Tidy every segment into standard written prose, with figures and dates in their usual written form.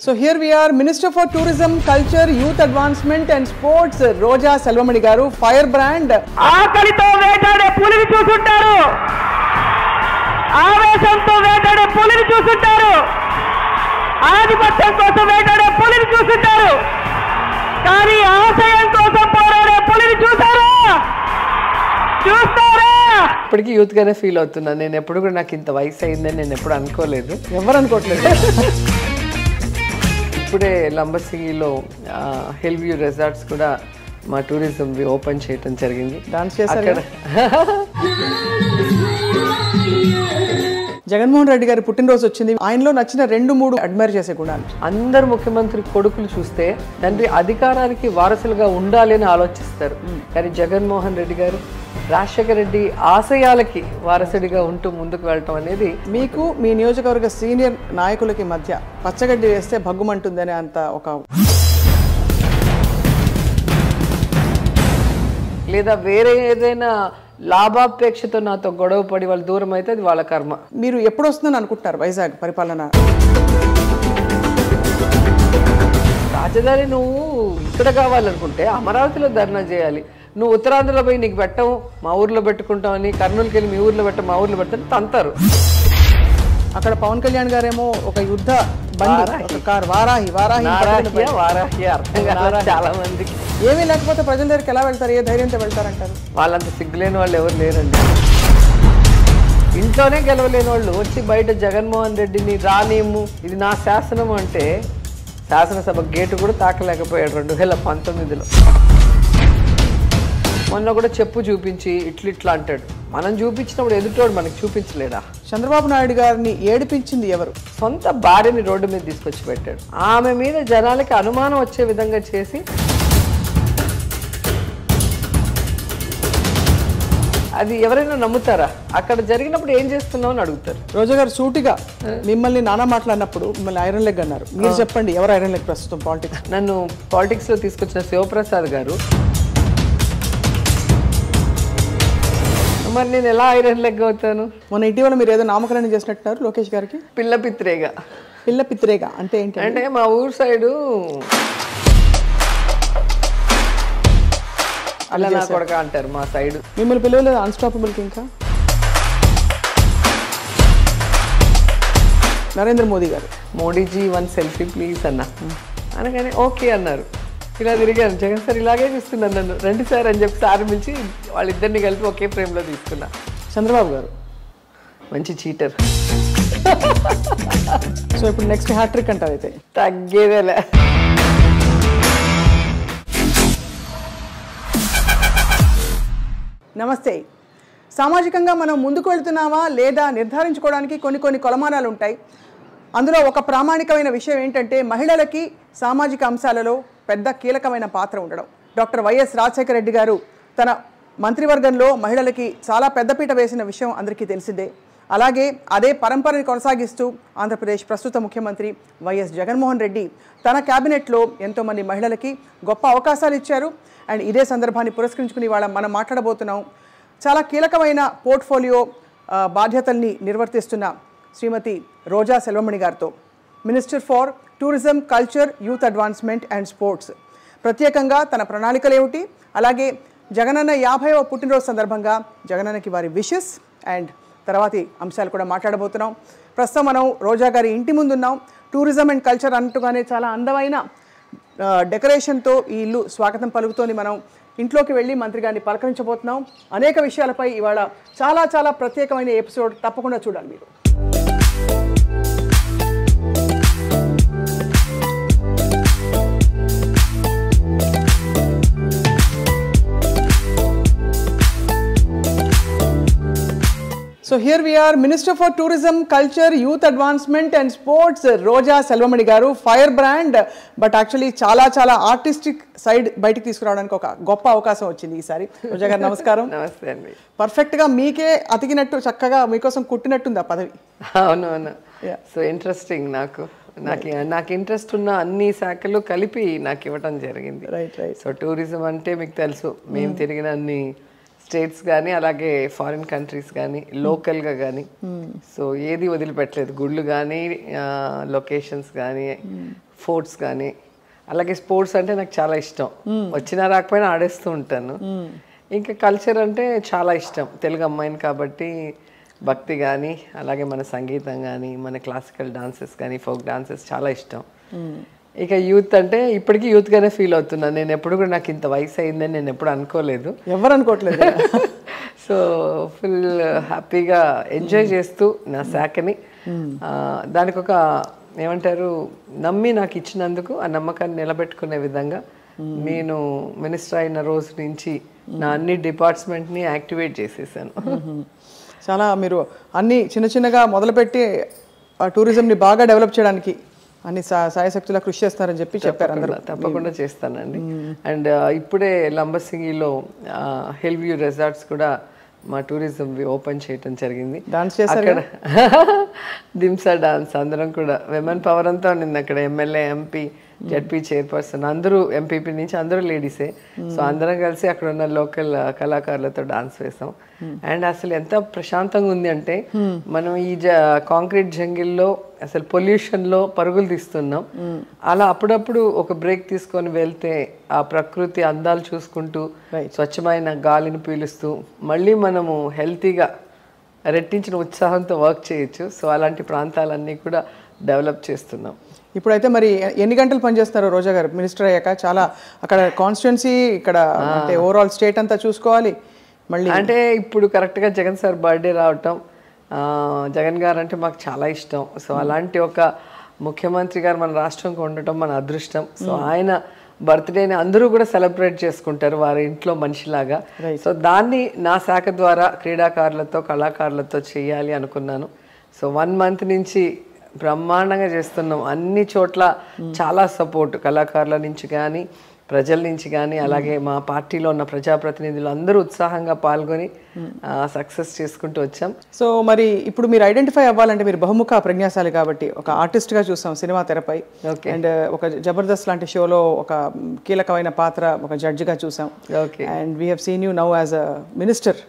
So here we are, Minister for Tourism, Culture, Youth Advancement and Sports, Roja Selvamani garu, Firebrand. ఆకలితో వేటాడే పులిని చూసుంటారు, ఆవేశంతో వేటాడే పులిని చూసుంటారు, ఆధిపత్యం కోసం వేటాడే పులిని చూసుంటారు, కానీ ఆశయం కోసం పోరాడే పులిని చూసారా? చూస్తారా? ఇప్పటికీ యూత్ గానే ఫీల్ అవుతున్నాను. నేను ఎప్పుడు కూడా నాకు ఇంత వయసు అయిందని నేను ఎప్పుడు అనుకోలేదు. ఎవరు అనుకోవట్లేదు. ఇప్పుడే లంబసింగిలో హిల్ వ్యూ రిసార్ట్స్ కూడా మా టూరిజం ఓపెన్ చేయడం జరిగింది. డాన్స్ చేశారు. జగన్మోహన్ రెడ్డి గారి పుట్టినరోజు వచ్చింది. ఆయనలో నచ్చిన 2-3 అడ్మైర్ చేసే గుణాలు. అందరు ముఖ్యమంత్రి కొడుకులు చూస్తే తండ్రి అధికారానికి వారసులుగా ఉండాలి అని ఆలోచిస్తారు. కానీ జగన్మోహన్ రెడ్డి గారు రాజశేఖర రెడ్డి ఆశయాలకి వారసుడిగా ఉంటూ ముందుకు వెళ్ళటం అనేది. మీకు మీ నియోజకవర్గ సీనియర్ నాయకులకి మధ్య పచ్చగడ్డి వేస్తే భగ్గుమంటుందనే అంత ఒక, లేదా వేరే ఏదైనా లాభాపేక్షతో నాతో గొడవ పడి వాళ్ళు దూరం అయితే అది వాళ్ళ కర్మ. మీరు ఎప్పుడు వస్తుందని అనుకుంటున్నారు వైజాగ్ పరిపాలన? రాజధాని నువ్వు ఇక్కడ కావాలనుకుంటే అమరావతిలో ధర్నా చేయాలి. నువ్వు ఉత్తరాంధ్రలో పోయి నీకు పెట్టం మా ఊర్లో పెట్టుకుంటామని, కర్నూలుకి వెళ్ళి మీ ఊర్లో పెట్టం మా ఊర్లో పెట్టని తంతారు. అక్కడ పవన్ కళ్యాణ్ గారేమో ఒక యుద్ధ బండి కార్ వారాహి అర్థం కాదు చాలా మందికి. ఏమీ లేకపోతే ప్రజల దగ్గరికి ఎలా వెళ్తారు? ఏ ధైర్యంతో వెళ్తారంటారు? వాళ్ళంత సిగ్గులేని వాళ్ళు ఎవరు లేరండి. ఇంట్లోనే గెలవలేని వాళ్ళు వచ్చి బయట జగన్మోహన్ రెడ్డిని రానియము, ఇది నా శాసనం అంటే శాసనసభ గేటు కూడా తాకలేకపోయాడు 2019లో. మొన్న కూడా చెప్పు చూపించి ఇట్లా అంటాడు. మనం చూపించినప్పుడు ఎదుటోడు మనకు చూపించలేడా? చంద్రబాబు నాయుడు గారిని ఏడిపించింది ఎవరు? సొంత భార్యని రోడ్డు మీద తీసుకొచ్చి పెట్టాడు. ఆమె మీద జనాలకి అనుమానం వచ్చే విధంగా చేసి అది ఎవరైనా నమ్ముతారా? అక్కడ జరిగినప్పుడు ఏం చేస్తున్నావు అని అడుగుతారు. రోజా గారు సూటిగా మిమ్మల్ని నానా మాట్లాడినప్పుడు మిమ్మల్ని ఐరన్ లెగ్ అన్నారు. మీరు చెప్పండి, ఎవరు ఐరన్ లెగ్ ప్రస్తుతం పాలిటిక్స్? నన్ను పాలిటిక్స్ లో తీసుకొచ్చిన శివప్రసాద్ గారు. మరి నేను ఎలా ఐరన్ లెగ్ అవుతాను? మొన్న ఇటీవల మీరు ఏదో నామకరణం చేసినట్టున్నారు లోకేష్ గారికి. పిల్ల పిత్రేగా అంటే ఏంటి? అంటే మా ఊరు సైడు అలా నా కొడక అంటారు మా సైడ్. మిమ్మల్ని పిలవలేదు అన్స్టాపబుల్కి? ఇంకా నరేంద్ర మోదీ గారు, మోడీజీ 1 సెల్ఫీ ప్లీజ్ అన్న అనగానే ఓకే అన్నారు. ఇలా తిరిగాను, జగన్ సార్ ఇలాగే చూస్తున్నాను నన్ను, రండి సార్ అని చెప్పి సార్ పిలిచి వాళ్ళిద్దరిని కలిపి ఒకే ఫ్రేమ్లో తీసుకున్నా. చంద్రబాబు గారు మంచి చీటర్. సో ఇప్పుడు నెక్స్ట్ హ్యాట్రిక్ అంటారు అయితే? తగ్గేదేలే. నమస్తే. సామాజికంగా మనం ముందుకు వెళ్తున్నామా లేదా నిర్ధారించుకోవడానికి కొన్ని కొలమానాలు ఉంటాయి. అందులో ఒక ప్రామాణికమైన విషయం ఏంటంటే మహిళలకి సామాజిక అంశాలలో పెద్ద కీలకమైన పాత్ర ఉండడం. డాక్టర్ వైఎస్ రాజశేఖర రెడ్డి గారు తన మంత్రివర్గంలో మహిళలకి చాలా పెద్దపీట వేసిన విషయం అందరికీ తెలిసిందే. అలాగే అదే పరంపరని కొనసాగిస్తూ ఆంధ్రప్రదేశ్ ప్రస్తుత ముఖ్యమంత్రి వైఎస్ జగన్మోహన్ రెడ్డి తన క్యాబినెట్లో ఎంతోమంది మహిళలకి గొప్ప అవకాశాలు ఇచ్చారు. అండ్ ఇదే సందర్భాన్ని పురస్కరించుకుని మనం మాట్లాడబోతున్నాం చాలా కీలకమైన పోర్ట్ఫోలియో బాధ్యతల్ని నిర్వర్తిస్తున్న శ్రీమతి రోజా సెల్వమణి గారితో, minister for tourism, culture, youth advancement and sports. ప్రత్యేకంగా తన ప్రణాళికలు ఏమిటి, అలాగే జగనన్న 50వ పుట్టినరోజు సందర్భంగా జగనన్నకి వారి విషెస్ అండ్ తర్వాతి అంశాలు కూడా మాట్లాడబోతున్నాం. ప్రస్తుతం మనం రోజా గారి ఇంటి ముందున్నాం. టూరిజం అండ్ కల్చర్ అంటూగానే చాలా అందమైన డెకరేషన్తో ఈ ఇల్లు స్వాగతం పలుకుతోని మనం ఇంట్లోకి వెళ్ళి మంత్రి గారిని పలకరించబోతున్నాం. అనేక విషయాలపై ఇవాళ చాలా ప్రత్యేకమైన ఎపిసోడ్ తప్పకుండా చూడాలి మీరు. So here we are, Minister for Tourism, Culture, Youth Advancement and Sports, Roja Selvamani garu, Firebrand. But actually చాలా ఆర్టిస్టిక్ సైడ్ బయటికి తీసుకురావడానికి ఒక గొప్ప అవకాశం వచ్చింది ఈసారి. రోజా గారు నమస్కారం. నమస్తే అండి. పర్ఫెక్ట్గా మీకే అతికినట్టు చక్కగా మీకోసం కుట్టినట్టుంది ఆ పదవి. అవును. So interesting. నాకు ఇంట్రెస్ట్ ఉన్న అన్ని శాఖలు కలిపి నాకు ఇవ్వటం జరిగింది. రైట్. సో టూరిజం అంటే మీకు తెలుసు, మేము తిరిగిన అన్ని స్టేట్స్ కానీ అలాగే ఫారిన్ కంట్రీస్ కానీ లోకల్గా కానీ. సో ఏది వదిలిపెట్టలేదు, గుళ్ళు కానీ లొకేషన్స్ కానీ ఫోర్ట్స్ కానీ. అలాగే స్పోర్ట్స్ అంటే నాకు చాలా ఇష్టం, వచ్చినా రాకపోయినా ఆడేస్తూ ఉంటాను. ఇంకా కల్చర్ అంటే చాలా ఇష్టం, తెలుగు అమ్మాయిని కాబట్టి భక్తి కానీ అలాగే మన సంగీతం కానీ మన క్లాసికల్ డాన్సెస్ కానీ ఫోక్ డాన్సెస్ చాలా ఇష్టం. ఇక యూత్ అంటే ఇప్పటికీ యూత్గానే ఫీల్ అవుతున్నాను. నేను ఎప్పుడు కూడా నాకు ఇంత వయసు అయిందని నేను ఎప్పుడు అనుకోలేదు, ఎవరు అనుకోవట్లేదు. సో ఫుల్ హ్యాపీగా ఎంజాయ్ చేస్తూ నా శాఖని దానికి ఒక ఏమంటారు నమ్మి నాకు ఇచ్చినందుకు ఆ నమ్మకాన్ని నిలబెట్టుకునే విధంగా నేను మినిస్టర్ అయిన రోజు నుంచి నా అన్ని డిపార్ట్మెంట్ని యాక్టివేట్ చేసేసాను. చాలా మీరు అన్ని చిన్న చిన్నగా మొదలుపెట్టి టూరిజంని బాగా డెవలప్ చేయడానికి అన్ని సాయశక్తులా కృషి చేస్తారని చెప్పారు అందరూ. తప్పకుండా చేస్తానండి. అండ్ ఇప్పుడే లంబసింగిలో హిల్ వ్యూ రిసార్ట్స్ కూడా మా టూరిజం ఓపెన్ చేయటం జరిగింది. అక్కడ దింసా డాన్స్ అందరం కూడా విమెన్ పవర్ అంతా ఉండింది అక్కడ. ఎమ్మెల్యే, ఎంపీ, జడ్పీ చైర్పర్సన్ అందరూ, ఎంపీపీ నుంచి అందరూ లేడీసే. సో అందరం కలిసి అక్కడ ఉన్న లోకల్ కళాకారులతో డాన్స్ వేసాం. అండ్ అసలు ఎంత ప్రశాంతంగా ఉంది అంటే మనం ఈ కాంక్రీట్ జంగిల్లో అసలు పొల్యూషన్లో పరుగులు తీస్తున్నాం. అలా అప్పుడప్పుడు ఒక బ్రేక్ తీసుకొని వెళ్తే ఆ ప్రకృతి అందాలు చూసుకుంటూ స్వచ్ఛమైన గాలిని పీలుస్తూ మళ్ళీ మనము హెల్తీగా రెట్టించిన ఉత్సాహంతో వర్క్ చేయొచ్చు. సో అలాంటి ప్రాంతాలన్నీ కూడా డెవలప్ చేస్తున్నాం. ఇప్పుడైతే మరి ఎన్ని గంటలు పనిచేస్తారు రోజా గారు మినిస్టర్ అయ్యాక? చాలా అక్కడ కాన్స్టిట్యున్సీ, ఇక్కడ అంటే ఓవరాల్ స్టేట్ అంతా చూసుకోవాలి. మళ్ళీ అంటే ఇప్పుడు కరెక్ట్గా జగన్ సార్ బర్త్డే రావటం, జగన్ గారు అంటే మాకు చాలా ఇష్టం. సో అలాంటి ఒక ముఖ్యమంత్రి గారు మన రాష్ట్రంకి ఉండటం మన అదృష్టం. సో ఆయన బర్త్డేని అందరూ కూడా సెలబ్రేట్ చేసుకుంటారు వారి ఇంట్లో మనిషిలాగా. సో దాన్ని నా శాఖ ద్వారా క్రీడాకారులతో కళాకారులతో చేయాలి అనుకున్నాను. సో 1 month నుంచి బ్రహ్మాండంగా చేస్తున్నాం. అన్ని చోట్ల చాలా సపోర్ట్ కళాకారుల నుంచి కానీ ప్రజల నుంచి కానీ అలాగే మా పార్టీలో ఉన్న ప్రజాప్రతినిధులు అందరూ ఉత్సాహంగా పాల్గొని సక్సెస్ చేసుకుంటూ వచ్చాం. సో మరి ఇప్పుడు మీరు ఐడెంటిఫై అవ్వాలంటే మీరు బహుముఖ ప్రజ్ఞాశాలి కాబట్టి ఒక ఆర్టిస్ట్గా చూసాం సినిమా తెరపై. అండ్ ఒక జబర్దస్త్ లాంటి షోలో ఒక కీలకమైన పాత్ర ఒక జడ్జిగా చూసాం. And we have seen you now as a minister.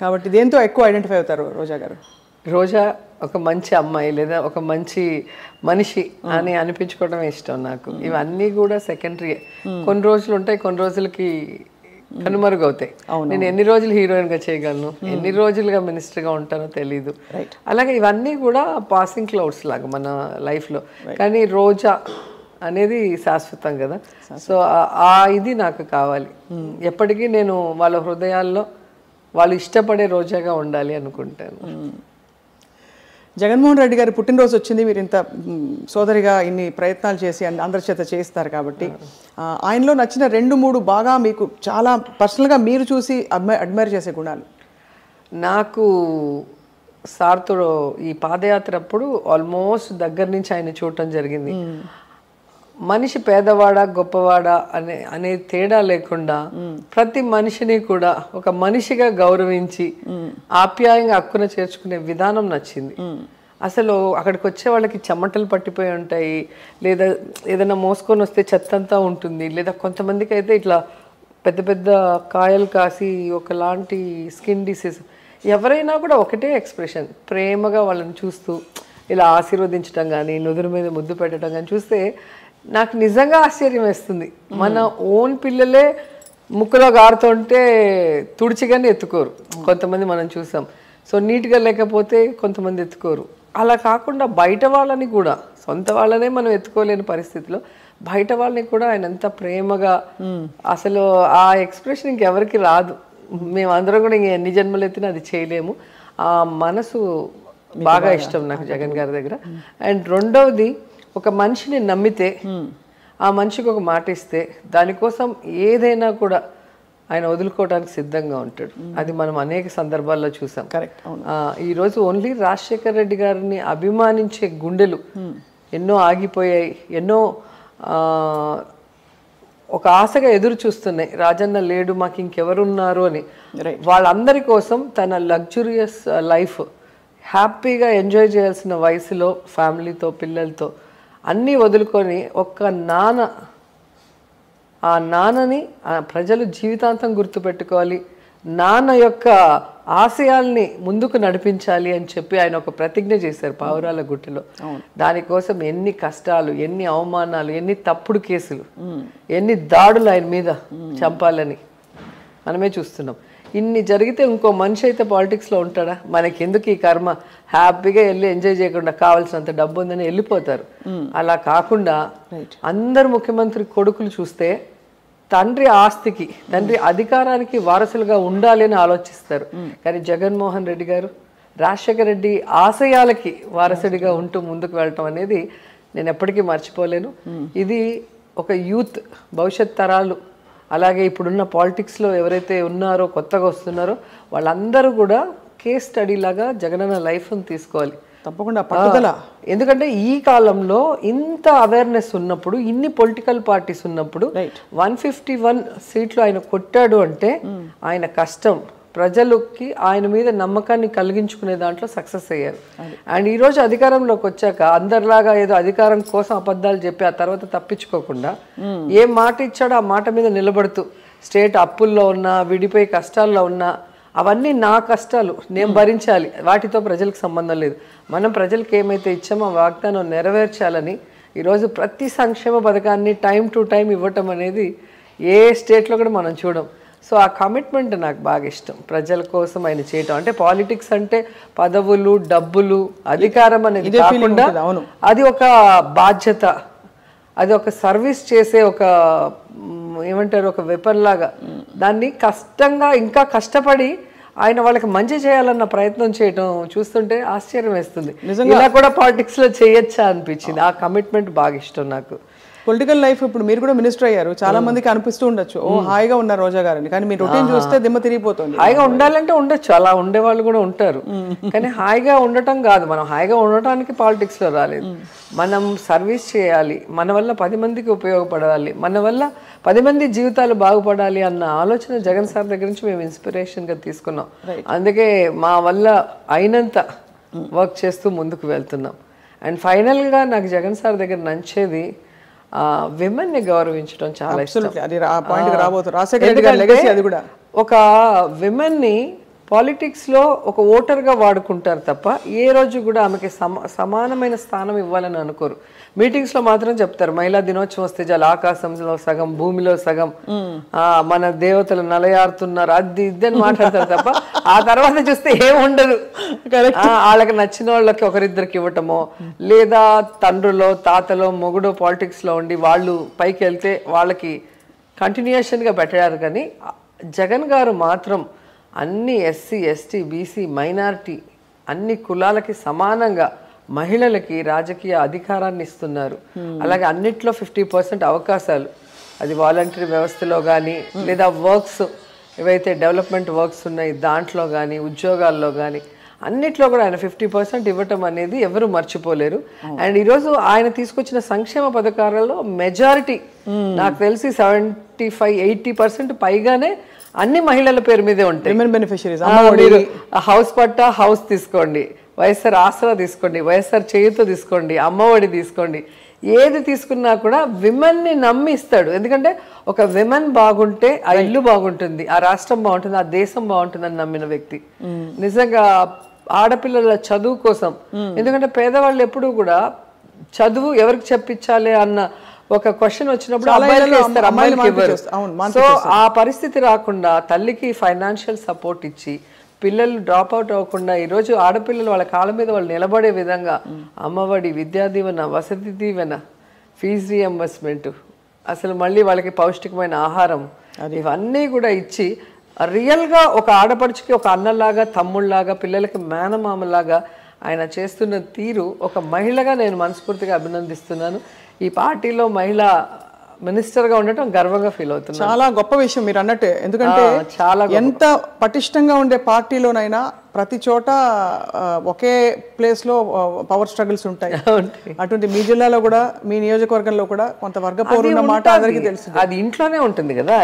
కాబట్టి దేంతో ఎక్కువ ఐడెంటిఫై అవుతారు రోజా గారు? రోజా ఒక మంచి అమ్మాయి లేదా ఒక మంచి మనిషి అని అనిపించుకోవడమే ఇష్టం నాకు. ఇవన్నీ కూడా సెకండరీ. కొన్ని రోజులు ఉంటాయి, కొన్ని రోజులకి కనుమరుగవుతాయి. నేను ఎన్ని రోజులు హీరోయిన్గా చేయగలను, ఎన్ని రోజులుగా మినిస్టర్గా ఉంటానో తెలీదు. అలాగే ఇవన్నీ కూడా పాసింగ్ క్లౌడ్స్ లాగా మన లైఫ్లో. కానీ రోజా అనేది శాశ్వతం కదా. సో ఆ ఇది నాకు కావాలి. ఎప్పటికీ నేను వాళ్ళ హృదయాల్లో వాళ్ళు ఇష్టపడే రోజాగా ఉండాలి అనుకుంటాను. జగన్మోహన్ రెడ్డి గారి పుట్టినరోజు వచ్చింది, మీరు ఇంత సోదరిగా ఇన్ని ప్రయత్నాలు చేసి అందరి చేత చేయిస్తారు కాబట్టి ఆయనలో నచ్చిన 2-3 బాగా మీకు చాలా పర్సనల్గా మీరు చూసి అడ్మైర్ చేసే గుణాలు? నాకు సార్తో ఈ పాదయాత్ర అప్పుడు ఆల్మోస్ట్ దగ్గర నుంచి ఆయన చూడటం జరిగింది. మనిషి పేదవాడా గొప్పవాడా అనే తేడా లేకుండా ప్రతి మనిషిని కూడా ఒక మనిషిగా గౌరవించి ఆప్యాయంగా హక్కున చేర్చుకునే విధానం నచ్చింది. అసలు అక్కడికి వచ్చే వాళ్ళకి చెమటలు పట్టిపోయి ఉంటాయి, లేదా ఏదైనా మోసుకొని వస్తే చెత్త అంతా ఉంటుంది, లేదా కొంతమందికి అయితే ఇట్లా పెద్ద పెద్ద కాయలు కాసి ఒకలాంటి స్కిన్ డిసీజ్. ఎవరైనా కూడా ఒకటే ఎక్స్ప్రెషన్, ప్రేమగా వాళ్ళని చూస్తూ ఇలా ఆశీర్వదించడం కానీ నుదురు మీద ముద్దు పెట్టడం కానీ చూస్తే నాకు నిజంగా ఆశ్చర్యం వేస్తుంది. మన ఓన్ పిల్లలే ముక్కులో గారుతుంటే తుడిచిగానే ఎత్తుకోరు, కొంతమంది మనం చూసాం. సో నీట్గా లేకపోతే కొంతమంది ఎత్తుకోరు. అలా కాకుండా బయట వాళ్ళని కూడా, సొంత వాళ్ళనే మనం ఎత్తుకోలేని పరిస్థితిలో బయట వాళ్ళని కూడా ఆయన ఎంత ప్రేమగా, అసలు ఆ ఎక్స్ప్రెషన్ ఇంకెవరికి రాదు. మేమందరం కూడా ఇంక ఎన్ని జన్మలు ఎత్తినా అది చేయలేము. ఆ మనసు బాగా ఇష్టం నాకు జగన్ గారి దగ్గర. అండ్ రెండవది, ఒక మనిషిని నమ్మితే ఆ మనిషికి ఒక మాట ఇస్తే దానికోసం ఏదైనా కూడా ఆయన వదులుకోవడానికి సిద్ధంగా ఉంటాడు. అది మనం అనేక సందర్భాల్లో చూసాం. కరెక్ట్. ఈరోజు ఓన్లీ రాజశేఖర రెడ్డి గారిని అభిమానించే గుండెలు ఎన్నో ఆగిపోయాయి, ఎన్నో ఒక ఆశగా ఎదురు చూస్తున్నాయి. రాజన్న లేడు, మాకు ఇంకెవరున్నారు అని. వాళ్ళందరి కోసం తన లగ్జూరియస్ లైఫ్ హ్యాపీగా ఎంజాయ్ చేయాల్సిన వయసులో ఫ్యామిలీతో పిల్లలతో అన్నీ వదులుకొని ఒక్క నాన్న, ఆ నాన్నని ప్రజలు జీవితాంతం గుర్తుపెట్టుకోవాలి, నాన్న యొక్క ఆశయాల్ని ముందుకు నడిపించాలి అని చెప్పి ఆయన ఒక ప్రతిజ్ఞ చేశారు పావురాల గుట్టలో. దానికోసం ఎన్ని కష్టాలు, ఎన్ని అవమానాలు, ఎన్ని తప్పుడు కేసులు, ఎన్ని దాడులు ఆయన మీద చంపాలని మనమే చూస్తున్నాం. ఇన్ని జరిగితే ఇంకో మనిషి అయితే పాలిటిక్స్లో ఉంటాడా? మనకి ఎందుకు ఈ కర్మ, హ్యాపీగా వెళ్ళి ఎంజాయ్ చేయకుండా కావాల్సినంత డబ్బు ఉందని వెళ్ళిపోతారు. అలా కాకుండా అందరు ముఖ్యమంత్రి కొడుకులు చూస్తే తండ్రి ఆస్తికి, తండ్రి అధికారానికి వారసులుగా ఉండాలి అని ఆలోచిస్తారు. కానీ జగన్మోహన్ రెడ్డి గారు రాజశేఖర రెడ్డి ఆశయాలకి వారసుడిగా ఉంటూ ముందుకు వెళ్ళటం అనేది నేను ఎప్పటికీ మర్చిపోలేను. ఇది ఒక యూత్ భవిష్యత్ తరాలు, అలాగే ఇప్పుడున్న పాలిటిక్స్లో ఎవరైతే ఉన్నారో కొత్తగా వస్తున్నారో వాళ్ళందరూ కూడా కేస్ స్టడీ లాగా జగనన్న లైఫ్ని తీసుకోవాలి తప్పకుండా, పట్టుదల. ఎందుకంటే ఈ కాలంలో ఇంత అవేర్నెస్ ఉన్నప్పుడు, ఇన్ని పొలిటికల్ పార్టీస్ ఉన్నప్పుడు 151 సీట్లు ఆయన కొట్టాడు అంటే ఆయన కష్టం, ప్రజలకి ఆయన మీద నమ్మకాన్ని కలిగించుకునే దాంట్లో సక్సెస్ అయ్యారు. అండ్ ఈరోజు అధికారంలోకి వచ్చాక అందరిలాగా ఏదో అధికారం కోసం అబద్ధాలు చెప్పి ఆ తర్వాత తప్పించుకోకుండా ఏం మాట ఇచ్చాడో ఆ మాట మీద నిలబడుతూ, స్టేట్ అప్పుల్లో ఉన్నా, విడిపోయి కష్టాల్లో ఉన్నా, అవన్నీ నా కష్టాలు, నేను భరించాలి, వాటితో ప్రజలకు సంబంధం లేదు, మనం ప్రజలకు ఏమైతే ఇచ్చామో ఆ వాగ్దానం నెరవేర్చాలని ఈరోజు ప్రతి సంక్షేమ పథకాన్ని టైం టు టైం ఇవ్వటం అనేది ఏ స్టేట్లో కూడా మనం చూడం. సో ఆ కమిట్మెంట్ నాకు బాగా ఇష్టం, ప్రజల కోసం ఆయన చేయటం. అంటే పాలిటిక్స్ అంటే పదవులు, డబ్బులు, అధికారం అనేది కాకుండా అది ఒక బాధ్యత, అది ఒక సర్వీస్ చేసే ఒక ఏమంటారు ఒక వెపన్ లాగా, దాన్ని కష్టంగా ఇంకా కష్టపడి ఆయన వాళ్ళకి మంచి చేయాలన్న ప్రయత్నం చేయటం చూస్తుంటే ఆశ్చర్యం వేస్తుంది. ఇలా కూడా పాలిటిక్స్ లో చేయొచ్చా అనిపించింది. ఆ కమిట్మెంట్ బాగా ఇష్టం నాకు. పొలిటికల్ లైఫ్, ఇప్పుడు మీరు కూడా మినిస్టర్ అయ్యారు, చాలా మందికి అనిపిస్తూ ఉండొచ్చు ఓ హాయిగా ఉన్నారు రోజా గారని, కానీ మీ రొటీన్ చూస్తే దిమ్మ తిరిగిపోతుంది. హాయిగా ఉండాలంటే ఉండొచ్చు, అలా ఉండే వాళ్ళు కూడా ఉంటారు, కానీ హాయిగా ఉండటం కాదు. మనం హాయిగా ఉండటానికి పాలిటిక్స్ లో రాలేదు, మనం సర్వీస్ చేయాలి, మన వల్ల 10 మందికి ఉపయోగపడాలి, మన వల్ల 10 మంది జీవితాలు బాగుపడాలి అన్న ఆలోచన జగన్ సార్ దగ్గర నుంచి మేము ఇన్స్పిరేషన్ గా తీసుకున్నాం. అందుకే మా వల్ల అయినంత వర్క్ చేస్తూ ముందుకు వెళ్తున్నాం. అండ్ ఫైనల్ గా నాకు జగన్ సార్ దగ్గర నచ్చేది విమెన్ ని గౌరవించడం చాలా ఇష్టం. ఒక విమెన్ ని పాలిటిక్స్ లో ఒక ఓటర్ గా వాడుకుంటారు తప్ప ఏ రోజు కూడా ఆమెకి సమానమైన స్థానం ఇవ్వాలని అనుకోరు. మీటింగ్స్ లో మాత్రం చెప్తారు మహిళా దినోత్సవం వస్తే చాలా ఆకాశంలో సగం, భూమిలో సగం, మన దేవతలు నలయారుతున్నారు, అది ఇద్దని మాట్లాడతారు తప్ప ఆ తర్వాత చూస్తే ఏముండదు. వాళ్ళకి నచ్చిన వాళ్ళకి ఒకరిద్దరికి ఇవ్వటమో, లేదా తండ్రులో తాతలో మొగుడో పాలిటిక్స్ లో ఉండి వాళ్ళు పైకి వెళ్తే వాళ్ళకి కంటిన్యూషన్ గా పెట్టారు. కానీ జగన్ గారు మాత్రం అన్ని ఎస్సీ, ఎస్టీ, బీసీ, మైనారిటీ అన్ని కులాలకి సమానంగా మహిళలకి రాజకీయ అధికారాన్ని ఇస్తున్నారు. అలాగే అన్నిట్లో 50% అవకాశాలు, అది వాలంటరీ వ్యవస్థలో కానీ, లేదా వర్క్స్ ఏవైతే డెవలప్మెంట్ వర్క్స్ ఉన్నాయి దాంట్లో కానీ, ఉద్యోగాల్లో కానీ అన్నిట్లో కూడా ఆయన 50% ఇవ్వటం అనేది ఎవరు మర్చిపోలేరు. అండ్ ఈరోజు ఆయన తీసుకొచ్చిన సంక్షేమ పథకాలలో మెజారిటీ నాకు తెలిసి 75-80% పైగానే అన్ని మహిళల పేరు మీదే ఉంటాయి. హౌస్ పట్టా హౌస్ తీసుకోండి, వైఎస్ఆర్ ఆసరా తీసుకోండి, వైఎస్ఆర్ చేయూత తీసుకోండి, అమ్మఒడి తీసుకోండి, ఏది తీసుకున్నా కూడా విమెన్ ని నమ్మి ఇస్తాడు. ఎందుకంటే ఒక విమెన్ బాగుంటే ఆ ఇల్లు బాగుంటుంది, ఆ రాష్ట్రం బాగుంటుంది, ఆ దేశం బాగుంటుంది అని నమ్మిన వ్యక్తి. నిజంగా ఆడపిల్లల చదువు కోసం, ఎందుకంటే పేదవాళ్ళు ఎప్పుడు కూడా చదువు ఎవరికి చెప్పించాలి అన్న ఒక క్వశ్చన్ వచ్చినప్పుడు అమ్మాయిలకి ఇస్తారు, అమ్మాయిలకి ఇవ్వరు. సో ఆ పరిస్థితి రాకుండా తల్లికి ఫైనాన్షియల్ సపోర్ట్ ఇచ్చి పిల్లలు డ్రాప్ అవుట్ అవ్వకుండా ఈరోజు ఆడపిల్లలు వాళ్ళ కాళ్ళ మీద వాళ్ళు నిలబడే విధంగా అమ్మఒడి, విద్యా దీవెన, వసతి దీవెన, ఫీజు రియంబర్స్మెంట్, అసలు మళ్ళీ వాళ్ళకి పౌష్టికమైన ఆహారం, ఇవన్నీ కూడా ఇచ్చి రియల్గా ఒక ఆడపడుచుకి ఒక అన్నలాగా, తమ్ముళ్ళలాగా, పిల్లలకి మేనమామలాగా ఆయన చేస్తున్న తీరు ఒక మహిళగా నేను మనస్ఫూర్తిగా అభినందిస్తున్నాను. ఈ పార్టీలో మహిళ మినిస్టర్ గా ఉండటం గర్వంగా ఫీల్ అవుతుంది. చాలా గొప్ప విషయం మీరు అన్నట్టే. ఎందుకంటే చాలా ఎంత పటిష్టంగా ఉండే పార్టీలోనైనా ప్రతి చోట ఒకే ప్లేస్ లో పవర్ స్ట్రగుల్స్ ఉంటాయి. అటువంటి మీ జిల్లాలో కూడా, మీ నియోజకవర్గంలో కూడా కొంత వర్గ పౌరున్న మాట అందరికీ తెలుసు. అది ఇంట్లోనే ఉంటుంది కదా,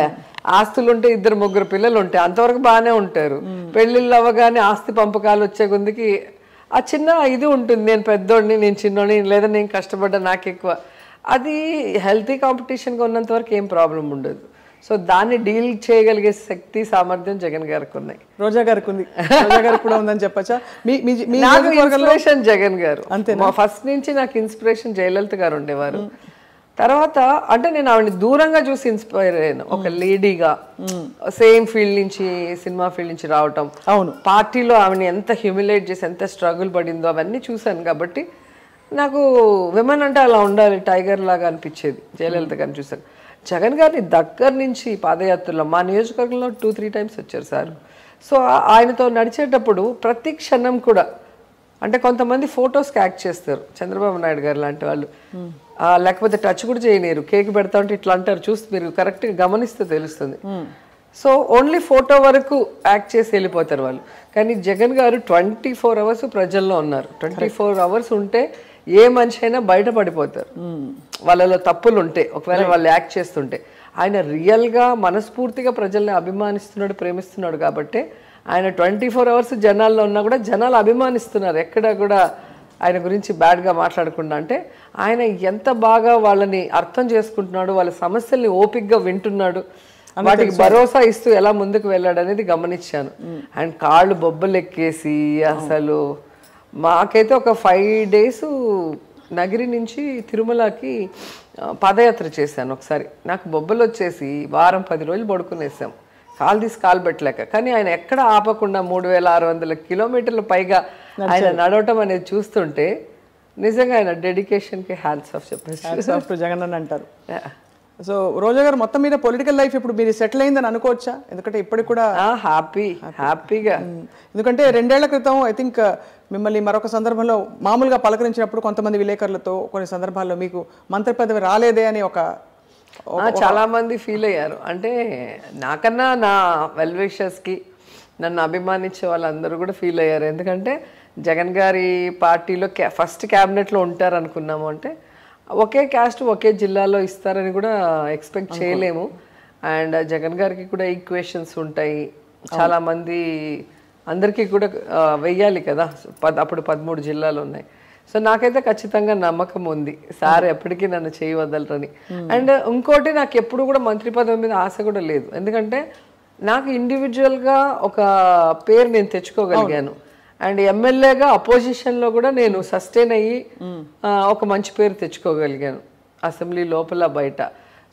ఆస్తులు ఉంటే 2-3 పిల్లలు ఉంటే అంతవరకు బాగానే ఉంటారు. పెళ్లిళ్ళు అవ్వగానే ఆస్తి పంపకాలు వచ్చే కొందికి ఆ చిన్న ఇది ఉంటుంది, నేను పెద్దోడిని, నేను చిన్నోడిని, లేదా నేను కష్టపడ్డా నాకు ఎక్కువ. అది హెల్తీ కాంపిటీషన్గా ఉన్నంత వరకు ఏం ప్రాబ్లం ఉండదు. సో దాన్ని డీల్ చేయగలిగే శక్తి సామర్థ్యం జగన్ గారికి ఉన్నాయి. రోజా గారికి ఉంది, రోజా గారికి కూడా ఉందని చెప్పచ్చా? నాకు ఇన్స్పిరేషన్ జగన్ గారు. అంతే, ఫస్ట్ నుంచి నాకు ఇన్స్పిరేషన్ జయలలిత గారు ఉండేవారు. తర్వాత అంటే నేను ఆవిడని దూరంగా చూసి ఇన్స్పైర్ అయ్యాను. ఒక లేడీగా సేమ్ ఫీల్డ్ నుంచి, సినిమా ఫీల్డ్ నుంచి రావటం, అవును, పార్టీలో ఆవిడని ఎంత హ్యూమిలేట్ చేసి ఎంత స్ట్రగుల్ పడిందో అవన్నీ చూశాను. కాబట్టి నాకు విమెన్ అంటే అలా ఉండాలి, టైగర్ లాగా అనిపించేది జయలలిత గారిని చూశాను. జగన్ గారిని దగ్గర నుంచి పాదయాత్రలో మా నియోజకవర్గంలో 2-3 టైమ్స్ వచ్చారు సార్. సో ఆయనతో నడిచేటప్పుడు ప్రతి క్షణం కూడా, అంటే కొంతమంది ఫొటోస్కి యాక్ట్ చేస్తారు, చంద్రబాబు నాయుడు గారు లాంటి వాళ్ళు, లేకపోతే టచ్ కూడా చేయలేరు, కేక్ పెడతా ఉంటే ఇట్లా అంటారు, చూస్తే మీరు కరెక్ట్గా గమనిస్తే తెలుస్తుంది. సో ఓన్లీ ఫోటో వరకు యాక్ట్ చేసి వెళ్ళిపోతారు వాళ్ళు. కానీ జగన్ గారు 24 అవర్స్ ప్రజల్లో ఉన్నారు. 24 అవర్స్ ఉంటే ఏ మనిషి అయినా బయటపడిపోతారు వాళ్ళలో తప్పులు ఉంటే, ఒకవేళ వాళ్ళు యాక్ట్ చేస్తుంటే. ఆయన రియల్గా మనస్ఫూర్తిగా ప్రజల్ని అభిమానిస్తున్నాడు, ప్రేమిస్తున్నాడు. కాబట్టి ఆయన 24 అవర్స్ జనాల్లో ఉన్నా కూడా జనాలు అభిమానిస్తున్నారు, ఎక్కడ కూడా ఆయన గురించి బ్యాడ్గా మాట్లాడకుండా. అంటే ఆయన ఎంత బాగా వాళ్ళని అర్థం చేసుకుంటున్నాడు, వాళ్ళ సమస్యల్ని ఓపిక్గా వింటున్నాడు, వాటికి భరోసా ఇస్తూ ఎలా ముందుకు వెళ్ళాడు అనేది గమనించాను. అండ్ కాళ్ళు బొబ్బలు ఎక్కేసి అసలు మాకైతే ఒక 5 days నగిరి నుంచి తిరుమలకి పాదయాత్ర చేశాను. ఒకసారి నాకు బొబ్బలు వచ్చేసి వారం 10 రోజులు పడుకునేసాం, కాలు తీసి కాలు పెట్టలేక. కానీ ఆయన ఎక్కడ ఆపకుండా 3600 కిలోమీటర్ల పైగా ఆయన నడవటం అనేది చూస్తుంటే నిజంగా ఆయన డెడికేషన్కి హ్యాండ్స్ ఆఫ్ చెప్పేసి జగన్ అని అంటారు. సో రోజా గారు మొత్తం మీద పొలిటికల్ లైఫ్ ఇప్పుడు మీరు సెటిల్ అయిందని అనుకోవచ్చా? ఎందుకంటే ఇప్పటికి కూడా హ్యాపీగా, ఎందుకంటే 2 ఏళ్ల క్రితం ఐ థింక్ మిమ్మల్ని మరొక సందర్భంలో మామూలుగా పలకరించినప్పుడు కొంతమంది విలేకరులతో కొన్ని సందర్భాల్లో మీకు మంత్రి పదవి రాలేదే అని చాలా మంది ఫీల్ అయ్యారు. అంటే నాకన్నా నా వెల్ విషర్స్కి, నన్ను అభిమానించే వాళ్ళందరూ కూడా ఫీల్ అయ్యారు. ఎందుకంటే జగన్ గారి పార్టీలో ఫస్ట్ క్యాబినెట్లో ఉంటారు అనుకున్నాము. అంటే ఒకే క్యాస్ట్ ఒకే జిల్లాలో ఇస్తారని కూడా ఎక్స్పెక్ట్ చేయలేము. అండ్ జగన్ గారికి కూడా ఈక్వేషన్స్ ఉంటాయి, చాలామంది అందరికీ కూడా వెయ్యాలి కదా, అప్పుడు 13 జిల్లాలు ఉన్నాయి. సో నాకైతే ఖచ్చితంగా నమ్మకం ఉంది సార్ ఎప్పటికీ నన్ను చేయవదలరని. అండ్ ఇంకోటి, నాకు ఎప్పుడు కూడా మంత్రి పదవి మీద ఆశ కూడా లేదు. ఎందుకంటే నాకు ఇండివిజువల్గా ఒక పేరు నేను తెచ్చుకోగలిగాను. అండ్ ఎమ్మెల్యేగా అపోజిషన్లో కూడా నేను సస్టైన్ అయ్యి ఒక మంచి పేరు తెచ్చుకోగలిగాను అసెంబ్లీ లోపల బయట.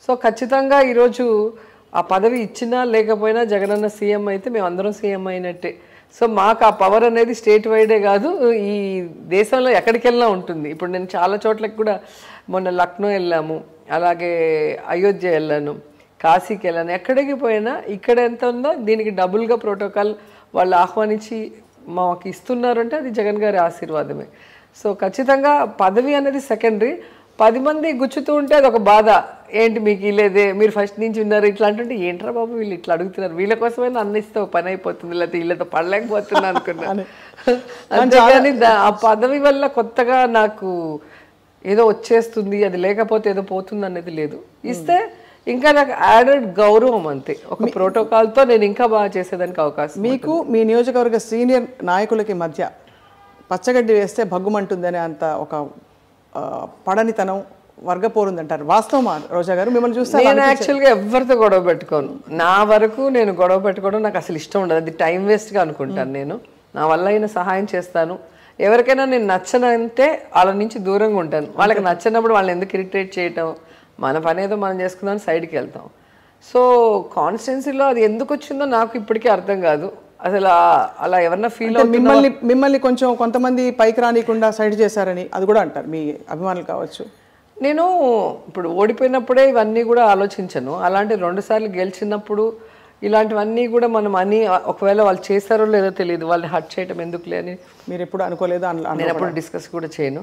సో ఖచ్చితంగా ఈరోజు ఆ పదవి ఇచ్చినా లేకపోయినా జగనన్న సీఎం అయితే మేము అందరం సీఎం అయినట్టే. సో మాకు ఆ పవర్ అనేది స్టేట్ వైడే కాదు, ఈ దేశంలో ఎక్కడికి వెళ్ళినా ఉంటుంది. ఇప్పుడు నేను చాలా చోట్లకి కూడా, మొన్న లక్నో వెళ్ళాము, అలాగే అయోధ్య వెళ్ళాను, కాశీకి వెళ్ళాను. ఎక్కడికి పోయినా ఇక్కడ ఎంత ఉందో దీనికి డబుల్గా ప్రోటోకాల్ వాళ్ళు ఆహ్వానించి మాకు ఇస్తున్నారు అంటే అది జగన్ గారి ఆశీర్వాదమే. సో ఖచ్చితంగా పదవి అనేది సెకండరీ. 10 మంది గుచ్చుతూ ఉంటే అది ఒక బాధ, ఏంటి మీకు ఇలేదే, మీరు ఫస్ట్ నుంచి ఉన్నారు ఇట్లా అంటుంటే ఏంట్రా బాబు వీళ్ళు ఇట్లా అడుగుతున్నారు, వీళ్ళ కోసమైనా అన్నిస్తే పని అయిపోతుంది, లేకపోతే వీళ్ళతో పడలేకపోతున్నా అనుకున్నాను. అంతేగాని ఆ పదవి వల్ల కొత్తగా నాకు ఏదో వచ్చేస్తుంది, అది లేకపోతే ఏదో పోతుంది అనేది లేదు. ఇస్తే ఇంకా నాకు యాడెడ్ గౌరవం అంతే, ఒక ప్రోటోకాల్తో నేను ఇంకా బాగా చేసేదానికి అవకాశం. మీకు మీ నియోజకవర్గ సీనియర్ నాయకులకి మధ్య పచ్చగడ్డి వేస్తే భగ్గుమంటుందనే అంత ఒక పడనితనం, వర్గపోరుందంటారు, వాస్తవమా రోజా గారు? మిమ్మల్ని చూస్తే నేను యాక్చువల్గా ఎవరితో గొడవ పెట్టుకోను. నా వరకు నేను గొడవ పెట్టుకోవడం నాకు అసలు ఇష్టం ఉండదు, అది టైం వేస్ట్గా అనుకుంటాను. నేను నా వల్ల అయిన సహాయం చేస్తాను. ఎవరికైనా నేను నచ్చనంటే వాళ్ళ నుంచి దూరంగా ఉంటాను. వాళ్ళకి నచ్చినప్పుడు వాళ్ళని ఎందుకు ఇరిటేట్ చేయటం, మన పని ఏదో మనం చేసుకుందాం సైడ్కి వెళ్తాం. సో కాన్స్టిట్యున్సీలో అది ఎందుకు వచ్చిందో నాకు ఇప్పటికీ అర్థం కాదు. అసలు అలా ఎవరన్నా ఫీల్ మిమ్మల్ని కొంచెం కొంతమంది పైకి రానికుండా సైడ్ చేశారని అది కూడా అంటారు మీ అభిమానులు కావచ్చు. నేను ఇప్పుడు ఓడిపోయినప్పుడే ఇవన్నీ కూడా ఆలోచించను. అలాంటి 2 సార్లు గెలిచినప్పుడు ఇలాంటివన్నీ కూడా మనం ఒకవేళ వాళ్ళు చేశారో లేదో తెలియదు, వాళ్ళని హర్ట్ చేయటం ఎందుకులే అని మీరు ఎప్పుడు అనుకోలేదు, నేను ఎప్పుడు డిస్కస్ కూడా చేయను.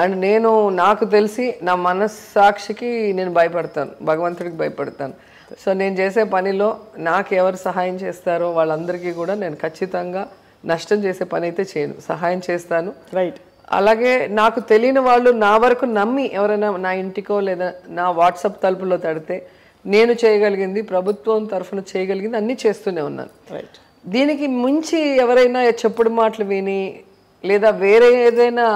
అండ్ నేను నాకు తెలిసి నా మనస్సాక్షికి నేను భయపడతాను, భగవంతుడికి భయపడతాను. సో నేను చేసే పనిలో నాకు ఎవరు సహాయం చేస్తారో వాళ్ళందరికీ కూడా నేను ఖచ్చితంగా నష్టం చేసే పని అయితే చేయను, సహాయం చేస్తాను. రైట్. అలాగే నాకు తెలియని వాళ్ళు నా వరకు నమ్మి ఎవరైనా నా ఇంటికో లేదా నా వాట్సాప్ తలుపులో తడితే నేను చేయగలిగింది, ప్రభుత్వం తరఫున చేయగలిగింది అన్నీ చేస్తూనే ఉన్నాను. రైట్. దీనికి మించి ఎవరైనా చెప్పుడు మాటలు విని లేదా వేరే ఏదైనా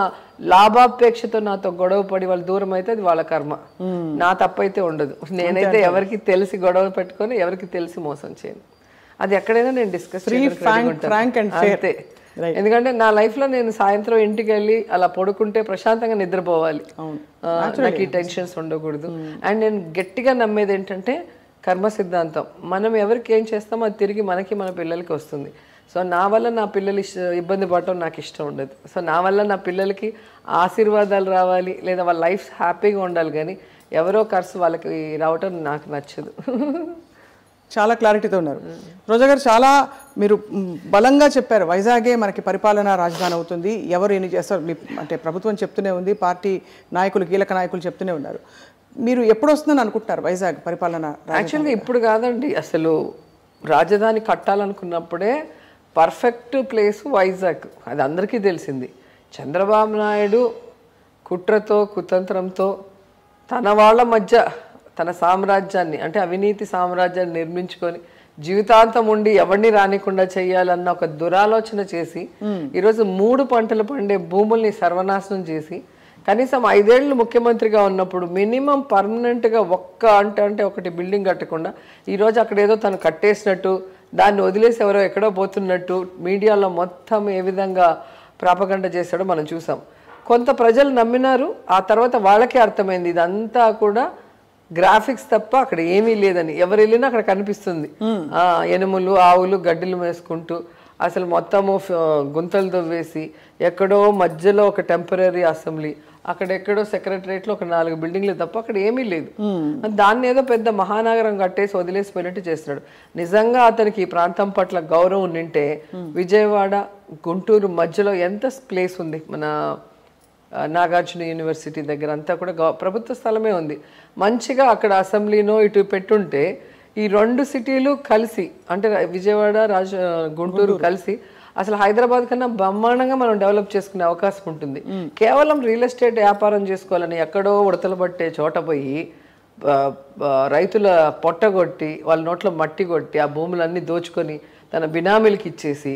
లాభాపేక్షతో నాతో గొడవ పడి వాళ్ళు దూరం అయితే అది వాళ్ళ కర్మ, నా తప్పైతే ఉండదు. నేనైతే ఎవరికి తెలిసి గొడవ పెట్టుకొని ఎవరికి తెలిసి మోసం చేయను. అది ఎక్కడైనా నేను డిస్కస్ అంతే. ఎందుకంటే నా లైఫ్ లో నేను సాయంత్రం ఇంటికి వెళ్ళి అలా పడుకుంటే ప్రశాంతంగా నిద్రపోవాలి, నాకు ఈ టెన్షన్స్ ఉండకూడదు. అండ్ నేను గట్టిగా నమ్మేది ఏంటంటే కర్మ సిద్ధాంతం. మనం ఎవరికి ఏం చేస్తామో అది తిరిగి మనకి మన పిల్లలకి వస్తుంది. సో నా వల్ల నా పిల్లలు ఇబ్బంది పడటం నాకు ఇష్టం ఉండదు. సో నా వల్ల నా పిల్లలకి ఆశీర్వాదాలు రావాలి లేదా వాళ్ళ లైఫ్ హ్యాపీగా ఉండాలి, కానీ ఎవరో ఖర్చు వాళ్ళకి రావటం నాకు నచ్చదు. చాలా క్లారిటీతో ఉన్నారు రోజా గారు. చాలా మీరు బలంగా చెప్పారు, వైజాగే మనకి పరిపాలనా రాజధాని అవుతుంది. ఎవరు ఎన్ని చేస్తారు అంటే ప్రభుత్వం చెప్తూనే ఉంది, పార్టీ నాయకులు కీలక నాయకులు చెప్తూనే ఉన్నారు. మీరు ఎప్పుడు వస్తుందని అనుకుంటున్నారు వైజాగ్ పరిపాలన? యాక్చువల్గా ఇప్పుడు కాదండి, అసలు రాజధాని కట్టాలనుకున్నప్పుడే పర్ఫెక్ట్ ప్లేస్ వైజాగ్, అది అందరికీ తెలిసింది. చంద్రబాబు నాయుడు కుట్రతో కుతంత్రంతో తన వాళ్ళ మధ్య తన సామ్రాజ్యాన్ని అంటే అవినీతి సామ్రాజ్యాన్ని నిర్మించుకొని జీవితాంతం ఉండి ఎవరిని రానికుండా చేయాలన్న ఒక దురాలోచన చేసి ఈరోజు 3 పంటలు పండే భూముల్ని సర్వనాశనం చేసి కనీసం 5 ఏళ్ళు ముఖ్యమంత్రిగా ఉన్నప్పుడు మినిమం పర్మనెంట్గా అంటే ఒకటి బిల్డింగ్ కట్టకుండా ఈరోజు అక్కడ ఏదో తను కట్టేసినట్టు దాన్ని వదిలేసి ఎవరో ఎక్కడో పోతున్నట్టు మీడియాలో మొత్తం ఏ విధంగా ప్రాపగండ చేశాడో మనం చూసాం. కొంత ప్రజలు నమ్మినారు, ఆ తర్వాత వాళ్ళకే అర్థమైంది ఇదంతా కూడా గ్రాఫిక్స్ తప్ప అక్కడ ఏమీ లేదని. ఎవరు వెళ్ళినా అక్కడ కనిపిస్తుంది ఎనుములు ఆవులు గడ్డిలు వేసుకుంటూ అసలు మొత్తము గుంతలు తవ్వేసి ఎక్కడో మధ్యలో ఒక టెంపరీ అసెంబ్లీ, అక్కడెక్కడో సెక్రటరేట్లో ఒక 4 బిల్డింగ్లు తప్ప అక్కడ ఏమీ లేదు. దాన్ని ఏదో పెద్ద మహానగరం కట్టేసి వదిలేసిపోయినట్టు చేస్తున్నాడు. నిజంగా అతనికి ఈ ప్రాంతం పట్ల గౌరవం నింటే విజయవాడ గుంటూరు మధ్యలో ఎంత ప్లేస్ ఉంది, మన నాగార్జున యూనివర్సిటీ దగ్గర అంతా కూడా ప్రభుత్వ స్థలమే ఉంది. మంచిగా అక్కడ అసెంబ్లీనో ఇటు పెట్టుంటే ఈ 2 సిటీలు కలిసి అంటే విజయవాడ గుంటూరు కలిసి అసలు హైదరాబాద్ కన్నా బ్రహ్మాండంగా మనం డెవలప్ చేసుకునే అవకాశం ఉంటుంది. కేవలం రియల్ ఎస్టేట్ వ్యాపారం చేసుకోవాలని ఎక్కడో ఉడతలు పట్టే చోట పోయి రైతుల పొట్టగొట్టి వాళ్ళ నోట్లో మట్టి కొట్టి ఆ భూములన్నీ దోచుకొని తన బినామీలకి ఇచ్చేసి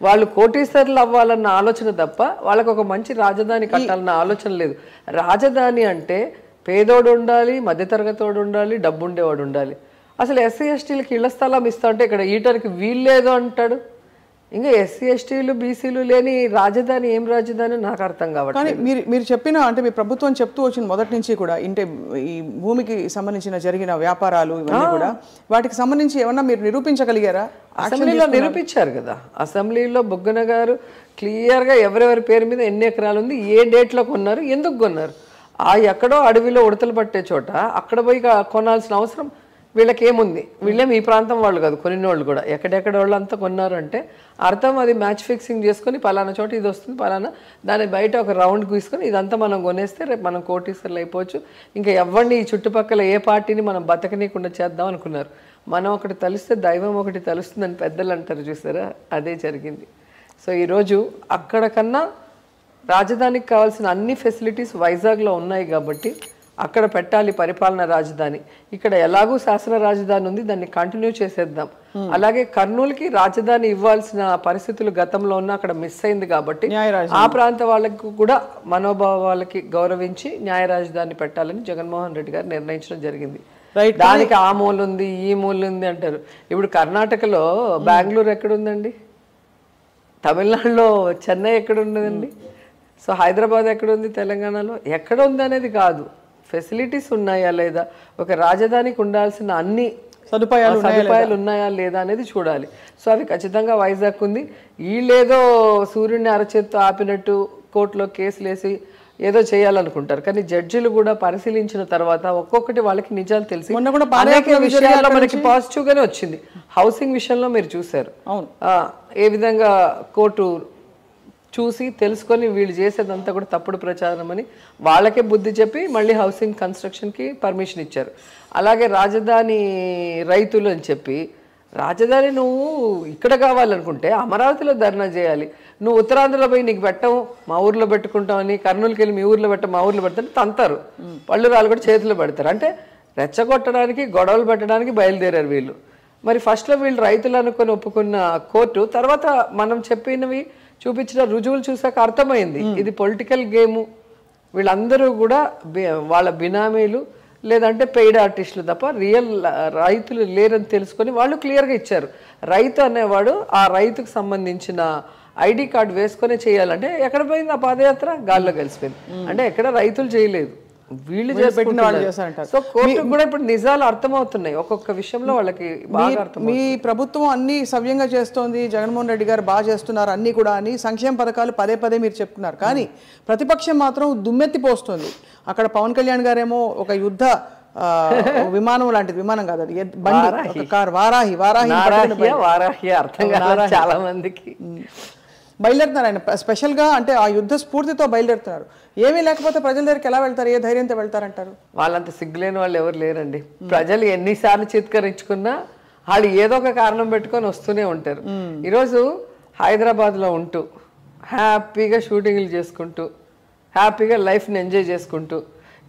వాళ్ళు కోటీశ్వరులు అవ్వాలన్న ఆలోచన తప్ప వాళ్ళకు ఒక మంచి రాజధాని కట్టాలన్న ఆలోచన లేదు. రాజధాని అంటే పేదోడు ఉండాలి, మధ్యతరగతోడు ఉండాలి, డబ్బు ఉండేవాడు ఉండాలి. అసలు ఎస్సీ ఎస్టీలకి ఇళ్ల స్థలం ఇస్తా అంటే ఇక్కడ ఈటర్కి వీల్లేదు అంటాడు. ఇంకా ఎస్సీ ఎస్టీలు బీసీలు లేని రాజధాని ఏం రాజధాని నాకు అర్థం కావట్లేదు. కానీ మీరు చెప్పిన అంటే మీ ప్రభుత్వం చెప్తూ వచ్చిన మొదటి నుంచి కూడా ఇంటే ఈ భూమికి సంబంధించిన జరిగిన వ్యాపారాలు ఇవన్నీ కూడా వాటికి సంబంధించి ఏమన్నా మీరు నిరూపించగలిగారా? అసెంబ్లీలో నిరూపించారు కదా. అసెంబ్లీలో బుగ్గన గారు క్లియర్గా ఎవరెవరి పేరు మీద ఎన్ని ఎకరాలు ఉంది, ఏ డేట్లో కొన్నారు, ఎందుకు కొన్నారు. ఎక్కడో అడవిలో ఉడతలు పట్టే చోట అక్కడ పోయి కొనాల్సిన అవసరం వీళ్ళకి ఏముంది? వీళ్ళేమి ఈ ప్రాంతం వాళ్ళు కాదు, కొన్ని వాళ్ళు కూడా ఎక్కడెక్కడ వాళ్ళు అంతా కొన్నారు అంటే అర్థం అది మ్యాచ్ ఫిక్సింగ్ చేసుకొని పలానా చోట ఇది వస్తుంది పలానా దాని బయట ఒక రౌండ్ గీసుకొని ఇదంతా మనం కొనేస్తే రేపు మనం కోటీశ్వర్లు అయిపోవచ్చు, ఇంకా ఎవరిని ఈ చుట్టుపక్కల ఏ పార్టీని మనం బతకనీయకుండా చేద్దాం అనుకున్నారు. మనం ఒకటి తలిస్తే దైవం ఒకటి తలుస్తుందని పెద్దలు అంటారు చూసారా, అదే జరిగింది. సో ఈరోజు అక్కడ కన్నా రాజధానికి కావాల్సిన అన్ని ఫెసిలిటీస్ వైజాగ్లో ఉన్నాయి కాబట్టి అక్కడ పెట్టాలి పరిపాలన రాజధాని. ఇక్కడ ఎలాగూ శాసన రాజధాని ఉంది, దాన్ని కంటిన్యూ చేసేద్దాం. అలాగే కర్నూలుకి రాజధాని ఇవ్వాల్సిన పరిస్థితులు గతంలో ఉన్న అక్కడ మిస్ అయింది కాబట్టి ఆ ప్రాంత వాళ్ళకి కూడా మనోభావాలకి గౌరవించి న్యాయ రాజధాని పెట్టాలని జగన్మోహన్ రెడ్డి గారు నిర్ణయించడం జరిగింది. దానికి ఆ మూలు ఉంది ఈ మూలు ఉంది అంటారు. ఇప్పుడు కర్ణాటకలో బెంగళూరు ఎక్కడుందండి, తమిళనాడులో చెన్నై ఎక్కడున్నదండి, సో హైదరాబాద్ ఎక్కడుంది, తెలంగాణలో ఎక్కడ ఉంది అనేది కాదు, ఫెసిలిటీస్ ఉన్నాయా లేదా, ఒక రాజధానికి ఉండాల్సిన అన్ని సదుపాయాలు ఉన్నాయా లేదా అనేది చూడాలి. సో అవి ఖచ్చితంగా వైజాగ్ ఉంది. వీళ్ళేదో సూర్యుడిని అరచేత్తో ఆపినట్టు కోర్టులో కేసులు వేసి ఏదో చేయాలనుకుంటారు, కానీ జడ్జిలు కూడా పరిశీలించిన తర్వాత ఒక్కొక్కటి వాళ్ళకి నిజాలు తెలిసి అనేక విషయాల్లో మనకి పాజిటివ్ గానే వచ్చింది. హౌసింగ్ విషయంలో మీరు చూసారు ఏ విధంగా కోర్టు చూసి తెలుసుకొని వీళ్ళు చేసేదంతా కూడా తప్పుడు ప్రచారం అని వాళ్ళకే బుద్ధి చెప్పి మళ్ళీ హౌసింగ్ కన్స్ట్రక్షన్కి పర్మిషన్ ఇచ్చారు. అలాగే రాజధాని రైతులు అని చెప్పి రాజధాని నువ్వు ఇక్కడ కావాలనుకుంటే అమరావతిలో ధర్నా చేయాలి, నువ్వు ఉత్తరాంధ్రలో పోయి నీకు పెట్టము మా ఊర్లో పెట్టుకుంటామని కర్నూలుకి వెళ్ళి మీ ఊర్లో పెట్టం మా ఊర్లో పెడతాను తంతారు, పళ్ళు రాళ్ళు కూడా చేతిలో పెడతారు. అంటే రెచ్చగొట్టడానికి గొడవలు పెట్టడానికి బయలుదేరారు వీళ్ళు. మరి ఫస్ట్లో వీళ్ళు రైతులు అనుకొని ఒప్పుకున్న కోర్టు తర్వాత మనం చెప్పినవి చూపించిన రుజువులు చూసాక అర్థమైంది ఇది పొలిటికల్ గేము. వీళ్ళందరూ కూడా వాళ్ళ బినామీలు లేదంటే పెయిడ్ ఆర్టిస్టులు తప్ప రియల్ రైతులు లేరని తెలుసుకొని వాళ్ళు క్లియర్గా ఇచ్చారు. రైతు అనేవాడు ఆ రైతుకు సంబంధించిన ఐడి కార్డు వేసుకొని చేయాలంటే ఎక్కడ పోయింది ఆ పాదయాత్ర? గాల్లో కలిసిపోయింది. అంటే ఎక్కడ రైతులు చేయలేదు, వీళ్ళు చేస్తున్నారు. సో కోర్టుకు కూడా ఇప్పుడు నిజాలు అర్థమవుతున్నాయి ఒక్కొక్క విషయంలో వాళ్ళకి బాగా అర్థం. మీ ప్రభుత్వం అన్ని సవ్యంగా చేస్తోంది, జగన్మోహన్ రెడ్డి గారు బాగా చేస్తున్నారు అన్ని కూడా అని సంక్షేమ పథకాలు పదే పదే మీరు చెప్తున్నారు. కానీ ప్రతిపక్షం మాత్రం దుమ్మెత్తిపోస్తుంది. అక్కడ పవన్ కళ్యాణ్ గారేమో ఒక యుద్ధ విమానం లాంటిది, విమానం కాదు అది బండి, కార్, వారాహి అర్థం చాలా మందికి బయలుదేరుతున్నారు ఆయన స్పెషల్గా. అంటే ఆ యుద్ధ స్ఫూర్తితో బయలుదేరుతున్నారు. ఏమీ లేకపోతే ప్రజల దగ్గరికి ఎలా వెళ్తారు? ఏ ధైర్యంతో వెళ్తారంటారు? వాళ్ళంత సిగ్గులేని వాళ్ళు ఎవరు లేరండి. ప్రజలు ఎన్నిసార్లు చిత్కరించుకున్నా వాళ్ళు ఏదో ఒక కారణం పెట్టుకొని వస్తూనే ఉంటారు. ఈరోజు హైదరాబాద్లో ఉంటూ హ్యాపీగా షూటింగ్లు చేసుకుంటూ హ్యాపీగా లైఫ్ని ఎంజాయ్ చేసుకుంటూ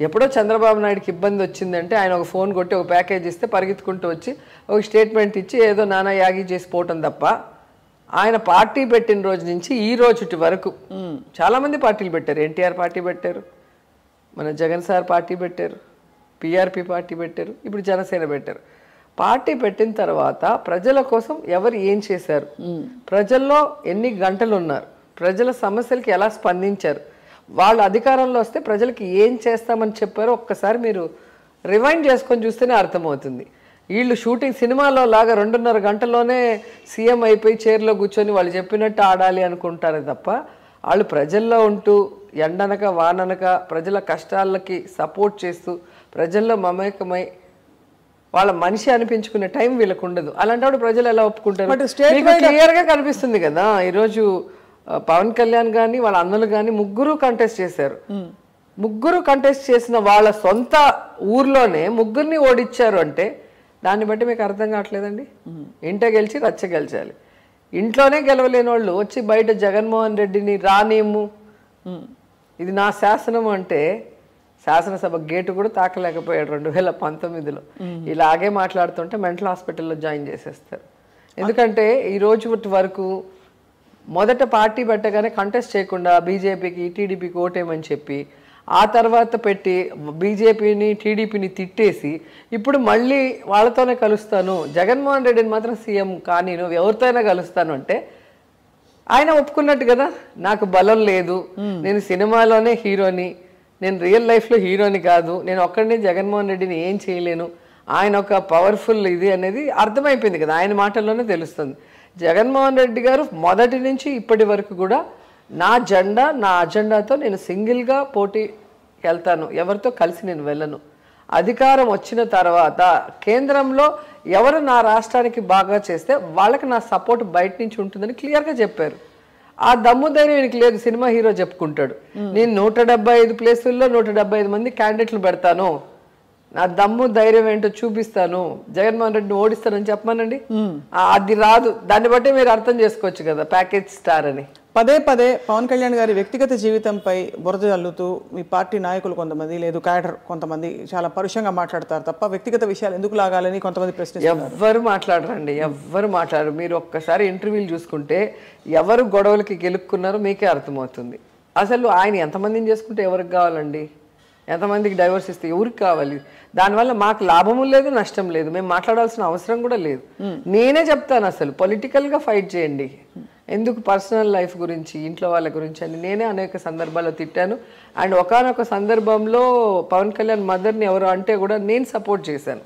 ఎప్పుడో చంద్రబాబు నాయుడుకి ఇబ్బంది వచ్చిందంటే ఆయన ఒక ఫోన్ కొట్టి ఒక ప్యాకేజ్ ఇస్తే పరిగెత్తుకుంటూ వచ్చి ఒక స్టేట్మెంట్ ఇచ్చి ఏదో నానా యాగి చేసి పోవటం తప్ప ఆయన పార్టీ పెట్టిన రోజు నుంచి ఈ రోజుటి వరకు చాలామంది పార్టీలు పెట్టారు. ఎన్టీఆర్ పార్టీ పెట్టారు, మన జగన్ సార్ పార్టీ పెట్టారు, పిఆర్పి పార్టీ పెట్టారు, ఇప్పుడు జనసేన పెట్టారు. పార్టీ పెట్టిన తర్వాత ప్రజల కోసం ఎవరు ఏం చేశారు, ప్రజల్లో ఎన్ని గంటలు ఉన్నారు, ప్రజల సమస్యలకి ఎలా స్పందించారు, వాళ్ళు అధికారంలో వస్తే ప్రజలకి ఏం చేస్తామని చెప్పారో ఒక్కసారి మీరు రివైండ్ చేసుకొని చూస్తేనే అర్థమవుతుంది. వీళ్ళు షూటింగ్ సినిమాలో లాగా 2.5 గంటల్లోనే సీఎం అయిపోయి చైర్లో కూర్చొని వాళ్ళు చెప్పినట్టు ఆడాలి అనుకుంటారే తప్ప వాళ్ళు ప్రజల్లో ఉంటూ ఎండనక వాననక ప్రజల కష్టాలకి సపోర్ట్ చేస్తూ ప్రజల్లో మమేకమై వాళ్ళ మనిషి అనిపించుకునే టైం వీళ్ళకు ఉండదు. అలాంటప్పుడు ప్రజలు ఎలా ఒప్పుకుంటారు? క్లియర్గా కనిపిస్తుంది కదా. ఈరోజు పవన్ కళ్యాణ్ కానీ వాళ్ళ అన్నలు కానీ ముగ్గురు కంటెస్ట్ చేశారు. ముగ్గురు కంటెస్ట్ చేసిన వాళ్ళ సొంత ఊర్లోనే ముగ్గురిని ఓడిచ్చారు అంటే దాన్ని బట్టి మీకు అర్థం కావట్లేదండి. ఇంట గెలిచి రచ్చ గెలిచాలి. ఇంట్లోనే గెలవలేని వాళ్ళు వచ్చి బయట జగన్మోహన్ రెడ్డిని రానేము, ఇది నా శాసనం అంటే శాసనసభ గేటు కూడా తాకలేకపోయాడు 2019లో. ఇలాగే మాట్లాడుతుంటే మెంటల్ హాస్పిటల్లో జాయిన్ చేసేస్తారు. ఎందుకంటే ఈ రోజు వరకు మొదట పార్టీ పెట్టగానే కంటెస్ట్ చేయకుండా బీజేపీకి టీడీపీకి ఓటేమని చెప్పి ఆ తర్వాత పెట్టి బీజేపీని టీడీపీని తిట్టేసి ఇప్పుడు మళ్ళీ వాళ్ళతోనే కలుస్తాను, జగన్మోహన్ రెడ్డిని మాత్రం సీఎం కానీ నువ్వు ఎవరితోనైనా కలుస్తాను అంటే ఆయన ఒప్పుకున్నట్టు కదా. నాకు బలం లేదు, నేను సినిమాలోనే హీరోని, నేను రియల్ లైఫ్లో హీరోని కాదు, నేను ఒక్కడిని జగన్మోహన్ రెడ్డిని ఏం చేయలేను, ఆయన ఒక పవర్ఫుల్ ఇది అనేది అర్థమైపోయింది కదా, ఆయన మాటల్లోనే తెలుస్తుంది. జగన్మోహన్ రెడ్డి గారు మొదటి నుంచి ఇప్పటి వరకు కూడా నా జెండా నా అజెండాతో నేను సింగిల్గా పోటీ వెళ్తాను, ఎవరితో కలిసి నేను వెళ్ళను. అధికారం వచ్చిన తర్వాత కేంద్రంలో ఎవరు నా రాష్ట్రానికి బాగా చేస్తే వాళ్ళకి నా సపోర్ట్ బయట నుంచి ఉంటుందని క్లియర్గా చెప్పారు. ఆ దమ్ము ధైర్యం ఈయనకి లేదు. సినిమా హీరో చెప్పుకుంటాడు, నేను 175 ప్లేసుల్లో 175 మంది క్యాండిడేట్లు పెడతాను, నా దమ్ము ధైర్యం ఏంటో చూపిస్తాను, జగన్మోహన్ రెడ్డిని ఓడిస్తానని చెప్పమానండి. అది రాదు. దాన్ని బట్టి మీరు అర్థం చేసుకోవచ్చు కదా ప్యాకేజ్ స్టార్ అని. పదే పదే పవన్ కళ్యాణ్ గారి వ్యక్తిగత జీవితంపై బురద చల్లుతూ మీ పార్టీ నాయకులు కొంతమంది లేదు క్యాడర్ కొంతమంది చాలా పరుషంగా మాట్లాడతారు తప్ప వ్యక్తిగత విషయాలు ఎందుకు లాగాలని కొంతమంది ప్రశ్నిస్తారు. ఎవ్వరు మాట్లాడరండి, ఎవ్వరు మాట్లాడరు. మీరు ఒక్కసారి ఇంటర్వ్యూలు చూసుకుంటే ఎవరు గొడవలకి గెలుక్కున్నారో మీకే అర్థమవుతుంది. అసలు ఆయన ఎంతమందిని చేసుకుంటే ఎవరికి కావాలండి, ఎంతమందికి డైవర్స్ ఇస్తే ఎవరికి కావాలి? దానివల్ల మాకు లాభము లేదు, నష్టం లేదు, మేము మాట్లాడాల్సిన అవసరం కూడా లేదు. నేనే చెప్తాను అసలు పొలిటికల్గా ఫైట్ చేయండి, ఎందుకు పర్సనల్ లైఫ్ గురించి ఇంట్లో వాళ్ళ గురించి అని నేనే అనేక సందర్భాల్లో తిట్టాను. అండ్ ఒకానొక సందర్భంలో పవన్ కళ్యాణ్ మదర్ని ఎవరు అంటే కూడా నేను సపోర్ట్ చేశాను.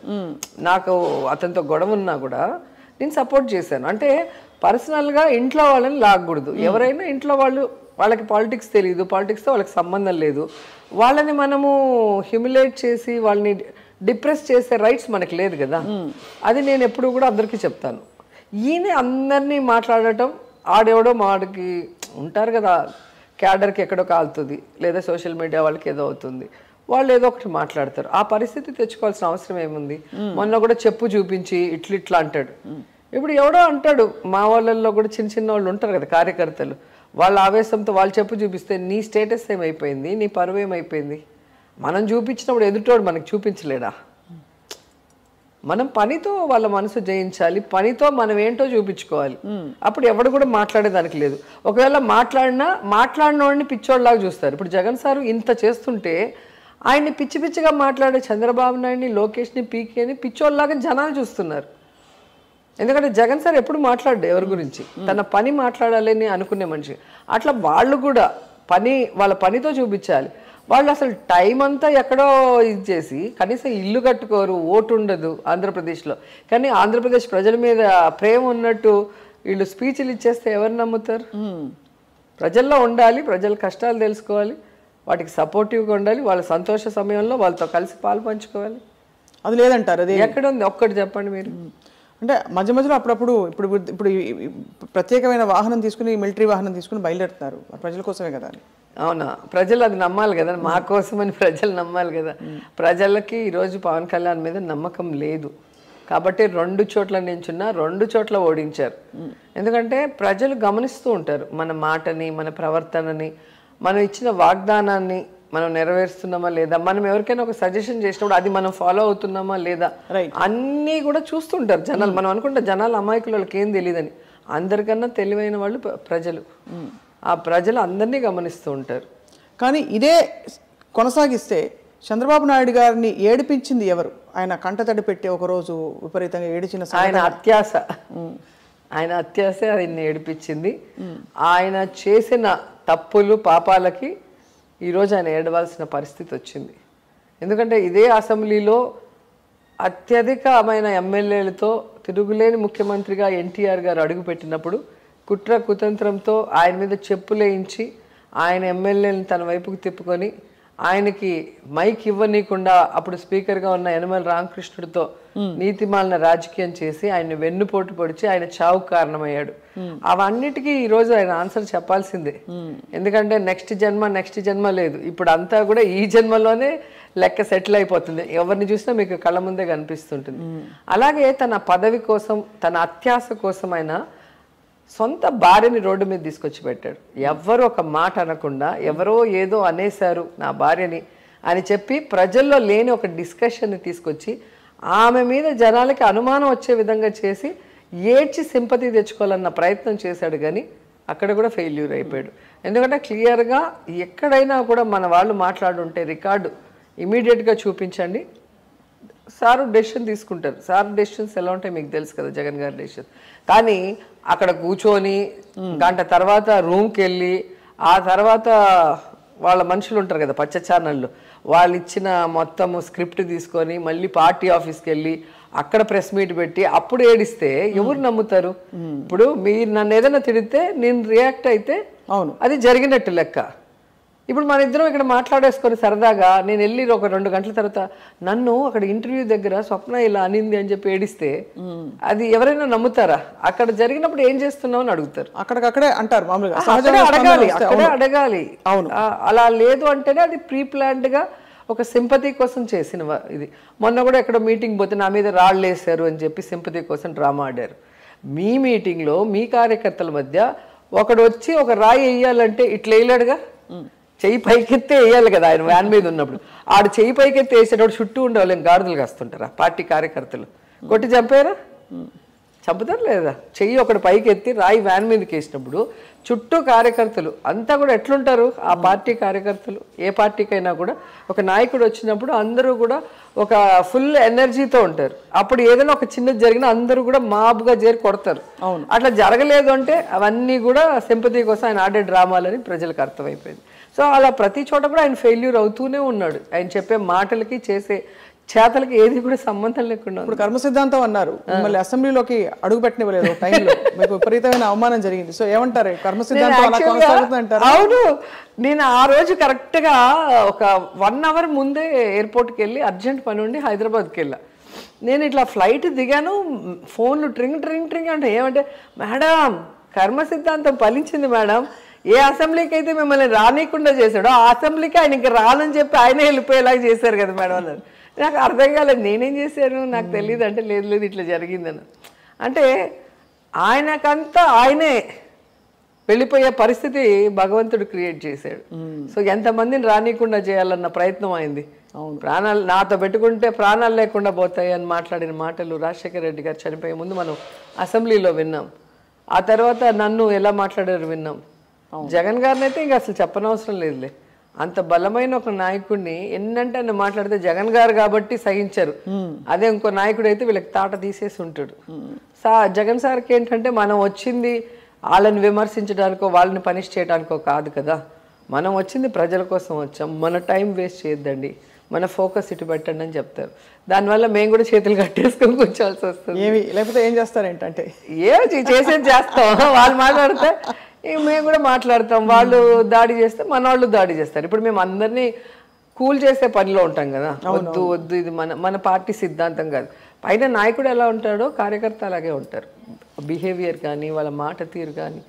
నాకు అతనితో గొడవ ఉన్నా కూడా నేను సపోర్ట్ చేశాను. అంటే పర్సనల్గా ఇంట్లో వాళ్ళని లాగకూడదు. ఎవరైనా ఇంట్లో వాళ్ళకి పాలిటిక్స్ తెలియదు, పాలిటిక్స్తో వాళ్ళకి సంబంధం లేదు, వాళ్ళని మనము హ్యూమిలేట్ చేసి వాళ్ళని డిప్రెస్ చేసే రైట్స్ మనకి లేదు కదా. అది నేను ఎప్పుడు కూడా అందరికీ చెప్తాను. ఈయన అందరినీ మాట్లాడటం, ఆడెవడో మాడికి ఉంటారు కదా, క్యాడర్కి ఎక్కడో కాలుతుంది లేదా సోషల్ మీడియా వాళ్ళకి ఏదో అవుతుంది, వాళ్ళు ఏదో ఒకటి మాట్లాడతారు. ఆ పరిస్థితి తెచ్చుకోవాల్సిన అవసరం ఏముంది? మొన్న కూడా చెప్పు చూపించి ఇట్లా అంటాడు. ఇప్పుడు ఎవడో అంటాడు, మా వాళ్ళల్లో కూడా చిన్న చిన్న వాళ్ళు ఉంటారు కదా కార్యకర్తలు, వాళ్ళ ఆవేశంతో వాళ్ళు చెప్పు చూపిస్తే నీ స్టేటస్ ఏమైపోయింది, నీ పరువు ఏమైపోయింది? మనం చూపించినప్పుడు ఎదుటోడు మనకు చూపించలేడా? మనం పనితో వాళ్ళ మనసు జయించాలి, పనితో మనం ఏంటో చూపించుకోవాలి. అప్పుడు ఎవడు కూడా మాట్లాడేదానికి లేదు. ఒకవేళ మాట్లాడినోడిని పిచ్చోళ్ళలాగా చూస్తారు. ఇప్పుడు జగన్ సారు ఇంత చేస్తుంటే ఆయన్ని పిచ్చి పిచ్చిగా మాట్లాడే చంద్రబాబు నాయుడిని, లోకేష్ని, పీకేని పిచ్చోళ్ళలాగా జనాలు చూస్తున్నారు. ఎందుకంటే జగన్ సార్ ఎప్పుడు మాట్లాడు ఎవరి గురించి, తన పని మాట్లాడాలని అనుకునే మనిషి. అట్లా వాళ్ళు కూడా వాళ్ళ పనితో చూపించాలి. వాళ్ళు అసలు టైం అంతా ఎక్కడో ఇది చేసి కనీసం ఇల్లు కట్టుకోరు, ఓటు ఉండదు ఆంధ్రప్రదేశ్లో. కానీ ఆంధ్రప్రదేశ్ ప్రజల మీద ప్రేమ ఉన్నట్టు వీళ్ళు స్పీచ్లు ఇచ్చేస్తే ఎవరు నమ్ముతారు? ప్రజల్లో ఉండాలి, ప్రజల కష్టాలు తెలుసుకోవాలి, వాటికి సపోర్టివ్గా ఉండాలి, వాళ్ళ సంతోష సమయంలో వాళ్ళతో కలిసి పాలు పంచుకోవాలి. అది లేదంటారు. అది ఎక్కడ ఉంది ఒక్కటి చెప్పండి మీరు. అంటే మధ్య మధ్యలో అప్పుడప్పుడు ఇప్పుడు ప్రత్యేకమైన వాహనం తీసుకుని, మిలిటరీ వాహనం తీసుకుని బయలుదేరుతున్నారు. ప్రజల కోసమే కదా. అవునా, ప్రజలు అది నమ్మాలి కదా, మా కోసమని ప్రజలు నమ్మాలి కదా. ప్రజలకి ఈరోజు పవన్ కళ్యాణ్ మీద నమ్మకం లేదు కాబట్టి 2 చోట్ల నించున్నా 2 చోట్ల ఓడించారు. ఎందుకంటే ప్రజలు గమనిస్తూ ఉంటారు మన మాటని, మన ప్రవర్తనని, మనం ఇచ్చిన వాగ్దానాన్ని మనం నెరవేరుస్తున్నామా లేదా, మనం ఎవరికైనా ఒక సజెషన్ చేసినప్పుడు అది మనం ఫాలో అవుతున్నామా లేదా, అన్నీ కూడా చూస్తుంటారు జనాలు. మనం అనుకుంటాం జనాలు అమాయకులు, వాళ్ళకి ఏం తెలియదని. అందరికన్నా తెలివైన వాళ్ళు ప్రజలు. ఆ ప్రజలు అందరినీ గమనిస్తూ ఉంటారు. కానీ ఇదే కొనసాగిస్తే చంద్రబాబు నాయుడు గారిని ఏడిపించింది ఎవరు? ఆయన కంటతడి పెట్టి ఒకరోజు విపరీతంగా ఏడిచిన ఆయన అత్యాసే ఆయన్ని ఏడిపించింది. ఆయన చేసిన తప్పులు పాపాలకి ఈరోజు ఆయన ఏడవలసిన పరిస్థితి వచ్చింది. ఎందుకంటే ఇదే అసెంబ్లీలో అత్యధికమైన ఎమ్మెల్యేలతో తిరుగులేని ముఖ్యమంత్రిగా ఎన్టీఆర్ గారు అడుగుపెట్టినప్పుడు కుట్ర కుతంత్రంతో ఆయన మీద చెప్పులేయించి ఆయన ఎమ్మెల్యేని తన వైపుకు తిప్పుకొని ఆయనకి మైక్ ఇవ్వనీయకుండా అప్పుడు స్పీకర్గా ఉన్న యనమల రామకృష్ణుడితో నీతిమాలిన రాజకీయం చేసి ఆయన్ని వెన్నుపోటు పొడిచి ఆయన చావుకు కారణమయ్యాడు. అవన్నిటికీ ఈరోజు ఆయన ఆన్సర్ చెప్పాల్సిందే. ఎందుకంటే నెక్స్ట్ జన్మ లేదు, ఇప్పుడు అంతా కూడా ఈ జన్మలోనే లెక్క సెటిల్ అయిపోతుంది. ఎవరిని చూసినా మీకు కళ్ళ ముందే కనిపిస్తుంటుంది. అలాగే తన పదవి కోసం, తన అత్యాశ కోసం ఆయన సొంత భార్యని రోడ్డు మీద తీసుకొచ్చి పెట్టాడు. ఎవ్వరు ఒక మాట అనకుండా, ఎవరో ఏదో అనేశారు నా భార్యని అని చెప్పి ప్రజల్లో లేని ఒక డిస్కషన్ని తీసుకొచ్చి ఆమె మీద జనాలకి అనుమానం వచ్చే విధంగా చేసి ఏడ్చి సింపతి తెచ్చుకోవాలన్న ప్రయత్నం చేశాడు. కానీ అక్కడ కూడా ఫెయిల్యూర్ అయిపోయాడు. ఎందుకంటే క్లియర్గా ఎక్కడైనా కూడా మన వాళ్ళు మాట్లాడుంటే రికార్డు ఇమీడియట్గా చూపించండి, సారు డెసిషన్ తీసుకుంటారు. సార్ డెసిషన్స్ ఎలా ఉంటాయి మీకు తెలుసు కదా, జగన్ గారి డెసిషన్. కానీ అక్కడ కూర్చొని గంట తర్వాత రూమ్కి వెళ్ళి ఆ తర్వాత వాళ్ళ మనుషులు ఉంటారు కదా పచ్చ ఛానళ్ళు, వాళ్ళు ఇచ్చిన మొత్తము స్క్రిప్ట్ తీసుకొని మళ్ళీ పార్టీ ఆఫీస్కి వెళ్ళి అక్కడ ప్రెస్ మీట్ పెట్టి అప్పుడు ఏడిస్తే ఎవరు నమ్ముతారు? ఇప్పుడు మీరు నన్ను ఏదైనా తిడితే నేను రియాక్ట్ అయితే అవును అది జరిగినట్టు లెక్క. ఇప్పుడు మన ఇద్దరం ఇక్కడ మాట్లాడేసుకొని సరదాగా నేను వెళ్ళి ఒక 2 గంటల తర్వాత నన్ను అక్కడ ఇంటర్వ్యూ దగ్గర స్వప్న ఇలా అనింది అని చెప్పి ఏడిస్తే అది ఎవరైనా నమ్ముతారా? అక్కడ జరిగినప్పుడు ఏం చేస్తున్నావు అని అడుగుతారు. అక్కడే అంటారు మామూలుగా, అక్కడే అడగాలి. అవును, అలా లేదు అంటేనే అది ప్రీ ప్లాన్డ్ గా ఒక సింపతి కోసం చేసిన ఇది. మొన్న కూడా ఎక్కడో మీటింగ్ పోతే నా మీద రాళ్ళు వేశారు అని చెప్పి సింపతి కోసం డ్రామా ఆడారు. మీ మీటింగ్లో మీ కార్యకర్తల మధ్య ఒకడు వచ్చి ఒక రాయి వేయాలంటే ఇట్లా వేయలేడుగా, చెయ్యి పైకెత్తే వేయాలి కదా. ఆయన వ్యాన్ మీద ఉన్నప్పుడు ఆడు చెయ్యి పైకెత్తే వేసేటప్పుడు చుట్టూ ఉండేవాళ్ళు గాడిదలు కాస్తుంటారా పార్టీ కార్యకర్తలు? కొట్టి చంపారా? చంపుతారు లేదా? చెయ్యి ఒకటి పైకెత్తి రాయి వ్యాన్ మీదకి వేసినప్పుడు చుట్టూ కార్యకర్తలు అంతా కూడా ఎట్లుంటారు? ఆ పార్టీ కార్యకర్తలు ఏ పార్టీకైనా కూడా ఒక నాయకుడు వచ్చినప్పుడు అందరూ కూడా ఒక ఫుల్ ఎనర్జీతో ఉంటారు. అప్పుడు ఏదైనా ఒక చిన్నది జరిగినా అందరూ కూడా మాబుగా చేరి కొడతారు. అట్లా జరగలేదు అంటే అవన్నీ కూడా సింపతి కోసం ఆయన ఆడే డ్రామాలని ప్రజలకు అర్థమైపోయింది. సో అలా ప్రతి చోట కూడా ఆయన ఫెయిల్యూర్ అవుతూనే ఉన్నాడు. ఆయన చెప్పే మాటలకి చేసే చేతలకి ఏది కూడా సంబంధం లేకుండా. ఇప్పుడు కర్మ సిద్ధాంతం అన్నారు, మళ్ళీ అసెంబ్లీలోకి అడుగు పెట్టనివ్వలేదు టైంలో, మీకు విపరీతమైన అవమానం జరిగింది. సో ఏమంటారు కర్మ సిద్ధాంతం? అవును, నేను ఆ రోజు కరెక్ట్ గా ఒక 1 అవర్ ముందే ఎయిర్పోర్ట్కి వెళ్ళి అర్జెంట్ పని ఉండి హైదరాబాద్కి వెళ్ళా. నేను ఇట్లా ఫ్లైట్ దిగాను, ఫోన్లు ట్రింగ్ ట్రింగ్ ట్రింగ్ అంటే ఏమంటే మేడం కర్మ సిద్ధాంతం ఫలించింది మేడం, ఏ అసెంబ్లీకి అయితే మిమ్మల్ని రానియకుండా చేశాడో ఆ అసెంబ్లీకి ఆయన ఇంకా రానని చెప్పి ఆయనే వెళ్ళిపోయేలాగా చేశారు కదా మేడం అన్నారు. నాకు అర్థం కాలేదు, నేనేం చేశాను నాకు తెలియదు అంటే లేదు ఇట్లా జరిగిందని. అంటే ఆయనకంతా ఆయనే వెళ్ళిపోయే పరిస్థితి భగవంతుడు క్రియేట్ చేశాడు. సో ఎంతమందిని రానియకుండా చేయాలన్న ప్రయత్నం అయింది. ప్రాణాలు నాతో పెట్టుకుంటే ప్రాణాలు లేకుండా పోతాయి అని మాట్లాడిన మాటలు రాజశేఖర రెడ్డి గారు చనిపోయే ముందు మనం అసెంబ్లీలో విన్నాం. ఆ తర్వాత నన్ను ఎలా మాట్లాడారు విన్నాం. జగన్ గారిని అయితే ఇంకా అసలు చెప్పనవసరం లేదులే. అంత బలమైన ఒక నాయకుడిని ఎన్నంటే ఆయన మాట్లాడితే జగన్ గారు కాబట్టి సహించారు. అదే ఇంకో నాయకుడు అయితే వీళ్ళకి తాట తీసేసి ఉంటాడు. జగన్ సార్కి ఏంటంటే మనం వచ్చింది వాళ్ళని విమర్శించడానికో వాళ్ళని పనిష్ చేయడానికో కాదు కదా. మనం వచ్చింది ప్రజల కోసం వచ్చాం. మన టైం వేస్ట్ చేయొద్దండి, మన ఫోకస్ ఇటు పెట్టండి అని చెప్తారు. దానివల్ల మేము కూడా చేతులు కట్టేసుకొని కూర్చోవాల్సి వస్తుంది. లేకపోతే ఏం చేస్తారేంటంటే చేసేది చేస్తాం. వాళ్ళు మాట్లాడితే మేము కూడా మాట్లాడతాం. వాళ్ళు దాడి చేస్తే మన వాళ్ళు దాడి చేస్తారు. ఇప్పుడు మేము అందరినీ కూల్ చేసే పనిలో ఉంటాం కదా. వద్దు వద్దు ఇది మన పార్టీ సిద్ధాంతం కాదు. పైన నాయకుడు ఎలా ఉంటాడో కార్యకర్త అలాగే ఉంటారు. బిహేవియర్ కానీ వాళ్ళ మాట తీరు కానీ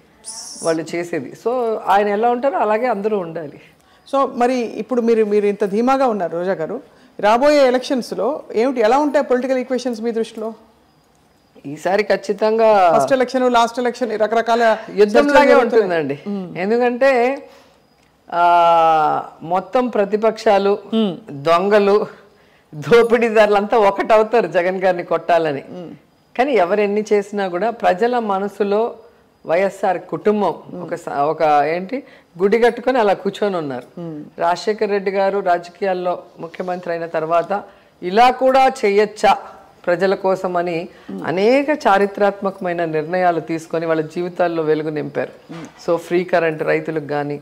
వాళ్ళు చేసేది. సో ఆయన ఎలా ఉంటారో అలాగే అందరూ ఉండాలి. సో మరి ఇప్పుడు మీరు ఇంత ధీమాగా ఉన్నారు రోజా గారు, రాబోయే ఎలక్షన్స్లో ఎలా ఉంటాయి పొలిటికల్ ఈక్వేషన్స్ మీ దృష్టిలో? ఈసారి ఖచ్చితంగా ఫస్ట్ ఎలక్షన్ లాస్ట్ ఎలక్షన్ రకరకాల యుద్ధంలాగే ఉంటుందండి. ఎందుకంటే మొత్తం ప్రతిపక్షాలు దొంగలు దోపిడీదారులంతా ఒకటవుతారు జగన్ గారిని కొట్టాలని. కానీ ఎవరెన్ని చేసినా కూడా ప్రజల మనసులో వైఎస్ఆర్ కుటుంబం ఒక గుడి కట్టుకొని అలా కూర్చొని ఉన్నారు. రాజశేఖర రెడ్డి గారు రాజకీయాల్లో ముఖ్యమంత్రి అయిన తర్వాత ఇలా కూడా చేయొచ్చా ప్రజల కోసం అని అనేక చారిత్రాత్మకమైన నిర్ణయాలు తీసుకొని వాళ్ళ జీవితాల్లో వెలుగు నింపారు. సో ఫ్రీ కరెంట్ రైతులకు కానీ,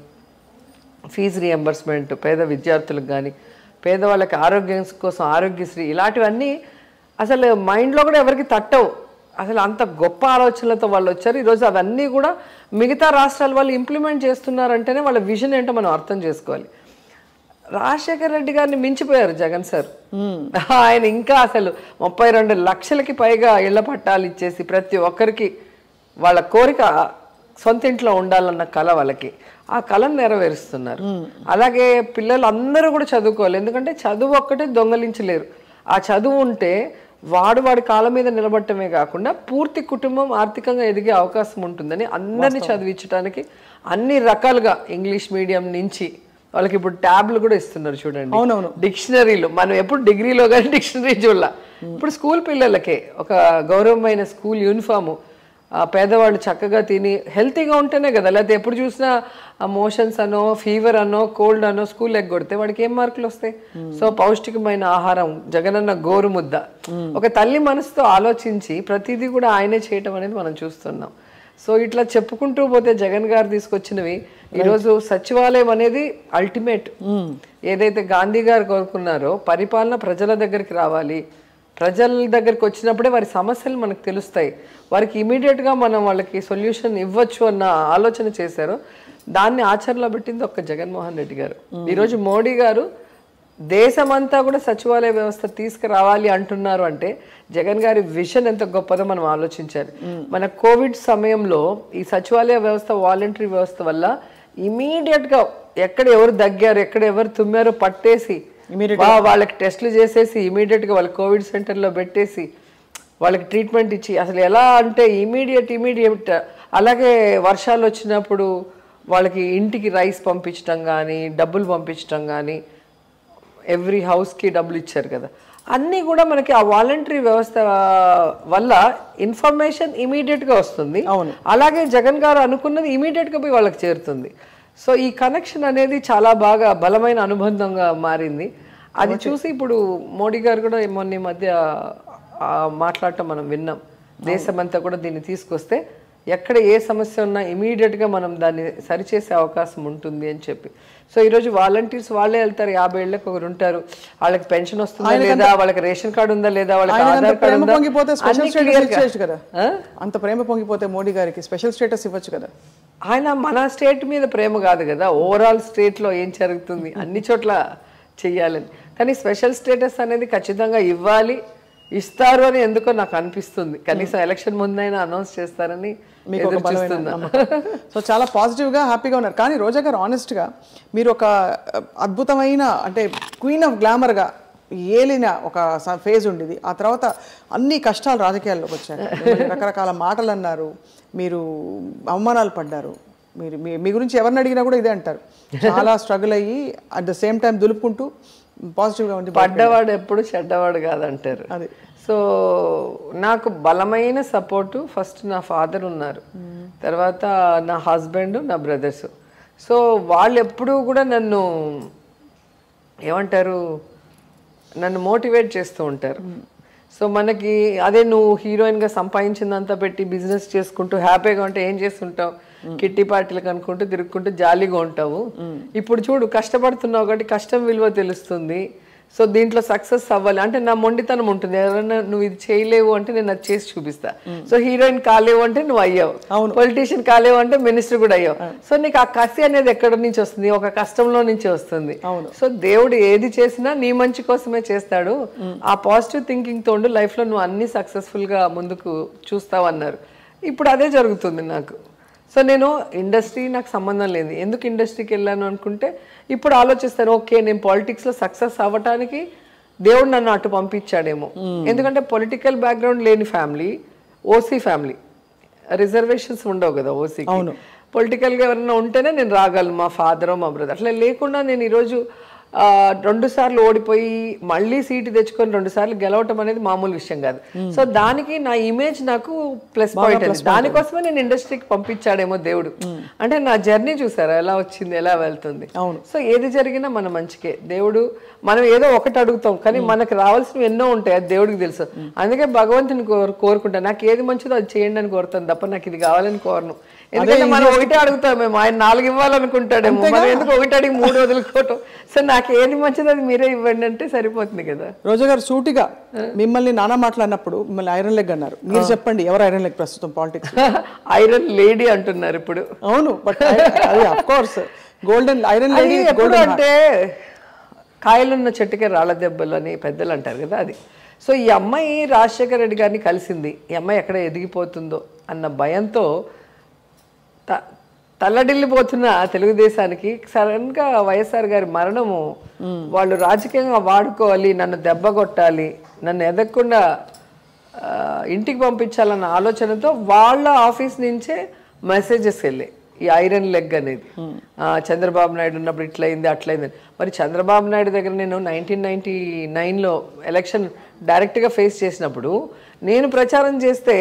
ఫీజు రియంబర్స్మెంట్ పేద విద్యార్థులకు కానీ, పేదవాళ్ళకి ఆరోగ్యం కోసం ఆరోగ్యశ్రీ, ఇలాంటివన్నీ అసలు మైండ్లో కూడా ఎవరికి తట్టవు. అసలు అంత గొప్ప ఆలోచనలతో వాళ్ళు వచ్చారు. ఈరోజు అవన్నీ కూడా మిగతా రాష్ట్రాల వాళ్ళు ఇంప్లిమెంట్ చేస్తున్నారంటేనే వాళ్ళ విజన్ ఏంటో మనం అర్థం చేసుకోవాలి. రాజశేఖర రెడ్డి గారిని మించిపోయారు జగన్ సార్. ఆయన ఇంకా అసలు 32 లక్షలకి పైగా ఇళ్ల పట్టాలు ఇచ్చేసి ప్రతి ఒక్కరికి వాళ్ళ కోరిక సొంత ఇంట్లో ఉండాలన్న కళ వాళ్ళకి, ఆ కళను నెరవేరుస్తున్నారు. అలాగే పిల్లలు అందరూ కూడా చదువుకోవాలి. ఎందుకంటే చదువు ఒక్కటే దొంగలించలేరు. ఆ చదువు ఉంటే వాడి కాళ్ళ మీద నిలబడటమే కాకుండా పూర్తి కుటుంబం ఆర్థికంగా ఎదిగే అవకాశం ఉంటుందని అందరినీ చదివించడానికి అన్ని రకాలుగా ఇంగ్లీష్ మీడియం నుంచి వాళ్ళకి ఇప్పుడు ట్యాబ్లు కూడా ఇస్తున్నారు చూడండి. డిక్షనరీలు మనం ఎప్పుడు డిగ్రీలో కానీ డిక్షనరీ చూడాల. ఇప్పుడు స్కూల్ పిల్లలకే ఒక గౌరవమైన స్కూల్ యూనిఫాము, పేదవాళ్ళు చక్కగా తిని హెల్తీగా ఉంటేనే కదా. లేకపోతే ఎప్పుడు చూసినా మోషన్స్ అనో ఫీవర్ అనో కోల్డ్ అనో స్కూల్ ఎగ్గొడితే వాడికి ఏం మార్కులు వస్తాయి? సో పౌష్టికమైన ఆహారం, జగనన్న గోరు ముద్ద, ఒక తల్లి మనసుతో ఆలోచించి ప్రతిదీ కూడా ఆయనే చేయటం అనేది మనం చూస్తున్నాం. సో ఇట్లా చెప్పుకుంటూ పోతే జగన్ గారు తీసుకొచ్చినవి ఈరోజు సచివాలయం అనేది అల్టిమేట్. ఏదైతే గాంధీ గారు కోరుకున్నారో పరిపాలన ప్రజల దగ్గరికి రావాలి, ప్రజల దగ్గరికి వచ్చినప్పుడే వారి సమస్యలు మనకు తెలుస్తాయి, వారికి ఇమీడియట్గా మనం వాళ్ళకి సొల్యూషన్ ఇవ్వచ్చు అన్న ఆలోచన చేశారు. దాన్ని ఆచరణలో పెట్టింది ఒక్క జగన్మోహన్ రెడ్డి గారు. ఈరోజు మోడీ గారు దేశమంతా కూడా సచివాలయ వ్యవస్థ తీసుకురావాలి అంటున్నారు అంటే జగన్ గారి విజన్ ఎంత గొప్పదో మనం ఆలోచించాలి. మన కోవిడ్ సమయంలో ఈ సచివాలయ వ్యవస్థ, వాలంటరీ వ్యవస్థ వల్ల ఇమీడియట్గా ఎక్కడ ఎవరు దగ్గారు, ఎక్కడ ఎవరు తుమ్మారో పట్టేసి వాళ్ళకి టెస్టులు చేసేసి ఇమీడియట్గా వాళ్ళ కోవిడ్ సెంటర్లో పెట్టేసి వాళ్ళకి ట్రీట్మెంట్ ఇచ్చి అసలు ఎలా అంటే ఇమీడియట్. అలాగే వర్షాలు వచ్చినప్పుడు వాళ్ళకి ఇంటికి రైస్ పంపించడం కానీ, డబ్బులు పంపించడం కానీ, ఎవ్రీ హౌస్కి డబ్బులు ఇచ్చారు కదా. అన్నీ కూడా మనకి ఆ వాలంటరీ వ్యవస్థ వల్ల ఇన్ఫర్మేషన్ ఇమీడియట్గా వస్తుంది. అలాగే జగన్ గారు అనుకున్నది ఇమీడియట్గా పోయి వాళ్ళకి చేరుతుంది. సో ఈ కనెక్షన్ అనేది చాలా బాగా బలమైన అనుబంధంగా మారింది. అది చూసి ఇప్పుడు మోడీ గారు కూడా మొన్న మధ్య మాట్లాడటం మనం విన్నాం. దేశమంతా కూడా దీన్ని తీసుకొస్తే ఎక్కడ ఏ సమస్య ఉన్నా ఇమీడియట్గా మనం దాన్ని సరిచేసే అవకాశం ఉంటుంది అని చెప్పి. సో ఈరోజు వాలంటీర్స్ వాళ్ళే వెళ్తారు. 50 ఏళ్ళకి ఒకరు ఉంటారు. వాళ్ళకి పెన్షన్ వస్తుందా లేదా, వాళ్ళకి రేషన్ కార్డు ఉందా లేదా, వాళ్ళకి ఆధార్ కార్డు ఉందా, అంత ప్రేమ పొంగిపోతే మోడీ గారికి స్పెషల్ స్టేటస్ ఇవ్వచ్చు కదా. ఆయన మన స్టేట్ మీద ప్రేమ కాదు కదా, ఓవరాల్ స్టేట్లో ఏం జరుగుతుంది అన్ని చోట్ల చెయ్యాలని. కానీ స్పెషల్ స్టేటస్ అనేది ఖచ్చితంగా ఇవ్వాలి, ఇస్తారు అని ఎందుకో నాకు అనిపిస్తుంది. కనీసం ఎలక్షన్ ముందైనా అనౌన్స్ చేస్తారని సో చాలా పాజిటివ్గా హ్యాపీగా ఉన్నారు. కానీ రోజా గారు ఆనెస్ట్గా మీరు ఒక అద్భుతమైన అంటే క్వీన్ ఆఫ్ గ్లామర్గా ఏలిన ఒక ఫేజ్ ఉండేది. ఆ తర్వాత అన్ని కష్టాలు రాజకీయాల్లోకి వచ్చాయి. రకరకాల మాటలు అన్నారు, మీరు అవమానాలు పడ్డారు, మీరు మీ గురించి ఎవరిని అడిగినా కూడా ఇదే అంటారు, చాలా స్ట్రగుల్ అయ్యి అట్ ద సేమ్ టైం దులుపుకుంటూ పాజిటివ్గా ఉండి పడ్డవాడు ఎప్పుడు చెడ్డవాడు కాదంటారు. అది సో నాకు బలమైన సపోర్టు ఫస్ట్ నా ఫాదర్ ఉన్నారు, తర్వాత నా హస్బెండ్, నా బ్రదర్స్. సో వాళ్ళు ఎప్పుడూ కూడా నన్ను ఏమంటారు, నన్ను మోటివేట్ చేస్తూ ఉంటారు. సో మనకి అదే నువ్వు హీరోయిన్గా సంపాదించిందంతా పెట్టి బిజినెస్ చేసుకుంటూ హ్యాపీగా ఉంటే ఏం చేస్తుంటావు, కిట్టి పార్టీలకు అనుకుంటూ తిరుగుకుంటూ జాలీగా ఉంటావు. ఇప్పుడు చూడు కష్టపడుతున్నావు కాబట్టి కష్టం విలువ తెలుస్తుంది. సో దీంట్లో సక్సెస్ అవ్వాలి అంటే నా మొండితనం ఉంటుంది. ఎవరైనా నువ్వు ఇది చేయలేవు అంటే నేను అది చేసి చూపిస్తా. సో హీరోయిన్ కాలేవు అంటే నువ్వు అయ్యావు, పొలిటీషియన్ కాలేవు అంటే మినిస్టర్ కూడా అయ్యావు. సో నీకు ఆ కసి అనేది ఎక్కడి నుంచి వస్తుంది, ఒక కష్టంలో నుంచి వస్తుంది. సో దేవుడు ఏది చేసినా నీ మంచి కోసమే చేస్తాడు. ఆ పాజిటివ్ థింకింగ్ తోండు లైఫ్ లో నువ్వు అన్ని సక్సెస్ఫుల్ గా ముందుకు చూస్తావు అన్నారు. ఇప్పుడు అదే జరుగుతుంది నాకు. సో నేను ఇండస్ట్రీ నాకు సంబంధం లేదు. ఎందుకు ఇండస్ట్రీకి వెళ్ళాను అనుకుంటే ఇప్పుడు ఆలోచిస్తాను, ఓకే నేను పాలిటిక్స్లో సక్సెస్ అవ్వటానికి దేవుడు నన్ను అటు పంపించాడేమో. ఎందుకంటే పొలిటికల్ బ్యాక్గ్రౌండ్ లేని ఫ్యామిలీ, ఓసీ ఫ్యామిలీ, రిజర్వేషన్స్ ఉండవు కదా ఓసీకి. పొలిటికల్గా ఎవరైనా ఉంటేనే నేను రాగలను, మా ఫాదర్ మా బ్రదర్. అట్లా లేకుండా నేను ఈరోజు 2 సార్లు ఓడిపోయి మళ్ళీ సీటు తెచ్చుకొని 2 సార్లు గెలవటం అనేది మామూలు విషయం కాదు. సో దానికి నా ఇమేజ్ నాకు ప్లస్ పాయింట్ అది. దానికోసమే నేను ఇండస్ట్రీకి పంపించాడేమో దేవుడు. అంటే నా జర్నీ చూసారా ఎలా వచ్చింది, ఎలా వెళ్తుంది. సో ఏది జరిగినా మన మంచికే. దేవుడు మనం ఏదో ఒకటి అడుగుతాం కానీ మనకు రావాల్సినవి ఎన్నో ఉంటాయి, అది దేవుడికి తెలుసు. అందుకే భగవంతుని కోరుకుంటాను, నాకు ఏది మంచిదో అది చేయండి అని కోరుతాను తప్ప నాకు ఇది కావాలని కోరను. ఎందుకంటే మనం ఒకటే అడుగుతాం, మేము ఆయన 4 ఇవ్వాలనుకుంటాడేమో, మనం ఎందుకు ఒకటి అడిగి 3 వదులుకోవటం. సో నాకు ఏది మంచిదో అది మీరే ఇవ్వండి అంటే సరిపోతుంది కదా. రోజా గారు సూటిగా మిమ్మల్ని నానా మాట్లాడినప్పుడు మిమ్మల్ని ఐరన్ లెగ్ అన్నారు, మీరు చెప్పండి ఎవరు ఐరన్ లెగ్ ప్రస్తుతం పాలిటిక్స్? ఐరన్ లేడీ అంటున్నారు ఇప్పుడు. అవును, but of course golden iron lady ఎప్పుడు అంటే కాయలున్న చెట్టుకే రాళ్ళ దెబ్బలు అని పెద్దలు అంటారు కదా, అది. సో ఈ అమ్మాయి రాజశేఖర రెడ్డి గారిని కలిసింది, ఈ అమ్మాయి ఎక్కడ ఎదిగిపోతుందో అన్న భయంతో తల్లడిల్లిపోతున్న తెలుగుదేశానికి సడన్గా వైఎస్ఆర్ గారి మరణము వాళ్ళు రాజకీయంగా వాడుకోవాలి, నన్ను దెబ్బ కొట్టాలి, నన్ను ఎదగకుండా ఇంటికి పంపించాలన్న ఆలోచనతో వాళ్ళ ఆఫీస్ నుంచే మెసేజెస్ వెళ్ళాయి ఈ ఐరన్ లెగ్ అనేది. చంద్రబాబు నాయుడు ఉన్నప్పుడు ఇట్లయింది అట్లయింది. మరి చంద్రబాబు నాయుడు దగ్గర నేను 1999లో ఎలక్షన్ డైరెక్ట్గా ఫేస్ చేసినప్పుడు నేను ప్రచారం చేస్తే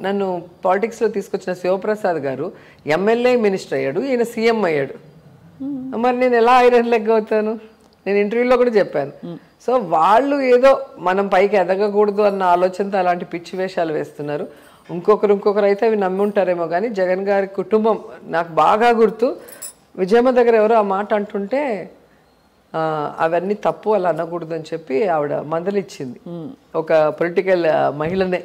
నన్ను పాలిటిక్స్లో తీసుకొచ్చిన శివప్రసాద్ గారు ఎమ్మెల్యే మినిస్టర్ అయ్యాడు, ఈయన సీఎం అయ్యాడు. మరి నేను ఎలా ఐరన్ లెగ్ అవుతాను? నేను ఇంటర్వ్యూలో కూడా చెప్పాను. సో వాళ్ళు ఏదో మనం పైకి ఎదగకూడదు అన్న ఆలోచనతో అలాంటి పిచ్చి వేషాలు వేస్తున్నారు. ఇంకొకరు అయితే అవి నమ్మి ఉంటారేమో కానీ జగన్ గారి కుటుంబం నాకు బాగా గుర్తు. విజయమ్మ దగ్గర ఎవరో ఆ మాట అంటుంటే అవన్నీ తప్పు, అలా అనకూడదు అని చెప్పి ఆవిడ మందలిచ్చింది. ఒక పొలిటికల్ మహిళనే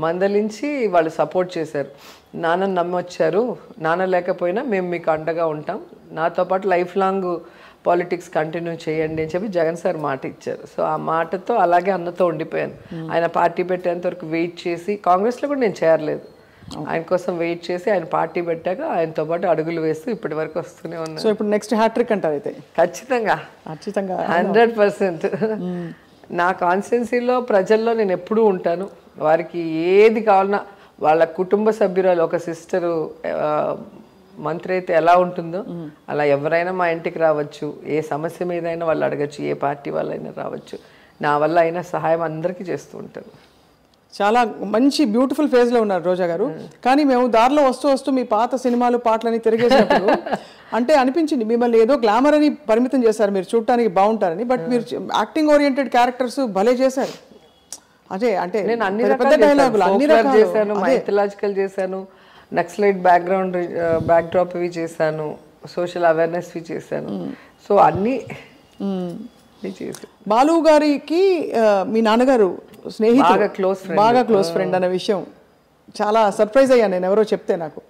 మందలించి వాళ్ళు సపోర్ట్ చేశారు. నాన్నని నమ్మొచ్చారు, నాన్న లేకపోయినా మేము మీకు అండగా ఉంటాం, నాతో పాటు లైఫ్ లాంగ్ పాలిటిక్స్ కంటిన్యూ చేయండి అని చెప్పి జగన్ సార్ మాట ఇచ్చారు. సో ఆ మాటతో అలాగే అన్నతో ఉండిపోయాను. ఆయన పార్టీ పెట్టేంత వరకు వెయిట్ చేసి, కాంగ్రెస్లో కూడా నేను చేరలేదు, ఆయన కోసం వెయిట్ చేసి ఆయన పార్టీ పెట్టాక ఆయనతో పాటు అడుగులు వేస్తూ ఇప్పటి వరకు వస్తూనే ఉన్నాను. సో ఇప్పుడు నెక్స్ట్ హ్యాట్రిక్ అంటారు అయితే? ఖచ్చితంగా 100%. నా కాన్స్టిట్యున్సీలో ప్రజల్లో నేను ఎప్పుడూ ఉంటాను. వారికి ఏది కావాలన్నా వాళ్ళ కుటుంబ సభ్యురాలు, ఒక సిస్టరు మంత్రి అయితే ఎలా ఉంటుందో అలా ఎవరైనా మా ఇంటికి రావచ్చు, ఏ సమస్య మీదైనా వాళ్ళు అడగచ్చు, ఏ పార్టీ వాళ్ళైనా రావచ్చు. నా వల్ల అయినా సహాయం అందరికీ చేస్తూ ఉంటాను. చాలా మంచి బ్యూటిఫుల్ ఫేజ్లో ఉన్నారు రోజా గారు. కానీ మేము దారిలో వస్తూ మీ పాత సినిమాలు పాటలని తిరిగేసినప్పుడు అంటే అనిపించింది మిమ్మల్ని ఏదో గ్లామర్ అని పరిమితం చేశారు, మీరు చూడటానికి బాగుంటారని. బట్ మీరు యాక్టింగ్ ఓరియంటెడ్ క్యారెక్టర్స్ భలే చేశారు. అదే అంటే నేను అన్ని రకాలు చేశాను, మైథలాజికల్ చేశాను, నక్సలైట్ బ్యాక్డ్రాప్ ఇవి చేశాను, సోషల్ అవేర్నెస్ ఇవి చేశాను. సో అన్నీ చేశాను. బాలు గారికి మీ నాన్నగారు స్నేహితుడు, బాగా క్లోజ్ ఫ్రెండ్ అనే విషయం చాలా సర్ప్రైజ్ అయ్యాను నేను ఎవరో చెప్తే నాకు.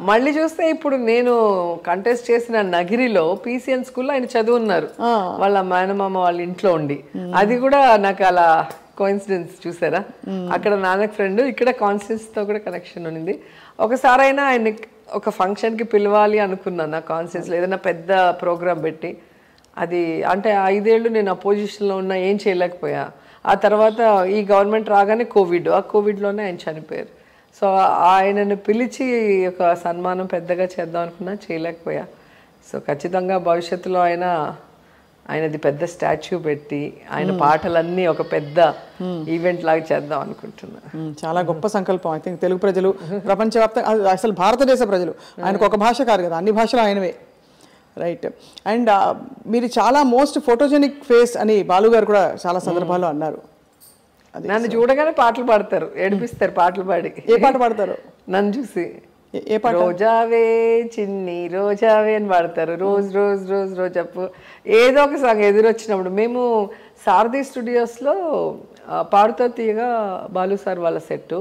మళ్ళీ చూస్తే ఇప్పుడు నేను కంటెస్ట్ చేసిన నగిరిలో పీసీఎన్ స్కూల్లో ఆయన చదువున్నారు, వాళ్ళ మేనమామ వాళ్ళ ఇంట్లో ఉండి. అది కూడా నాకు అలా కోఇన్సిడెన్స్ చూసారా, అక్కడ నాన్నకి ఫ్రెండ్, ఇక్కడ కాన్స్టిట్యూన్సీతో కూడా కనెక్షన్ ఉంది. ఒకసారి అయినా ఆయన ఒక ఫంక్షన్కి పిలవాలి అనుకున్నాను నా కాన్స్టిట్యూన్సీలో, ఏదైనా పెద్ద ప్రోగ్రాం పెట్టి. అది అంటే 5 ఏళ్ళు నేను అపోజిషన్లో ఉన్నా, ఏం చేయలేకపోయా. ఆ తర్వాత ఈ గవర్నమెంట్ రాగానే కోవిడ్, ఆ కోవిడ్లోనే ఆయన చనిపోయారు. సో ఆయనను పిలిచి ఒక సన్మానం పెద్దగా చేద్దాం అనుకున్నా, చేయలేకపోయా. సో ఖచ్చితంగా భవిష్యత్తులో ఆయనది పెద్ద స్టాచ్యూ పెట్టి ఆయన పాటలన్నీ ఒక పెద్ద ఈవెంట్ లాగా చేద్దాం అనుకుంటున్నా. చాలా గొప్ప సంకల్పం. ఐ థింక్ తెలుగు ప్రజలు, ప్రపంచవ్యాప్తంగా, అసలు భారతదేశ ప్రజలు, ఆయనకు ఒక భాష కాదు కదా, అన్ని భాషలు ఆయనవే. రైట్. అండ్ మీరు చాలా మోస్ట్ ఫోటోజెనిక్ ఫేస్ అని బాలు గారు కూడా చాలా సందర్భాల్లో అన్నారు. నన్ను చూడగానే పాటలు పాడతారు, ఏడిపిస్తారు పాటలు పాడి. ఏ పాట పాడతారు నన్ను చూసి? ఏ పాట? రోజావే చిన్ని రోజావే అని పాడతారు. రోజ్ రోజ్ రోజ్ రోజప్పు ఏదో ఒక సాంగ్ ఎదురొచ్చినప్పుడు. మేము సారథి స్టూడియోస్లో పాడుతో తీయగా బాలు సార్ వాళ్ళ సెట్టు,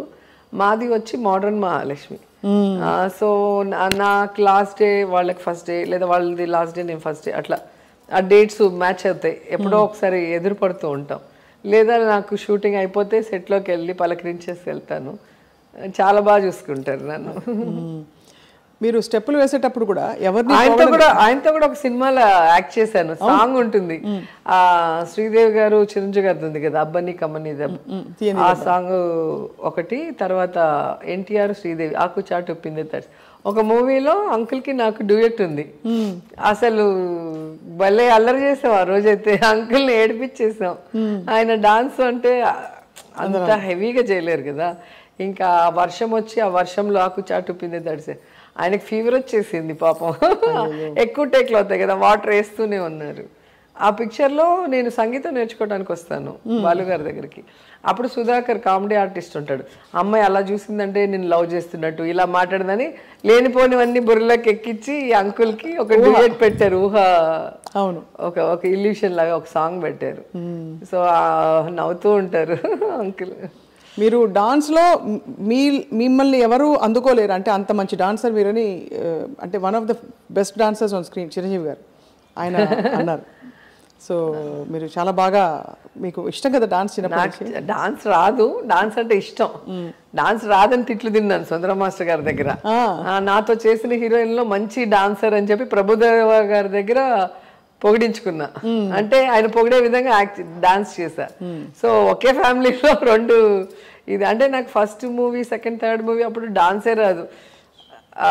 మాది వచ్చి మోడర్న్ మహాలక్ష్మి. సో నాకు లాస్ట్ డే, వాళ్ళకి ఫస్ట్ డే, లేదా వాళ్ళది లాస్ట్ డే నేను ఫస్ట్ డే, అట్లా ఆ డేట్స్ మ్యాచ్ అవుతాయి. ఎప్పుడో ఒకసారి ఎదురు పడుతూ ఉంటాం. లేదా నాకు షూటింగ్ అయిపోతే సెట్లోకి వెళ్ళి పలకరించేసి వెళ్తాను. చాలా బాగా చూసుకుంటారు నన్ను. మీరు స్టెప్పులు వేసేటప్పుడు కూడా ఎవరిని? ఆయనతో కూడా ఒక సినిమాలో యాక్ట్ చేశాను. సాంగ్ ఉంటుంది, శ్రీదేవి గారు చిరంజీవి గారిది ఉంది కదా, అబ్బని కమ్మని, ఆ సాంగ్ ఒకటి. తర్వాత ఎన్టీఆర్ శ్రీదేవి ఆకు చాటు ఉప్పింది తడిసి, ఒక మూవీలో అంకుల్కి నాకు డ్యూయట్ ఉంది. అసలు భలే అల్లరి చేసాం ఆ రోజైతే, అంకుల్ని ఏడిపించేసాం. ఆయన డాన్స్ అంటే అంత హెవీగా చేయలేరు కదా. ఇంకా వర్షం వచ్చి ఆ వర్షంలో ఆకు చాటు పిందే తడిసే, ఆయనకి ఫీవర్ వచ్చేసింది పాపం. ఎక్కువ టేక్లు అవుతాయి కదా, వాటర్ వేస్తూనే ఉన్నారు. ఆ పిక్చర్లో నేను సంగీతం నేర్చుకోవడానికి వస్తాను బాలు గారి దగ్గరికి. అప్పుడు సుధాకర్ కామెడీ ఆర్టిస్ట్ ఉంటాడు, అమ్మాయి అలా చూసిందంటే నేను లవ్ చేస్తున్నట్టు ఇలా మాట్లాడదని లేనిపోనివన్నీ బుర్రలోకి ఎక్కించి అంకుల్కి ఒక డ్యూయట్ పెట్టారు. అవును, ఒక ఇల్యూషన్ లాగా ఒక సాంగ్ పెట్టారు. సో నవ్వుతూ ఉంటారు అంకుల్. మీరు డాన్స్లో మిమ్మల్ని ఎవరు అందుకోలేరు అంటే అంత మంచి డాన్సర్ మీరని, అంటే one of the best dancers on screen Chiranjeevi గారు ఆయన అన్నారు. సో మీరు చాలా బాగా, మీకు ఇష్టం కదా డాన్స్? చిన్నప్పుడు డాన్స్ రాదు, డాన్స్ అంటే ఇష్టం. డాన్స్ రాదని తిట్లు తిన్నాను సుందర మాస్టర్ గారి దగ్గర. నాతో చేసిన హీరోయిన్లో మంచి డాన్సర్ అని చెప్పి ప్రభుదేవ గారి దగ్గర పొగిడించుకున్నా. అంటే ఆయన పొగిడే విధంగా డాన్స్ చేశా. సో ఒకే ఫ్యామిలీలో రెండు ఇది. అంటే నాకు first movie, second, third movie అప్పుడు డాన్సే రాదు.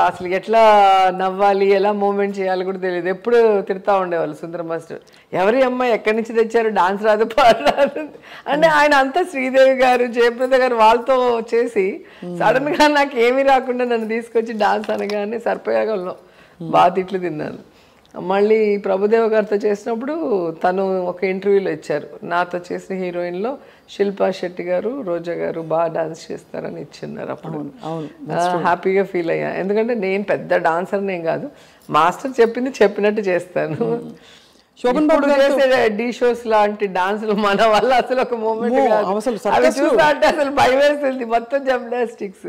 అసలు ఎట్లా నవ్వాలి, ఎలా మూమెంట్ చేయాలి కూడా తెలియదు. ఎప్పుడు తిడతా ఉండేవాళ్ళు సుందర మాస్టర్, ఎవరి అమ్మాయి ఎక్కడి నుంచి తెచ్చారు, డాన్స్ రాదు, పాడరాదు. అంటే ఆయన అంతా శ్రీదేవి గారు, జయప్రద గారు వాళ్ళతో చేసి సడన్ గా నాకు ఏమీ రాకుండా నన్ను తీసుకొచ్చి డాన్స్ అనగానే సరిపోయాగలను బాగా తిట్లు తిన్నాను. మళ్ళీ ప్రభుదేవ గారితో చేసినప్పుడు తను ఒక ఇంటర్వ్యూలో ఇచ్చారు, నాతో చేసిన హీరోయిన్లో శిల్పా శెట్టి గారు, రోజా గారు బాగా డాన్స్ చేస్తారని ఇచ్చిన్నారు. అప్పుడు హ్యాపీగా ఫీల్ అయ్యా. ఎందుకంటే నేను పెద్ద డాన్సర్ని ఏం కాదు, మాస్టర్ చెప్పింది చెప్పినట్టు చేస్తాను. శోభన్ బాబు చేసే డి షోస్ లాంటి డాన్సులు మన వల్ల అసలు ఒక మూమెంట్ కాదు. అవి చూస్తా అంటే అసలు భయం వేస్తుంది, మొత్తం జిమ్నాస్టిక్స్.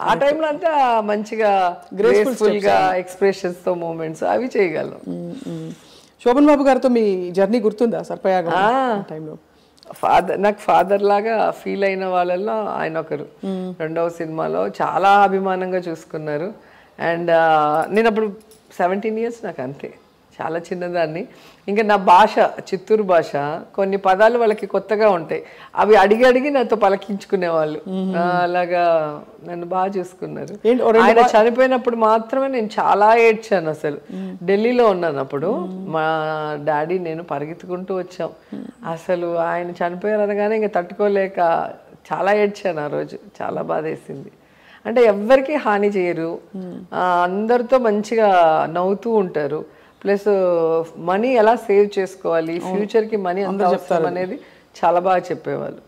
ఆ టైంలో అంతా మంచిగా గ్రేస్ఫుల్ గా ఎక్స్ప్రెషన్స్ తో మూమెంట్స్ అవి చేయగలం. శోభన్ బాబు గారితో మీ జర్నీ గుర్తుందా సర్పయాగ టైంలో? నాకు ఫాదర్ లాగా ఫీల్ అయిన వాళ్ళల్లో ఆయన ఒకరు. రెండవ సినిమాలో చాలా అభిమానంగా చూసుకున్నారు. అండ్ నేను అప్పుడు 17 years, నాకు అంతే, చాలా చిన్నదాన్ని. ఇంకా నా భాష చిత్తూరు భాష, కొన్ని పదాలు వాళ్ళకి కొత్తగా ఉంటాయి, అవి అడిగి అడిగి నాతో పలకించుకునేవాళ్ళు. అలాగా నన్ను బాగా చూసుకున్నారు. ఆయన చనిపోయినప్పుడు మాత్రమే నేను చాలా ఏడ్చాను. అసలు ఢిల్లీలో ఉన్నాను అప్పుడు, మా డాడీ నేను పరిగెత్తుకుంటూ వచ్చాం. అసలు ఆయన చనిపోయారు అనగానే ఇంకా తట్టుకోలేక చాలా ఏడ్చాను ఆ రోజు. చాలా బాధ వేసింది. అంటే ఎవ్వరికీ హాని చేయరు, అందరితో మంచిగా నవ్వుతూ ఉంటారు. ప్లస్ మనీ ఎలా సేవ్ చేసుకోవాలి, ఫ్యూచర్కి మనీ ఎంత అవసరం అనేది చాలా బాగా చెప్పేవాళ్ళు.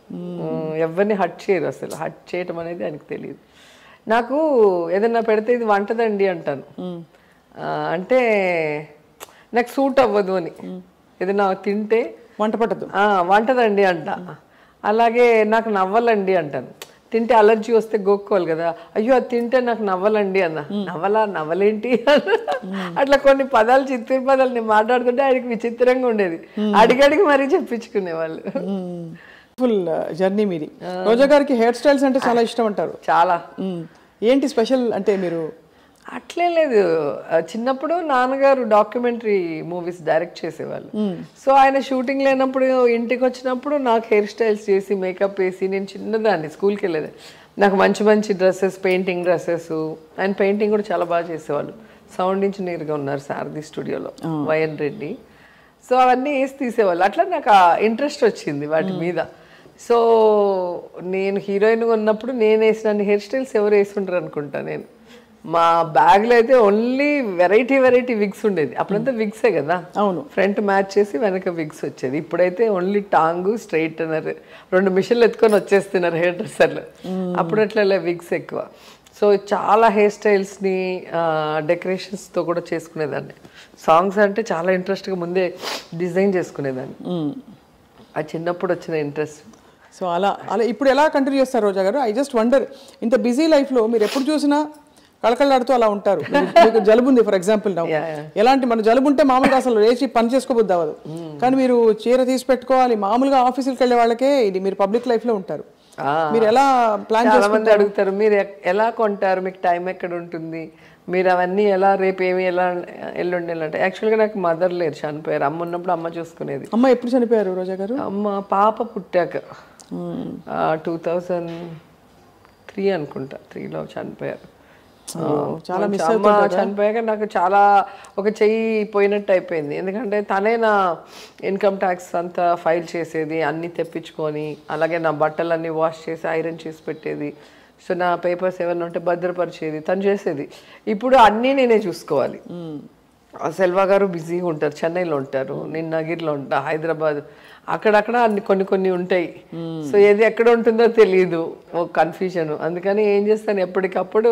ఎవరిని హట్ చేయరు, అసలు హట్ చేయటం అనేది ఆయనకు తెలియదు. నాకు ఏదన్నా పెడితే ఇది వంటదండి అంటాను, అంటే నాకు సూట్ అవ్వదు అని. ఏదైనా తింటే వంట పట్టదు, వంటదండి అంట. అలాగే నాకు నవ్వాలండి అంటాను, తింటే అలర్జీ వస్తే గోక్కోవాలి కదా, అయ్యో అది తింటే నాకు నవ్వాలండి అన్న. నవ్వలేంటి అట్లా కొన్ని పదాలు, చిత్తూరు పదాలు నేను మాట్లాడుతుంటే ఆయనకి విచిత్రంగా ఉండేది. అడిగడిగి మరీ చెప్పించుకునేవాళ్ళు. ఫుల్ జర్నీ మీది. రోజా గారికి హెయిర్ స్టైల్స్ అంటే చాలా ఇష్టం అంటారు. చాలా. ఏంటి స్పెషల్ అంటే? మీరు అట్లే లేదు, చిన్నప్పుడు నాన్నగారు డాక్యుమెంటరీ మూవీస్ డైరెక్ట్ చేసేవాళ్ళు. సో ఆయన షూటింగ్ లేనప్పుడు ఇంటికి వచ్చినప్పుడు నాకు హెయిర్ స్టైల్స్ చేసి మేకప్ వేసి, నేను చిన్నదాన్ని స్కూల్కి వెళ్ళేది, నాకు మంచి మంచి dresses, painting dresses, and painting కూడా చాలా బాగా చేసేవాళ్ళు. సౌండ్ ఇంజనీర్గా ఉన్నారు సారథి స్టూడియోలో, వైఎన్ రెడ్డి. సో అవన్నీ వేసి తీసేవాళ్ళు. అట్లా నాకు ఆ ఇంట్రెస్ట్ వచ్చింది వాటి మీద. సో నేను హీరోయిన్గా ఉన్నప్పుడు నేను వేసిన హెయిర్ స్టైల్స్ ఎవరు వేసుకుంటారు అనుకుంటా. నేను మా బ్యాగ్లో అయితే ఓన్లీ వెరైటీ విగ్స్ ఉండేది. అప్పుడంతా విగ్సే కదా, అవును, ఫ్రంట్ మ్యాచ్ చేసి వెనక విగ్స్ వచ్చేది. ఇప్పుడైతే ఓన్లీ టాంగు, స్ట్రైట్నర్, 2 మిషన్లు ఎత్తుకొని వచ్చేస్తున్నారు హెయిర్ డ్రెస్సర్లు. అప్పుడు అట్లా విగ్స్ ఎక్కువ. సో చాలా హెయిర్ స్టైల్స్ని డెకరేషన్స్తో కూడా చేసుకునేదాన్ని. సాంగ్స్ అంటే చాలా ఇంట్రెస్ట్గా ముందే డిజైన్ చేసుకునేదాన్ని. అది చిన్నప్పుడు వచ్చిన ఇంట్రెస్ట్. సో అలా ఇప్పుడు ఎలా కంటిన్యూ చేస్తారు రోజా గారు? ఐ జస్ట్ వండర్, ఇంత బిజీ లైఫ్లో మీరు ఎప్పుడు చూసినా కళకళలాడుతూ అలా ఉంటారు. మీకు జలుబు ఉంది ఫర్ ఎగ్జాంపుల్, ఎలాంటి మన జలుబు ఉంటే మామూలుగా అసలు లేచి పని చేసుకోబుద్ది అవ్వదు. కానీ మీరు చీర తీసి పెట్టుకోవాలి. మామూలుగా ఆఫీసులకు వెళ్ళే వాళ్ళకే ఇది, మీరు పబ్లిక్ లైఫ్లో ఉంటారు. మీరు ఎలా ప్లాన్ చాలా మంది అడుగుతారు, మీరు ఎలా కొంటారు, మీకు టైం ఎక్కడ ఉంటుంది, మీరు అవన్నీ ఎలా, రేపు ఏమి, ఎలా ఎల్లుండి అంటే. యాక్చువల్గా నాకు మదర్ లేరు, చనిపోయారు. అమ్మ ఉన్నప్పుడు అమ్మ చూసుకునేది. అమ్మ ఎప్పుడు చనిపోయారు రోజా గారు? అమ్మ పాప పుట్టాక 2003 అనుకుంటా, 3లో చనిపోయారు. చాలా మిస్ అమ్మ చనిపోయాక నాకు చాలా ఒక చెయ్యి పోయినట్టు అయిపోయింది. ఎందుకంటే తనే నా ఇన్కమ్ ట్యాక్స్ అంతా ఫైల్ చేసేది, అన్నీ తెప్పించుకొని, అలాగే నా బట్టలన్నీ వాష్ చేసి ఐరన్ చేసి పెట్టేది. సో నా పేపర్స్ ఏమైనా ఉంటే భద్రపరిచేది తను చేసేది. ఇప్పుడు అన్నీ నేనే చూసుకోవాలి. సెల్వా గారు బిజీగా ఉంటారు, చెన్నైలో ఉంటారు, నేను నగిరిలో ఉంటా, హైదరాబాద్, అక్కడక్కడ అన్ని కొన్ని ఉంటాయి. సో ఏది ఎక్కడ ఉంటుందో తెలియదు, ఒక కన్ఫ్యూజన్. అందుకని ఏం చేస్తాను, ఎప్పటికప్పుడు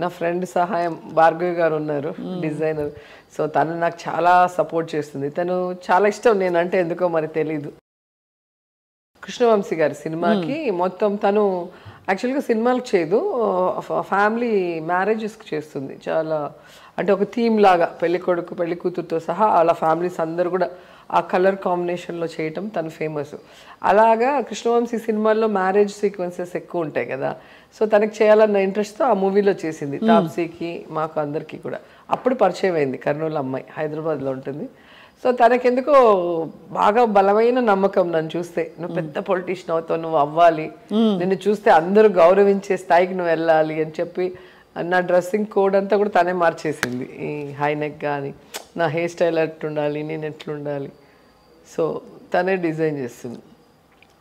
నా ఫ్రెండ్ సహాయం భార్గవి గారు ఉన్నారు, డిజైనర్. సో తను నాకు చాలా సపోర్ట్ చేస్తుంది. తను చాలా ఇష్టం నేనంటే, ఎందుకో మరి తెలీదు. కృష్ణవంశీ గారి సినిమాకి మొత్తం తను యాక్చువల్గా సినిమాలకు చేయదు, ఫ్యామిలీ మ్యారేజెస్కి చేస్తుంది. చాలా అంటే ఒక థీమ్ లాగా పెళ్లి కొడుకు పెళ్లి కూతురుతో సహా అలా ఫ్యామిలీస్ అందరూ కూడా ఆ కలర్ కాంబినేషన్లో చేయటం తను ఫేమస్. అలాగా కృష్ణవంశీ సినిమాల్లో మ్యారేజ్ సీక్వెన్సెస్ ఎక్కువ ఉంటాయి కదా. సో తనకి చేయాలన్న ఇంట్రెస్ట్తో ఆ మూవీలో చేసింది. తాప్సీకి మాకు అందరికీ కూడా అప్పుడు పరిచయం అయింది. కర్నూలు అమ్మాయి, హైదరాబాద్లో ఉంటుంది. సో తనకెందుకో బాగా బలమైన నమ్మకం నన్ను చూస్తే, నువ్వు పెద్ద పొలిటీషియన్ అవుతావు, నువ్వు అవ్వాలి, నిన్ను చూస్తే అందరూ గౌరవించే స్థాయికి నువ్వు వెళ్ళాలి అని చెప్పి నా డ్రెస్సింగ్ కోడ్ అంతా కూడా తనే మార్చేసింది. ఈ హై నెక్ కానీ, నా హెయిర్ స్టైల్ ఎట్లుండాలి, నేను ఎట్లుండాలి, సో తనే డిజైన్ చేస్తుంది.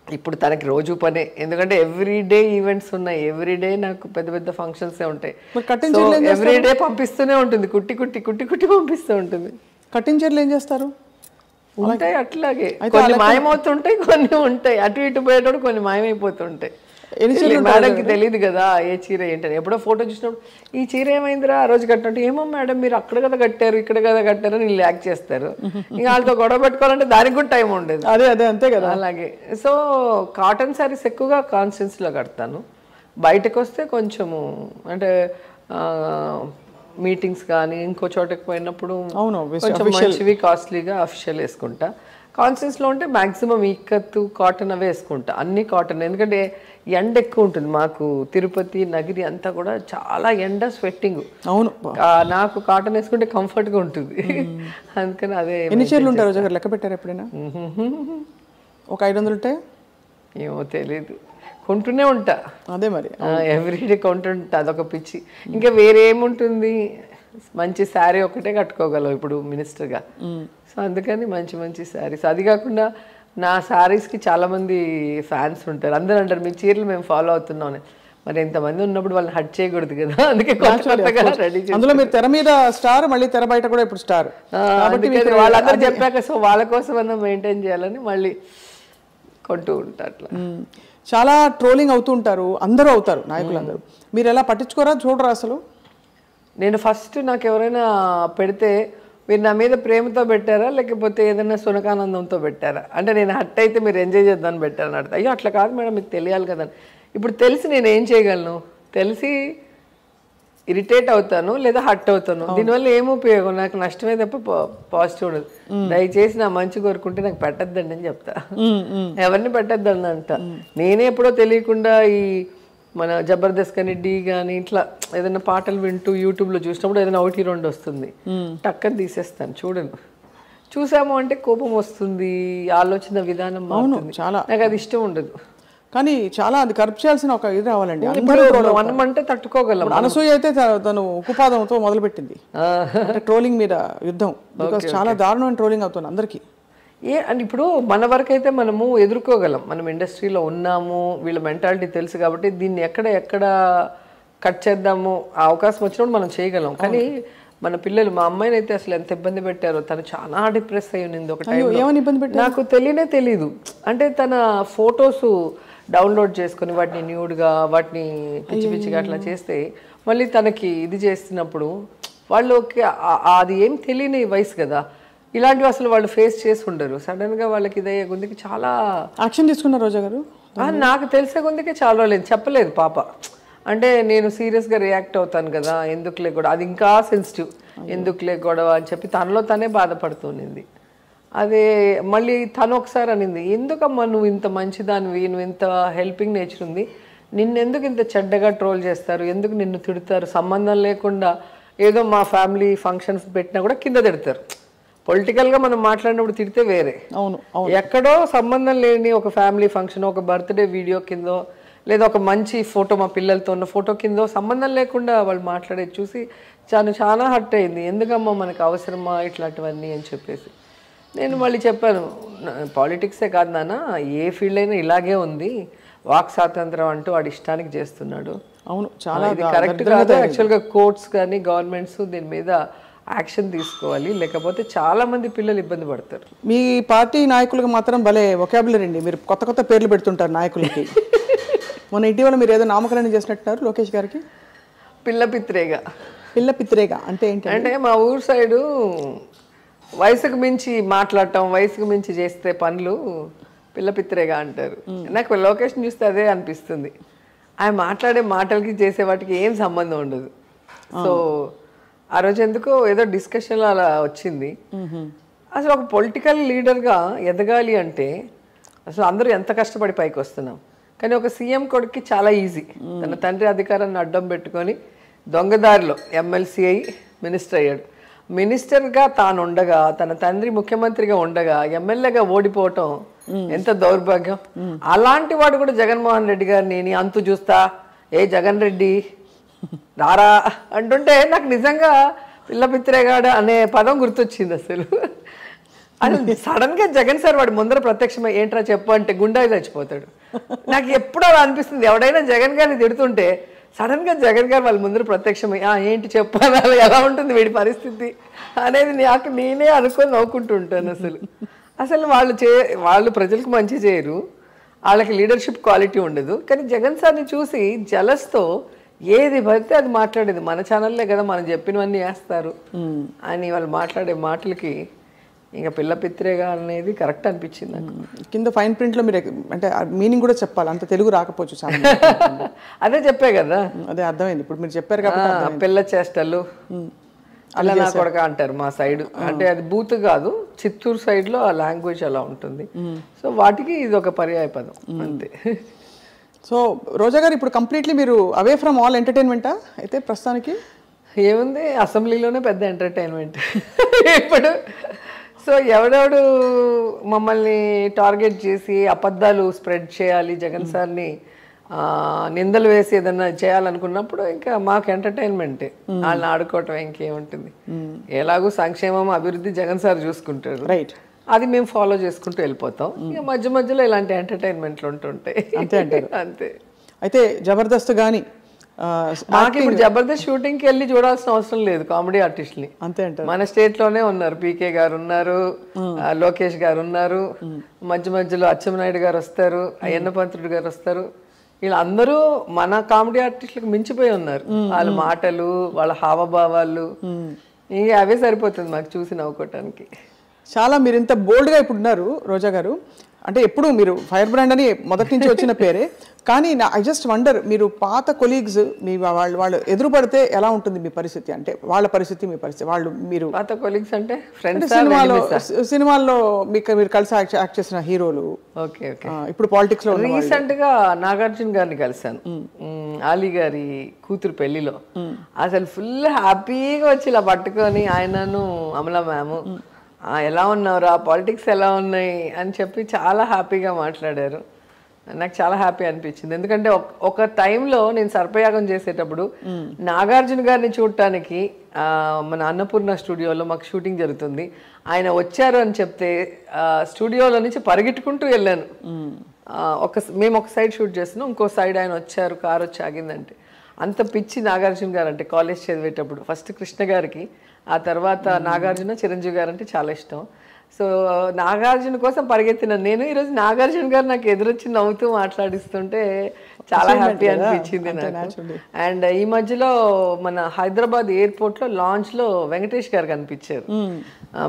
ఇప్పుడు తనకి రోజు పనే, ఎందుకంటే ఎవ్రీడే ఈవెంట్స్ ఉన్నాయి, ఎవ్రీడే నాకు పెద్ద పెద్ద ఫంక్షన్సే ఉంటాయి. ఎవ్రీడే పంపిస్తూనే ఉంటుంది, కుట్టి పంపిస్తూ ఉంటుంది. కటింగ్ చీరలు ఏం చేస్తారు? ఉంటాయి అట్లాగే, కొన్ని మాయమవుతుంటాయి, కొన్ని ఉంటాయి. అటు ఇటు పోయేటప్పుడు కొన్ని మాయమైపోతుంటాయి. మేడంకి తెలియదు కదా ఏ చీర ఏంటని. ఎప్పుడో ఫోటో చూసినప్పుడు ఈ చీర ఏమైందిరా ఆ రోజు కట్టినట్టు, ఏమో మేడం మీరు అక్కడ కదా కట్టారు, ఇక్కడ కదా కట్టారు అని యాక్ట్ చేస్తారు. ఇంకా వాళ్ళతో గొడవ పెట్టుకోవాలంటే దానికి కూడా టైం ఉండదు. అదే అంతే కదా. అలాగే సో కాటన్ శారీస్ ఎక్కువగా కాన్స్టెన్సీలో కడతాను. బయటకు వస్తే కొంచెము అంటే మీటింగ్స్ కానీ ఇంకో చోటకి పోయినప్పుడు కొంచెం మంచివి కాస్ట్లీగా అఫిషియల్ వేసుకుంటా. కాన్స్టెన్స్లో ఉంటే మ్యాక్సిమం ఇక్కత్తు కాటన్ అవే వేసుకుంటా, అన్ని కాటన్. ఎందుకంటే ఎండ ఎక్కువ ఉంటుంది మాకు, తిరుపతి నగిరి అంతా కూడా చాలా ఎండ, స్వెట్టింగ్. అవును, నాకు కాటన్ వేసుకుంటే కంఫర్ట్గా ఉంటుంది. అందుకని అదే. ఎన్ని చీరలు ఉంటారు లెక్క పెట్టారు ఎప్పుడైనా? ఒక 500 ఉంటాయి ఏమో తెలీదు, కొంటూనే ఉంటా. అదే మరి ఎవ్రీడే కొంటుంటా, అదొక పిచ్చి. ఇంకా వేరే ఏముంటుంది, మంచి శారీ ఒకటే కట్టుకోగలవు ఇప్పుడు మినిస్టర్గా. సో అందుకని మంచి శారీస్. అది కాకుండా నా శారీస్కి చాలామంది ఫ్యాన్స్ ఉంటారు. అందరూ అంటారు మీ చీరలు మేము ఫాలో అవుతున్నాం. మరి ఎంతమంది ఉన్నప్పుడు వాళ్ళని హట్ చేయకూడదు కదా, అందుకే కొత్తగా రెడీ చేసి. అందులో మీరు తెర మీద స్టార్, మళ్ళీ తెర బయట కూడా ఇప్పుడు స్టార్. వాళ్ళందరూ చెప్పాక సో వాళ్ళ కోసం అన్నా మెయింటైన్ చేయాలని మళ్ళీ కొంటూ ఉంటారు. అట్లా చాలా ట్రోలింగ్ అవుతూ ఉంటారు, అందరూ అవుతారు, నాయకులందరూ. మీరు ఎలా పట్టించుకోరా, చూడరా అసలు? నేను ఫస్ట్ నాకు ఎవరైనా పెడితే మీరు నా మీద ప్రేమతో పెట్టారా లేకపోతే ఏదైనా సునకానందంతో పెట్టారా అంటే, నేను హట్ అయితే మీరు ఎంజాయ్ చేద్దామని పెట్టారని అర్థం. అయ్యో అట్లా కాదు మేడం, మీకు తెలియాలి కదా. ఇప్పుడు తెలిసి నేను ఏం చేయగలను, తెలిసి ఇరిటేట్ అవుతాను లేదా హట్ అవుతాను. దీనివల్ల ఏం ఉపయోగం, నాకు నష్టమే తప్ప పాజిటివ్ ఉండదు. దయచేసి నా మంచి కోరుకుంటే నాకు పెట్టద్దండి అని చెప్తా, ఎవరిని పెట్టద్దండి అంట. నేనే ఎప్పుడో తెలియకుండా ఈ మన జబర్దస్త్ కానీ డి కానీ ఇట్లా ఏదైనా పాటలు వింటూ యూట్యూబ్లో చూసినప్పుడు ఏదైనా 1-2 వస్తుంది, టక్కని తీసేస్తాను, చూడను. చూసాము అంటే కోపం వస్తుంది, ఆలోచన విధానం మారుతుంది, నాకు అది ఇష్టం ఉండదు. కానీ చాలా అది కరప్ట్ చేయాల్సిన ఒక ఇది రావాలండి. మనం అంటే తట్టుకోగలం. అనసూయ అయితే తను ఉక్కుపాదంతో మొదలుపెట్టింది అంటే ట్రోలింగ్ మీద యుద్ధం. బికాస్ చాలా దారుణమైన ట్రోలింగ్ అవుతుంది అందరికీ. అంటే ఇప్పుడు మన వరకు అయితే మనము ఎదుర్కోగలం, మనం ఇండస్ట్రీలో ఉన్నాము, వీళ్ళ మెంటాలిటీ తెలుసు కాబట్టి దీన్ని ఎక్కడ కట్ చేద్దాము, ఆ అవకాశం వచ్చినప్పుడు మనం చేయగలం. కానీ మన పిల్లలు, మా అమ్మాయిని అయితే అసలు ఎంత ఇబ్బంది పెట్టారో, తను చాలా డిప్రెస్ అయి ఉన్నింది ఒక టైంలో. నాకు తెలీదు. అంటే తన ఫొటోస్ డౌన్లోడ్ చేసుకొని వాటిని న్యూడ్గా, వాటిని పిచ్చి పిచ్చిగా అట్లా చేస్తే మళ్ళీ తనకి ఇది చేస్తున్నప్పుడు వాళ్ళకి అది ఏం తెలియని వయసు కదా, ఇలాంటివి అసలు వాళ్ళు ఫేస్ చేసి ఉండరు. సడన్గా వాళ్ళకి ఇదయ్యే కొద్దికి చాలా యాక్షన్ తీసుకున్నారు రోజా గారు. నాకు తెలిసే కొద్దికి చాలా లేదు, చెప్పలేదు పాప. అంటే నేను సీరియస్గా రియాక్ట్ అవుతాను కదా, ఎందుకులే గొడవ, అది ఇంకా సెన్సిటివ్, ఎందుకులే గొడవ అని చెప్పి తనలో తనే బాధపడుతుంది. అదే మళ్ళీ తను ఒకసారి అనింది, ఎందుకమ్మా నువ్వు ఇంత మంచిదానివి, నువ్వు ఇంత హెల్పింగ్ నేచర్ ఉంది, నిన్నెందుకు ఇంత చెడ్డగా ట్రోల్ చేస్తారు, ఎందుకు నిన్ను తిడతారు, సంబంధం లేకుండా ఏదో మా ఫ్యామిలీ ఫంక్షన్స్ పెట్టినా కూడా కింద తిడతారు. పొలిటికల్గా మనం మాట్లాడినప్పుడు తిడితే వేరే, అవును, ఎక్కడో సంబంధం లేని ఒక ఫ్యామిలీ ఫంక్షన్, ఒక బర్త్డే వీడియో కిందో, లేదా ఒక మంచి ఫోటో మా పిల్లలతో ఉన్న ఫోటో కిందో సంబంధం లేకుండా వాళ్ళు మాట్లాడేది చూసి చాలా హర్ట్ అయింది. ఎందుకమ్మా మనకు అవసరమా ఇట్లాంటివన్నీ అని చెప్పేసి నేను మళ్ళీ చెప్పాను, పాలిటిక్సే కాదు నాన్న, ఏ ఫీల్డ్ అయినా ఇలాగే ఉంది, వాక్ స్వాతంత్రం అంటూ వాడి ఇష్టానికి చేస్తున్నాడు. అవును, చాలా ఇది కరెక్ట్ కాదు. యాక్చువల్గా కోర్ట్స్ కానీ గవర్నమెంట్స్ దీని మీద యాక్షన్ తీసుకోవాలి, లేకపోతే చాలా మంది పిల్లలు ఇబ్బంది పడతారు. మీ పార్టీ నాయకులకు మాత్రం భలే వొకాబులరీ అండి, మీరు కొత్త పేర్లు పెడుతుంటారు నాయకులకి. మొన్న ఇటీవల మీరు ఏదో నామకరణం చేసినట్టున్నారు లోకేష్ గారికి. పిల్లపిత్రేగా అంటే ఏంటి? అంటే మా ఊరు సైడు వయసుకు మించి మాట్లాడటం, వయసుకు మించి చేస్తే పనులు పిల్లపిత్రేగా అంటారు. నాకు లొకేషన్ చూస్తే అదే అనిపిస్తుంది. ఆయన మాట్లాడే మాటలకి చేసే వాటికి ఏం సంబంధం ఉండదు. సో ఆ రోజు ఎందుకో ఏదో డిస్కషన్లో అలా వచ్చింది. అసలు ఒక పొలిటికల్ లీడర్గా ఎదగాలి అంటే అసలు అందరూ ఎంత కష్టపడి పైకి వస్తున్నాం, కానీ ఒక సీఎం కొడుక్కి చాలా ఈజీ. తన తండ్రి అధికారాన్ని అడ్డం పెట్టుకొని దొంగదారిలో ఎమ్మెల్సీ అయ్యి మినిస్టర్ అయ్యాడు. మినిస్టర్గా తాను ఉండగా, తన తండ్రి ముఖ్యమంత్రిగా ఉండగా ఎమ్మెల్యేగా ఓడిపోవటం ఎంత దౌర్భాగ్యం. అలాంటి వాడు కూడా జగన్మోహన్ రెడ్డి గారిని నీ అంతు చూస్తా, ఏ జగన్ రెడ్డి రారా అంటుంటే నాకు నిజంగా పిల్లపిత్రేగాడు అనే పదం గుర్తొచ్చింది. అసలు సడన్ గా జగన్ సార్ వాడి ముందర ప్రత్యక్షమై ఏంట్రా చెప్పు అంటే గుండాయి చచ్చిపోతాడు. నాకు ఎప్పుడు అలా అనిపిస్తుంది, ఎవడైనా జగన్ గారిని తిడుతుంటే సడన్ గా జగన్ గారు వాళ్ళ ముందర ప్రత్యక్షమై ఏంటి చెప్పాలి, ఎలా ఉంటుంది వీడి పరిస్థితి అనేది నాకు నేనే అనుకొని నవ్వుకుంటూ ఉంటాను. అసలు వాళ్ళు ప్రజలకు మంచి చేయరు, వాళ్ళకి లీడర్షిప్ క్వాలిటీ ఉండదు. కానీ జగన్ సార్ని చూసి జలస్తో ఏది పడితే అది మాట్లాడేది, మన ఛానల్లే కదా మనం చెప్పినవన్నీ వేస్తారు అని వాళ్ళు మాట్లాడే మాటలకి ఇంకా పిల్లపిత్రేగా అనేది కరెక్ట్ అనిపించింది నాకు. కింద ఫైన్ ప్రింట్లో మీరు అంటే మీనింగ్ కూడా చెప్పాలి, అంత తెలుగు రాకపోవచ్చు చాలా. అదే చెప్పే కదా, అదే అర్థమైంది ఇప్పుడు మీరు చెప్పారు కాబట్టి. పిల్ల చేష్టలు అలా నా కొడక అంటారు మా సైడ్. అంటే అది బూత్ కాదు, చిత్తూరు సైడ్లో ఆ లాంగ్వేజ్ అలా ఉంటుంది. సో వాటికి ఇది ఒక పర్యాయ పదం అంతే. సో రోజా గారు ఇప్పుడు కంప్లీట్లీ మీరు అవే ఫ్రమ్ ఆల్ ఎంటర్టైన్మెంటా అయితే ప్రస్తుతానికి? ఏముంది, అసెంబ్లీలోనే పెద్ద ఎంటర్టైన్మెంట్ ఇప్పుడు. సో ఎవడెవడు మమ్మల్ని టార్గెట్ చేసి అబద్ధాలు స్ప్రెడ్ చేయాలి, జగన్ సార్ని నిందలు వేసి ఏదన్నా చేయాలనుకున్నప్పుడు ఇంకా మాకు ఎంటర్టైన్మెంటే, వాళ్ళని ఆడుకోవటం ఇంకేముంటుంది. ఎలాగూ సంక్షేమం అభివృద్ధి జగన్ సార్ చూసుకుంటారు, రైట్, అది మేము ఫాలో చేసుకుంటూ వెళ్ళిపోతాం. ఇక మధ్య మధ్యలో ఇలాంటి ఎంటర్టైన్మెంట్లు ఉంటుంటాయి అంతే అంటారు. అంతే. అయితే జబర్దస్త్ కానీ మాకు ఇప్పుడు జబర్దస్త్ షూటింగ్కి వెళ్ళి చూడాల్సిన అవసరం లేదు కామెడీ ఆర్టిస్ట్ని. అంతే అంటారు. మన స్టేట్లోనే ఉన్నారు, పీకే గారు ఉన్నారు, లోకేష్ గారు ఉన్నారు, మధ్య మధ్యలో అచ్చెన్నాయుడు గారు వస్తారు, అయ్యన్నపంతుడు గారు వస్తారు. వీళ్ళందరూ మన కామెడీ ఆర్టిస్టులకు మించిపోయి ఉన్నారు. వాళ్ళ మాటలు, వాళ్ళ హావభావాలు, ఇంక అవే సరిపోతుంది మాకు చూసి నవ్వుకోవటానికి. చాలా మీరు ఇంత బోల్డ్గా ఇప్పుడు ఉన్నారు రోజా గారు. అంటే ఎప్పుడు మీరు ఫైర్ బ్రాండ్ అని మొదటి నుంచి వచ్చిన పేరే, కానీ ఐ జస్ట్ వండర్, మీరు పాత కొలీగ్స్ మీ వాళ్ళు ఎదురు పడితే ఎలా ఉంటుంది మీ పరిస్థితి? అంటే వాళ్ళ పరిస్థితి, మీ పరిస్థితి, వాళ్ళు మీరు పాత కొలీగ్స్ అంటే ఫ్రెండ్స్, సినిమాల్లో మీరు కలిసి యాక్ట్ చేసిన హీరోలు. Okay okay. ఇప్పుడు పాలిటిక్స్ లో రీసెంట్ గా నాగార్జున గారిని కలిసాను, ఆలీ గారి కూతురు పెళ్లిలో. అసలు ఫుల్ హ్యాపీగా వచ్చి ఇలా పట్టుకొని ఆయనను అమలా మ్యామ్ ఎలా ఉన్నావురా, పాలిటిక్స్ ఎలా ఉన్నాయి అని చెప్పి చాలా హ్యాపీగా మాట్లాడారు. నాకు చాలా హ్యాపీ అనిపించింది. ఎందుకంటే ఒక టైంలో నేను సర్పయాగం చేసేటప్పుడు నాగార్జున గారిని చూడటానికి మన అన్నపూర్ణ స్టూడియోలో మాకు షూటింగ్ జరుగుతుంది. ఆయన వచ్చారు అని చెప్తే స్టూడియోలో నుంచి పరిగెట్టుకుంటూ వెళ్ళాను. మేము ఒక సైడ్ షూట్ చేస్తున్నాం, ఇంకో సైడ్ ఆయన వచ్చారు, కారు వచ్చి ఆగిందంటే. అంత పిచ్చి నాగార్జున గారు అంటే కాలేజ్ చదివేటప్పుడు. ఫస్ట్ కృష్ణ గారికి, ఆ తర్వాత నాగార్జున, చిరంజీవి గారు అంటే చాలా ఇష్టం. సో నాగార్జున కోసం పరిగెత్తిన నేను ఈరోజు నాగార్జున గారు నాకు ఎదురొచ్చి నవ్వుతూ మాట్లాడిస్తుంటే చాలా హ్యాపీ అనిపించింది నాకు. అండ్ ఈ మధ్యలో మన హైదరాబాద్ ఎయిర్పోర్ట్లో లాంచ్లో వెంకటేష్ గారు కనిపించారు.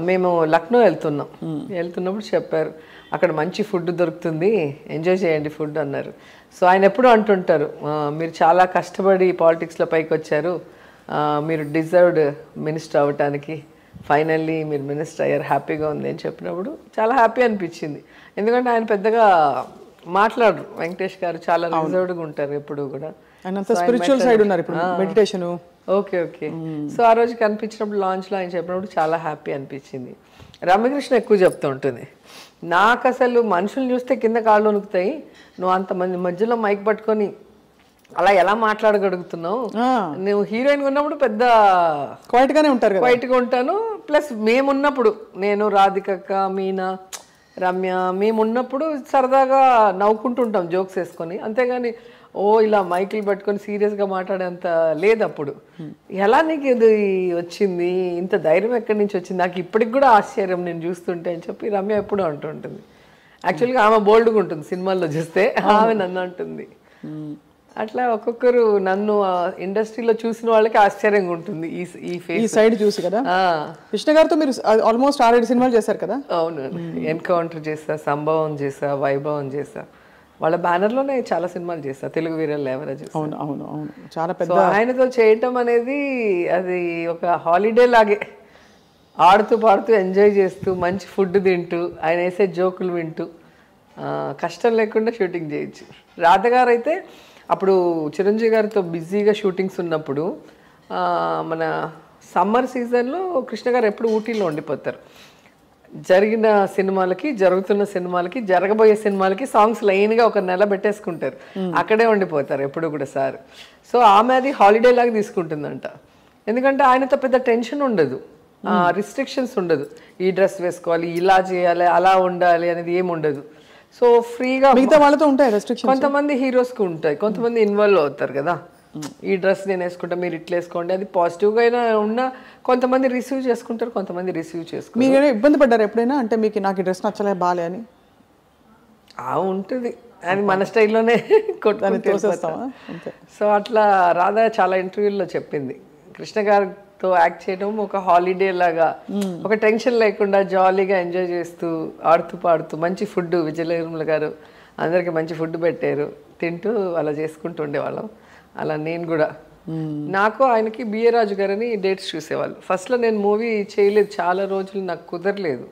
మేము లక్నో వెళ్తున్నప్పుడు చెప్పారు, అక్కడ మంచి ఫుడ్ దొరుకుతుంది, ఎంజాయ్ చేయండి ఫుడ్ అన్నారు. సో ఆయన ఎప్పుడూ అంటుంటారు, మీరు చాలా కష్టపడి పాలిటిక్స్లో పైకి వచ్చారు, మీరు డిజర్వ్డ్ మినిస్టర్ అవ్వటానికి, ఫైనల్లీ మీరు మినిస్టర్ అయ్యారు, హ్యాపీగా ఉంది అని చెప్పినప్పుడు చాలా హ్యాపీ అనిపించింది. ఎందుకంటే ఆయన పెద్దగా మాట్లాడరు, వెంకటేష్ గారు చాలా రిజర్వ్డ్గా ఉంటారు ఎప్పుడు కూడా. స్పిరిచువల్ సైడ్ ఉన్నారు ఇప్పుడు, మెడిటేషన్. ఓకే. సో ఆ రోజు కనిపించినప్పుడు లాంచ్లో ఆయన చెప్పినప్పుడు చాలా హ్యాపీ అనిపించింది. రమ్యకృష్ణ ఎక్కువ చెప్తూ ఉంటుంది, నాకు అసలు మనుషులు చూస్తే కింద కాళ్ళు వణుకుతాయి, నువ్వు అంతమంది మధ్యలో మైక్ పట్టుకొని అలా ఎలా మాట్లాడగలుగుతున్నావు, నువ్వు హీరోయిన్ ఉన్నప్పుడు పెద్ద క్వైట్గానే ఉంటారు, క్వైట్గా ఉంటాను, ప్లస్ మేమున్నప్పుడు నేను, రాధికక్క, మీనా, రమ్య మేమున్నప్పుడు సరదాగా నవ్వుకుంటుంటాం జోక్స్ వేసుకొని, అంతేగాని ఇలా మైకులు పట్టుకొని సీరియస్గా మాట్లాడేంత లేదు అప్పుడు. ఎలా నీకు ఇది వచ్చింది, ఇంత ధైర్యం ఎక్కడి నుంచి వచ్చింది, నాకు ఇప్పటికి కూడా ఆశ్చర్యం నేను చూస్తుంటే అని చెప్పి రమ్య ఎప్పుడు అంటుంటుంది. యాక్చువల్గా ఆమె బోల్డ్గా ఉంటుంది సినిమాల్లో చూస్తే, ఆమె నన్ను అంటుంది. అట్లా ఒక్కొక్కరు నన్ను ఇండస్ట్రీలో చూసిన వాళ్ళకి ఆశ్చర్యంగా ఉంటుంది ఈ సైడ్ చూసి కదా. కృష్ణ గారితో మీరు ఆల్మోస్ట్ 6-7 సినిమాలు చేశారు కదా. అవును, ఎన్కౌంటర్ చేసా, సంభవం చేసా, వైభవం చేసా, వాళ్ళ బ్యానర్లోనే చాలా సినిమాలు చేస్తా, తెలుగు వీరల్ ఎవరేజ్. అవును, చాలా పెద్ద. ఆయనతో చేయటం అనేది అది ఒక హాలిడే లాగే, ఆడుతూ పాడుతూ ఎంజాయ్ చేస్తూ మంచి ఫుడ్ తింటూ ఆయన వేసే జోకులు వింటూ కష్టం లేకుండా షూటింగ్ చేయొచ్చు. రాధగారు అయితే అప్పుడు చిరంజీవి గారితో బిజీగా షూటింగ్స్ ఉన్నప్పుడు మన సమ్మర్ సీజన్లో కృష్ణ గారు ఎప్పుడు ఊటీలో ఉండిపోతారు. జరిగిన సినిమాలకి, జరుగుతున్న సినిమాలకి, జరగబోయే సినిమాలకి సాంగ్స్ లైన్గా ఒక నెల పెట్టేసుకుంటారు, అక్కడే ఉండిపోతారు ఎప్పుడు కూడా సార్. సో ఆమె అది హాలిడే లాగా తీసుకుంటుందంట. ఎందుకంటే ఆయనతో పెద్ద టెన్షన్ ఉండదు, రిస్ట్రిక్షన్స్ ఉండదు, ఈ డ్రెస్ వేసుకోవాలి, ఇలా చేయాలి, అలా ఉండాలి అనేది ఏమి ఉండదు. సో ఫ్రీగా. మిగతా వాళ్ళతో ఉంటాయి రెస్ట్రిక్షన్స్, కొంతమంది హీరోస్కి ఉంటాయి, కొంతమంది ఇన్వాల్వ్ అవుతారు కదా, ఈ డ్రెస్ నేను వేసుకుంటా, మీరు ఇట్లా వేసుకోండి, అది పాజిటివ్గా అయినా ఉన్నా కొంతమంది రిసీవ్ చేసుకుంటారు, కొంతమంది రిసీవ్ చేసుకుంటారు. మీరు ఇబ్బంది పడ్డారు ఎప్పుడైనా, అంటే మీకు నాకు ఈ డ్రెస్ నచ్చలే బాలే అని? ఉంటుంది, అది మన స్టైల్లోనే కొట్టుకొని. సో అట్లా రాధా చాలా ఇంటర్వ్యూల్లో చెప్పింది, కృష్ణ గారితో యాక్ట్ చేయడం ఒక హాలిడే లాగా, ఒక టెన్షన్ లేకుండా జాలీగా ఎంజాయ్ చేస్తూ ఆడుతూ పాడుతూ, మంచి ఫుడ్ విజయనిర్మల గారు అందరికి మంచి ఫుడ్ పెట్టారు, తింటూ అలా చేసుకుంటూ ఉండేవాళ్ళం. అలా నేను కూడా, నాకు ఆయనకి బిఏ రాజు గారని డేట్స్ చూసేవాళ్ళు. ఫస్ట్లో నేను మూవీ చేయలేదు, చాలా రోజులు నాకు కుదరలేదు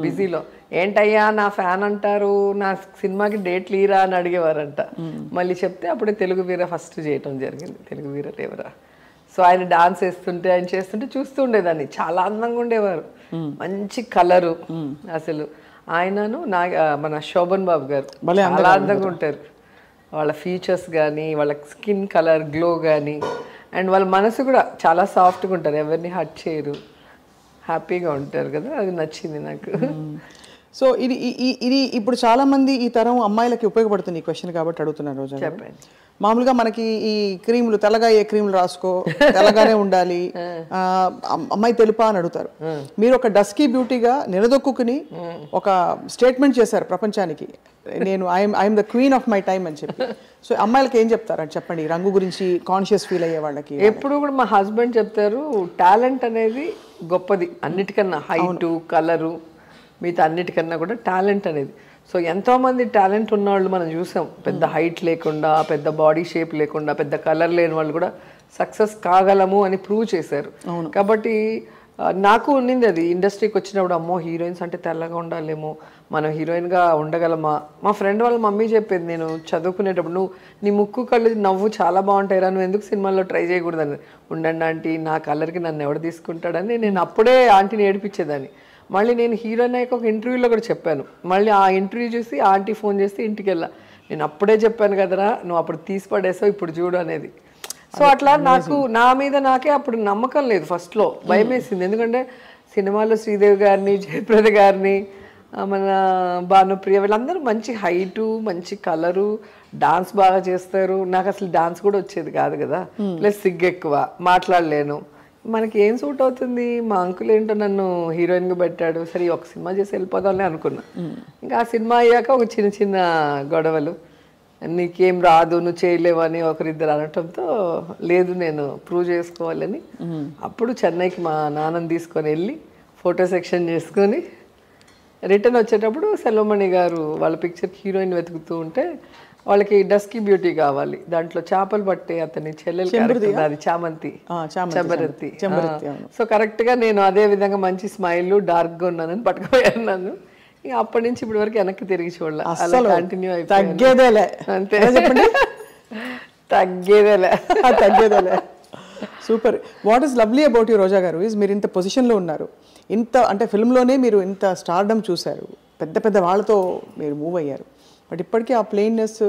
బిజీలో. ఏంటయ్యా నా ఫ్యాన్ అంటారు, నా సినిమాకి డేట్లు ఈరా అని అడిగేవారంట. మళ్ళీ చెప్తే అప్పుడే తెలుగు వీర ఫస్ట్ చేయటం జరిగింది, తెలుగు వీర లేవరా. సో ఆయన డాన్స్ వేస్తుంటే, ఆయన చేస్తుంటే చూస్తూ ఉండేదాన్ని, చాలా అందంగా ఉండేవారు, మంచి కలరు. అసలు ఆయనను మన శోభన్ బాబు గారు చాలా అందంగా ఉంటారు, వాళ్ళ ఫీచర్స్ కానీ, వాళ్ళ స్కిన్ కలర్ గ్లో కానీ, అండ్ వాళ్ళ మనసు కూడా చాలా సాఫ్ట్గా ఉంటారు, ఎవరిని హర్ట్ చేయరు, హ్యాపీగా ఉంటారు కదా, అది నచ్చింది నాకు. సో ఇది ఇప్పుడు చాలా మంది ఈ తరం అమ్మాయిలకి ఉపయోగపడుతుంది ఈ క్వశ్చన్ కాబట్టి అడుగుతున్నారు. రోజా, చెప్పండి. మామూలుగా మనకి ఈ క్రీములు, తెల్లగా ఏ క్రీములు రాసుకో, తెల్లగానే ఉండాలి, అమ్మాయి తెలుపా అని అడుగుతారు. మీరు ఒక డస్కీ బ్యూటీగా నిలదొక్కుని ఒక స్టేట్మెంట్ చేశారు ప్రపంచానికి, నేను I'm the queen of my time అని చెప్పి. సో అమ్మాయిలకి ఏం చెప్తారని చెప్పండి, రంగు గురించి కాన్షియస్ ఫీల్ అయ్యే వాళ్ళకి? ఎప్పుడు కూడా మా హస్బెండ్ చెప్తారు, టాలెంట్ అనేది గొప్పది అన్నిటికన్నా, హైటు, కలరు, మిగతా అన్నిటికన్నా కూడా టాలెంట్ అనేది. సో ఎంతోమంది టాలెంట్ ఉన్నవాళ్ళు మనం చూసాం, పెద్ద హైట్ లేకుండా, పెద్ద బాడీ షేప్ లేకుండా, పెద్ద కలర్ లేని వాళ్ళు కూడా సక్సెస్ కాగలము అని ప్రూవ్ చేశారు. కాబట్టి నాకు ఉన్నింది అది, ఇండస్ట్రీకి వచ్చినప్పుడు అమ్మో హీరోయిన్స్ అంటే తెల్లగా ఉండాలేమో, మనం హీరోయిన్గా ఉండగలమా. మా ఫ్రెండ్ వాళ్ళ మమ్మీ చెప్పేది, నేను చదువుకునేటప్పుడు, నువ్వు నీ ముక్కు కళ్ళు నవ్వు చాలా బాగుంటాయిరా, నువ్వు ఎందుకు సినిమాల్లో ట్రై చేయకూడదని. ఉండండి ఆంటీ, నా కలర్కి నన్ను ఎవడు తీసుకుంటాడని నేను అప్పుడే ఆంటీని ఏడిపించేదాన్ని. మళ్ళీ నేను హీరోయిన్ అయ్యాక ఒక ఇంటర్వ్యూలో కూడా చెప్పాను, మళ్ళీ ఆ ఇంటర్వ్యూ చూసి ఆంటీ ఫోన్ చేస్తే ఇంటికి వెళ్ళా, నేను అప్పుడే చెప్పాను కదరా, నువ్వు అప్పుడు తీసి పడేసావు, ఇప్పుడు చూడు అనేది. సో అట్లా నాకు నా మీద నాకే అప్పుడు నమ్మకం లేదు, ఫస్ట్లో భయం వేసింది. ఎందుకంటే సినిమాలో శ్రీదేవి గారిని, జయప్రద గారిని, మన భానుప్రియ వీళ్ళందరూ మంచి హైటు, మంచి కలరు, డాన్స్ బాగా చేస్తారు. నాకు అసలు డాన్స్ కూడా వచ్చేది కాదు కదా, ప్లస్ సిగ్గు ఎక్కువ, మాట్లాడలేను. మనకి ఏం సూట్ అవుతుంది, మా అంకుల్ ఏంటో నన్ను హీరోయిన్గా పెట్టాడు, సరే ఒక సినిమా చేసి వెళ్ళిపోదాంలే అనుకున్నా. ఇంకా ఆ సినిమా అయ్యాక ఒక చిన్న చిన్న గొడవలు, నీకేం రాదు, నువ్వు చేయలేవు అని ఒకరిద్దరు అనటంతో, లేదు నేను ప్రూవ్ చేసుకోవాలని అప్పుడు చెన్నైకి మా నాన్నని తీసుకొని వెళ్ళి ఫోటో సెక్షన్ చేసుకొని రిటర్న్ వచ్చేటప్పుడు సెల్వమణి గారు వాళ్ళ పిక్చర్కి హీరోయిన్ వెతుకుతూ ఉంటే, వాళ్ళకి డస్కీ బ్యూటీ కావాలి, దాంట్లో చేపలు పట్టే అతని చెల్లెలు అది చామంతి, చెంబరత్తి. సో కరెక్ట్గా నేను అదే విధంగా మంచి స్మైల్, డార్క్గా ఉన్నానని పట్టుకుపోయాను నన్ను. ఇంకా అప్పటి నుంచి ఇప్పటి వరకు వెనక్కి తిరిగి చూడాలి, అలా కంటిన్యూ తగ్గేదేలే అంతే, తగ్గేదేలే తగ్గేదేలే. Super. What is lovely about you Roja గారు ఈజ్, మీరు ఇంత పొజిషన్లో ఉన్నారు, ఇంత అంటే ఫిల్మ్లోనే మీరు ఇంత స్టార్డమ్ చూశారు, పెద్ద పెద్ద వాళ్ళతో మీరు మూవ్ అయ్యారు, బట్ ఇప్పటికీ ఆ ప్లెయిన్నెస్,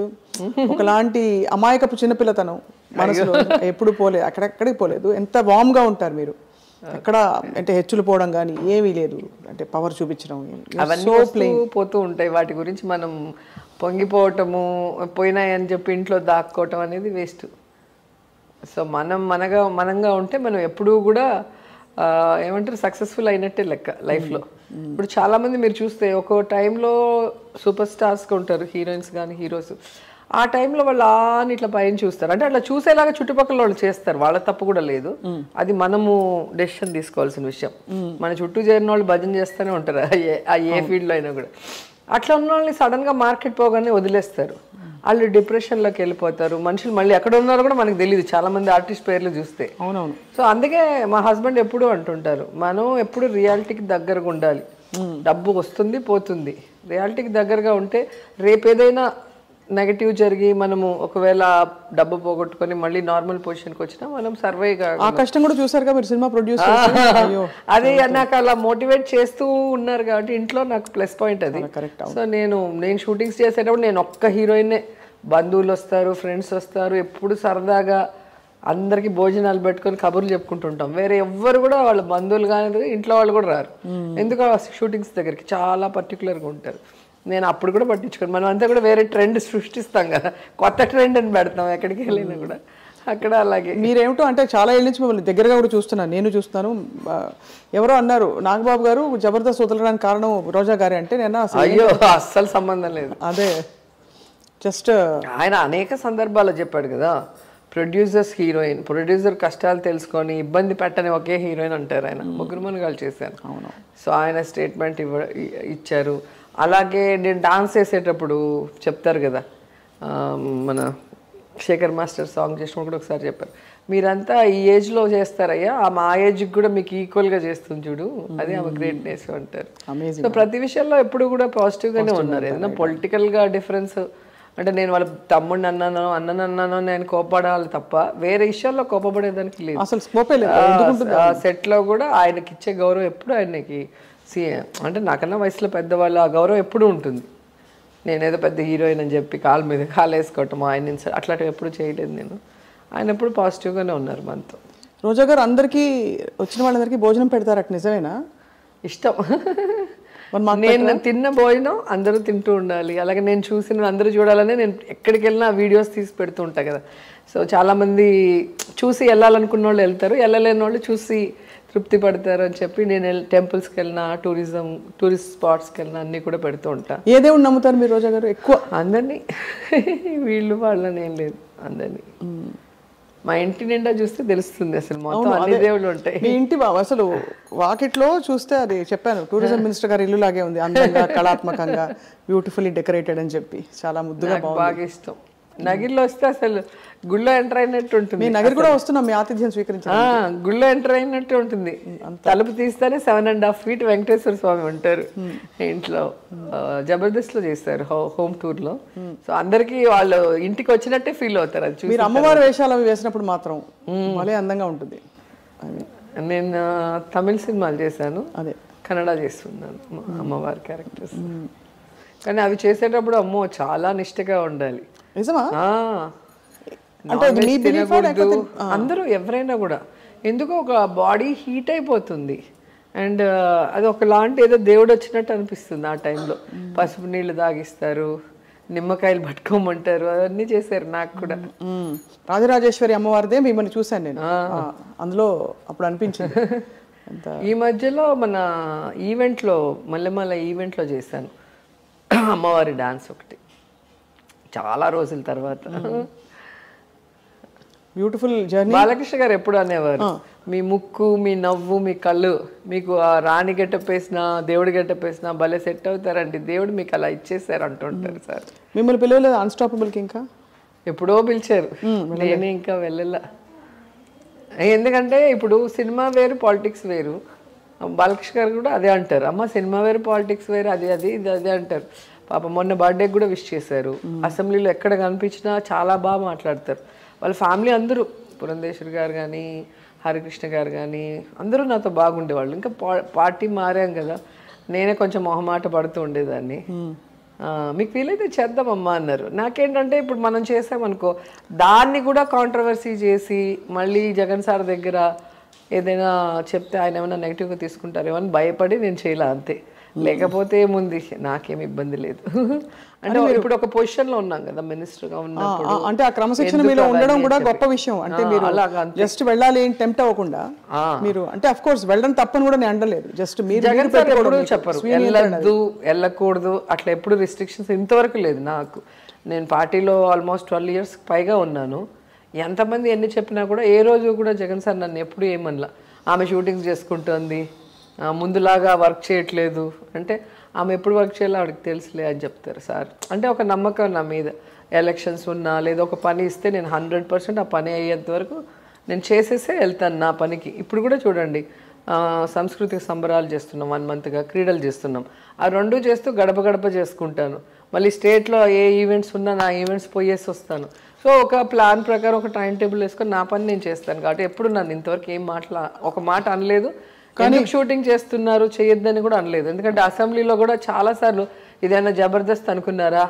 ఒకలాంటి అమాయకపు చిన్నపిల్లతనం మనసులో ఎప్పుడు పోలేదు, అక్కడెక్కడికి పోలేదు. ఎంత వామ్గా ఉంటారు మీరు, ఎక్కడ అంటే హెచ్చులు పోవడం కానీ ఏమీ లేదు, అంటే పవర్ చూపించడం అవన్నీ పోతూ ఉంటాయి. వాటి గురించి మనం పొంగిపోవటము, పోయినాయని చెప్పి ఇంట్లో దాక్కోవటం అనేది వేస్ట్. సో మనంగా ఉంటే మనం ఎప్పుడూ కూడా ఏమంటారు సక్సెస్ఫుల్ అయినట్టే లెక్క లైఫ్లో. ఇప్పుడు చాలామంది మీరు చూస్తే ఒక టైంలో సూపర్ స్టార్స్గా ఉంటారు, హీరోయిన్స్ కానీ హీరోస్. ఆ టైంలో వాళ్ళు అని ఇట్లా పైన చూస్తారు, అంటే అట్లా చూసేలాగా చుట్టుపక్కల వాళ్ళు చేస్తారు, వాళ్ళ తప్పు కూడా లేదు, అది మనము డెసిషన్ తీసుకోవాల్సిన విషయం. మన చుట్టూ చేరిన వాళ్ళు భజన చేస్తూనే ఉంటారు, ఏ ఫీల్డ్లో అయినా కూడా. అట్లా ఉన్న వాళ్ళని సడన్గా మార్కెట్ పోగానే వదిలేస్తారు, వాళ్ళు డిప్రెషన్లోకి వెళ్ళిపోతారు. మనుషులు మళ్ళీ ఎక్కడ ఉన్నారో కూడా మనకు తెలియదు, చాలా మంది ఆర్టిస్ట్ పేర్లు చూస్తే. అవునవును. సో అందుకే మా హస్బెండ్ ఎప్పుడూ అంటుంటారు, మనం ఎప్పుడు రియాలిటీకి దగ్గరగా ఉండాలి. డబ్బు వస్తుంది పోతుంది, రియాలిటీకి దగ్గరగా ఉంటే రేపు ఏదైనా నెగటివ్ జరిగి మనము ఒకవేళ డబ్బు పోగొట్టుకొని మళ్ళీ నార్మల్ పొజిషన్కి వచ్చినా మనం సర్వే ఆ కష్టం కూడా చూసారుగా మీరు సినిమా ప్రొడ్యూస్. అదే నాకు అలా మోటివేట్ చేస్తూ ఉన్నారు కాబట్టి ఇంట్లో నాకు ప్లస్ పాయింట్ అది. సో నేను షూటింగ్స్ చేసేటప్పుడు నేను ఒక్క హీరోయిన్నే, బంధువులు వస్తారు, ఫ్రెండ్స్ వస్తారు, ఎప్పుడు సరదాగా అందరికి భోజనాలు పెట్టుకొని కబుర్లు చెప్పుకుంటుంటాం. వేరే ఎవ్వరు కూడా వాళ్ళ బంధువులు కానీ ఇంట్లో వాళ్ళు కూడా రారు, ఎందుకు షూటింగ్స్ దగ్గరికి చాలా పర్టికులర్గా ఉంటారు. నేను అప్పుడు కూడా పట్టించుకోను, మనం అంతా కూడా వేరే ట్రెండ్ సృష్టిస్తాం కదా, కొత్త ట్రెండ్ అని పెడతాం ఎక్కడికి వెళ్ళినా కూడా. అక్కడ అలాగే మీరేమిటో అంటే చాలా ఏళ్ళ నుంచి మిమ్మల్ని దగ్గరగా కూడా చూస్తున్నాను, నేను చూస్తున్నాను. ఎవరో అన్నారు నాగబాబు గారు జబర్దస్త్ వదలడానికి కారణం రోజా గారే అంటే, నేను అయ్యో అస్సలు సంబంధం లేదు. అదే జస్ట్ ఆయన అనేక సందర్భాల్లో చెప్పాడు కదా, ప్రొడ్యూసర్స్ హీరోయిన్, ప్రొడ్యూసర్ కష్టాలు తెలుసుకొని ఇబ్బంది పెట్టని ఒకే హీరోయిన్ అంటారు ఆయన. ముగ్గురు మనగాళ్ళు చేశాను. అవును. సో ఆయన స్టేట్మెంట్ ఇచ్చారు. అలాగే నేను డాన్స్ చేసేటప్పుడు చెప్తారు కదా, మన శేఖర్ మాస్టర్ సాంగ్ చేసినప్పుడు కూడా ఒకసారి చెప్పారు, మీరంతా ఈ ఏజ్లో చేస్తారయ్యా, మా ఏజ్కి కూడా మీకు ఈక్వల్గా చేస్తుంది చూడు, అదే ఆమె గ్రేట్నెస్ అంటారు. సో ప్రతి విషయంలో ఎప్పుడు కూడా పాజిటివ్గానే ఉన్నారు. ఏదైనా పొలిటికల్గా డిఫరెన్స్ అంటే నేను వాళ్ళ తమ్ముడిని అన్నానో నేను కోపడాలి తప్ప వేరే విషయాల్లో కోపపడేదానికి లేదు అసలు. సెట్లో కూడా ఆయనకి ఇచ్చే గౌరవం ఎప్పుడు ఆయనకి అంటే నాకన్నా వయసులో పెద్దవాళ్ళు ఆ గౌరవం ఎప్పుడూ ఉంటుంది. నేనేదో పెద్ద హీరోయిన్ అని చెప్పి కాలు మీద కాలు వేసుకోవటం ఆయన అట్లాంటివి ఎప్పుడు చేయలేదు నేను. ఆయన ఎప్పుడు పాజిటివ్గానే ఉన్నారు మనతో. రోజా గారు అందరికీ వచ్చిన వాళ్ళందరికీ భోజనం పెడతారట, నిజమేనా? ఇష్టం. నేను తిన్న భోజనం అందరూ తింటూ ఉండాలి, అలాగే నేను చూసిన అందరూ చూడాలని నేను ఎక్కడికి వెళ్ళినా వీడియోస్ తీసి పెడుతూ ఉంటాను కదా. సో చాలామంది చూసి వెళ్ళాలనుకున్న వాళ్ళు వెళ్తారు, వెళ్ళలేని వాళ్ళు చూసి తృప్తి పడతారు అని చెప్పి నేను టెంపుల్స్కి వెళ్ళినా, టూరిస్ట్ స్పాట్స్కి వెళ్ళినా అన్నీ కూడా పెడుతూ ఉంటాను. ఏ దేవుడిని నమ్ముతారు మీరు రోజా గారు? ఎక్కువ అందరినీ, వీళ్ళు వాళ్ళని ఏం లేదు, అందరినీ. మా ఇంటి నిండా చూస్తే తెలుస్తుంది అసలు మొత్తం అన్ని దేవుళ్ళు ఉంటాయి. మీ ఇంటి అసలు వాకిట్లో చూస్తే అది చెప్పాను, టూరిజం మినిస్టర్ గారి ఇల్లు లాగే ఉంది, అందంగా కళాత్మకంగా బ్యూటిఫుల్లీ డెకరేటెడ్ అని చెప్పి చాలా ముద్దుగా బాగా ఇష్టం. నగిరిలో వస్తే అసలు గుళ్ళో ఎంటర్ అయినట్టు ఉంటుంది. మీ నగిరి కూడా వస్తున్నాం మీ ఆతిథ్యం స్వీకరించాలి. గుళ్ళో ఎంటర్ అయినట్టు ఉంటుంది. తలుపు తీస్తేనే 7.5 feet వెంకటేశ్వర స్వామి ఉంటారు ఇంట్లో. జబర్దస్త్ లో చేస్తారు హోమ్ టూర్ లో. సో అందరికి వాళ్ళు ఇంటికి వచ్చినట్టే ఫీల్ అవుతారు. అది మీరు అమ్మవారి వేషాలు అవి వేసినప్పుడు మాత్రం భలే అందంగా ఉంటుంది. నేను తమిళ సినిమాలు చేశాను, అదే కన్నడ చేస్తున్నాను అమ్మవారి క్యారెక్టర్స్. కానీ అవి చేసేటప్పుడు అమ్మో చాలా నిష్టగా ఉండాలి. నిజమా? అంటే అందరూ ఎవరైనా కూడా ఎందుకో ఒక బాడీ హీట్ అయిపోతుంది అండ్ అది ఒకలాంటి ఏదో దేవుడు వచ్చినట్టు అనిపిస్తుంది ఆ టైంలో. పసుపు నీళ్ళు తాగిస్తారు, నిమ్మకాయలు పట్టుకోమంటారు, అవన్నీ చేశారు నాకు కూడా. రాజరాజేశ్వరి అమ్మవారిదే మిమ్మల్ని చూశాను నేను అందులో, అప్పుడు అనిపించింది. ఈ మధ్యలో మన ఈవెంట్లో మల్లెమల్ల ఈవెంట్లో చేశాను అమ్మవారి డాన్స్ ఒకటి చాలా రోజుల తర్వాత. Beautiful journey. బాలకృష్ణ గారు ఎప్పుడు అనేవారు, మీ ముక్కు, మీ నవ్వు, మీ కళ్ళు, మీకు ఆ రాణి గెటప్ వేసినా దేవుడి గెటప్ వేసినా భలే సెట్ అవుతారండి, దేవుడు మీకు అలా ఇచ్చేసారు అంటుంటారు సార్. మిమ్మల్ని పిలవలేదు అన్స్టాపబుల్కి? ఇంకా ఎప్పుడో పిలిచారు, నేనే ఇంకా వెళ్ళలా. ఎందుకంటే ఇప్పుడు సినిమా వేరు, పాలిటిక్స్ వేరు. బాలకృష్ణ గారు కూడా అదే అంటారు, అమ్మ సినిమా వేరు, పాలిటిక్స్ వేరు, అది అది ఇది అదే అంటారు. పాప మొన్న బర్త్డేకి కూడా విష్ చేశారు. అసెంబ్లీలో ఎక్కడ కనిపించినా చాలా బాగా మాట్లాడతారు. వాళ్ళ ఫ్యామిలీ అందరూ, పురంధేశ్వరి గారు కానీ, హరికృష్ణ గారు కానీ అందరూ నాతో బాగుండేవాళ్ళు. ఇంకా పార్టీ మారాం కదా, నేనే కొంచెం మొహమాట పడుతూ ఉండేదాన్ని. మీకు వీలైతే చేద్దామమ్మా అన్నారు. నాకేంటంటే ఇప్పుడు మనం చేసామనుకో దాన్ని కూడా కాంట్రవర్సీ చేసి మళ్ళీ జగన్ సార్ దగ్గర ఏదైనా చెప్తే ఆయన ఏమైనా నెగిటివ్గా తీసుకుంటారేమో అని భయపడి నేను చేయలే అంతే. లేకపోతే ఏముంది, నాకేం ఇబ్బంది లేదు. అంటే ఇప్పుడు ఒక పొజిషన్లో ఉన్నాం కదా మినిస్టర్గా ఉన్నప్పుడు, అంటే ఆ క్రమశిక్షణ మీలో ఉండడం కూడా గొప్ప విషయం. అంటే మీరు జస్ట్ వెళ్ళాలి ఏం టెంప్ట్ అవ్వకుండా మీరు, అంటే అఫ్ కోర్స్ వెళ్ళడం తప్పని కూడా నేను అనలేదు, జస్ట్ మీరు జగన్ సార్ ఎప్పుడు చెప్పరు వెళ్ళద్దు వెళ్ళకూడదు అట్లా, ఎప్పుడు రిస్ట్రిక్షన్స్ ఇంతవరకు లేదు నాకు. నేను పార్టీలో ఆల్మోస్ట్ 12 years పైగా ఉన్నాను. ఎంతమంది ఎన్ని చెప్పినా కూడా ఏ రోజు కూడా జగన్ సార్ నన్ను ఎప్పుడు ఏమనలా. ఆమె షూటింగ్స్ చేసుకుంటుంది, ముందులాగా వర్క్ చేయట్లేదు అంటే, ఆమె ఎప్పుడు వర్క్ చేయాలో ఆవిడకి తెలుసులే అని చెప్తారు సార్. అంటే ఒక నమ్మకం నా మీద. ఎలక్షన్స్ ఉన్నా లేదా ఒక పని ఇస్తే నేను 100% ఆ పని అయ్యేంత వరకు నేను చేసేసే వెళ్తాను నా పనికి. ఇప్పుడు కూడా చూడండి, సంస్కృతిక సంబరాలు చేస్తున్నాం, 1 monthగా క్రీడలు చేస్తున్నాం. ఆ 2 చేస్తూ గడప గడప చేసుకుంటాను. మళ్ళీ స్టేట్లో ఏ ఈవెంట్స్ ఉన్నా నా ఈవెంట్స్ పోయేసి వస్తాను. సో ఒక ప్లాన్ ప్రకారం ఒక టైం టేబుల్ వేసుకొని నా పని నేను చేస్తాను. కాబట్టి ఎప్పుడు నన్ను ఇంతవరకు ఏం ఒక మాట అనలేదు. కానీ షూటింగ్ చేస్తున్నారు చేయొద్దని కూడా అనలేదు. ఎందుకంటే అసెంబ్లీలో కూడా చాలాసార్లు ఇదైనా జబర్దస్త్ అనుకున్నారా,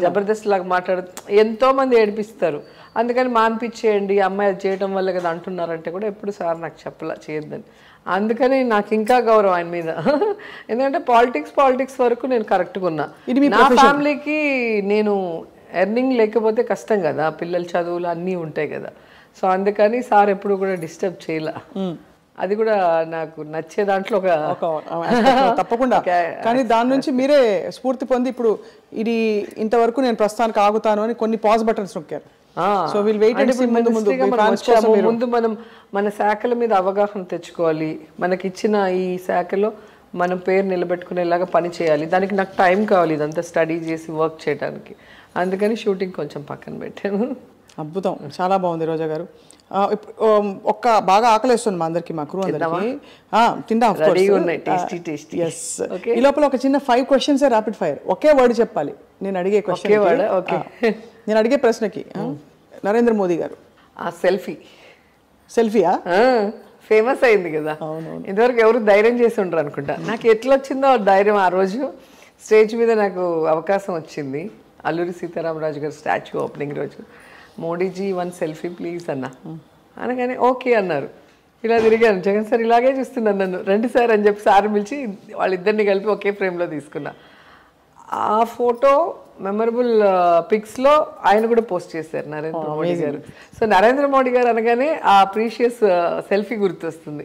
జబర్దస్త్ లాగా ఎంతో మంది ఏడిపిస్తారు, అందుకని మానిపించేయండి అమ్మాయి అది చేయడం వల్ల కదా అంటున్నారంటే కూడా ఎప్పుడు సార్ నాకు చెప్పలా చేయొద్దని. అందుకని నాకు ఇంకా గౌరవం ఆయన మీద. ఎందుకంటే పాలిటిక్స్ వరకు నేను కరెక్ట్గా ఉన్నా. నా ఫ్యామిలీకి నేను ఎర్నింగ్ లేకపోతే కష్టం కదా, పిల్లల చదువులు అన్నీ ఉంటాయి కదా. సో అందుకని సార్ ఎప్పుడు కూడా డిస్టర్బ్ చేయలే. అది కూడా నాకు నచ్చే దాంట్లో తప్పకుండా. కానీ దాని నుంచి మీరే స్ఫూర్తి పొంది ఇప్పుడు ఇది ఇంతవరకు నేను ప్రస్తుతానికి ఆగుతాను అని కొన్ని పాజ్ బటన్స్ నొక్కారు. So we'll wait and see. ముందు మనం మన శాఖల మీద అవగాహన తెచ్చుకోవాలి. మనకి ఇచ్చిన ఈ శాఖలో మనం పేరు నిలబెట్టుకునేలాగా పని చేయాలి. దానికి నాకు టైం కావాలి ఇదంతా స్టడీ చేసి వర్క్ చేయడానికి. అందుకని షూటింగ్ కొంచెం పక్కన పెట్టాను. అద్భుతం, చాలా బాగుంది రోజా గారు. ఒక్క బాగా ఆకలిస్తుంది మా అందరికి, మా క్రూ అందరికి. తిందాం. ఈ లోపల ఒక చిన్న 5 questions ర్యాపిడ్ ఫైర్, ఒకే వర్డ్ చెప్పాలి. నేను అడిగే క్వశ్చన్, నేను అడిగే ప్రశ్నకి నరేంద్ర మోదీ గారు. సెల్ఫీయా? ఫేమస్ అయింది కదా, ఇంతవరకు ఎవరు ధైర్యం చేసి ఉండరు అనుకుంటా. నాకు ఎట్లా వచ్చిందో ధైర్యం, ఆ రోజు స్టేజ్ మీద నాకు అవకాశం వచ్చింది. అల్లూరి సీతారామరాజు గారు స్టాచ్యూ ఓపెనింగ్ రోజు, మోడీజీ 1 selfie ప్లీజ్ అన్న అనగానే ఓకే అన్నారు. ఇలా తిరిగాను, జగన్ సార్ ఇలాగే చూస్తున్నాను నన్ను, రండి సార్ అని చెప్పి సార్ పిలిచి వాళ్ళిద్దరిని కలిపి ఒకే ఫ్రేమ్లో తీసుకున్నా. ఆ ఫోటో మెమరబుల్ పిక్స్లో ఆయన కూడా పోస్ట్ చేశారు నరేంద్ర మోడీ గారు. సో నరేంద్ర మోడీ గారు అనగానే ఆ ప్రీషియస్ సెల్ఫీ గుర్తొస్తుంది.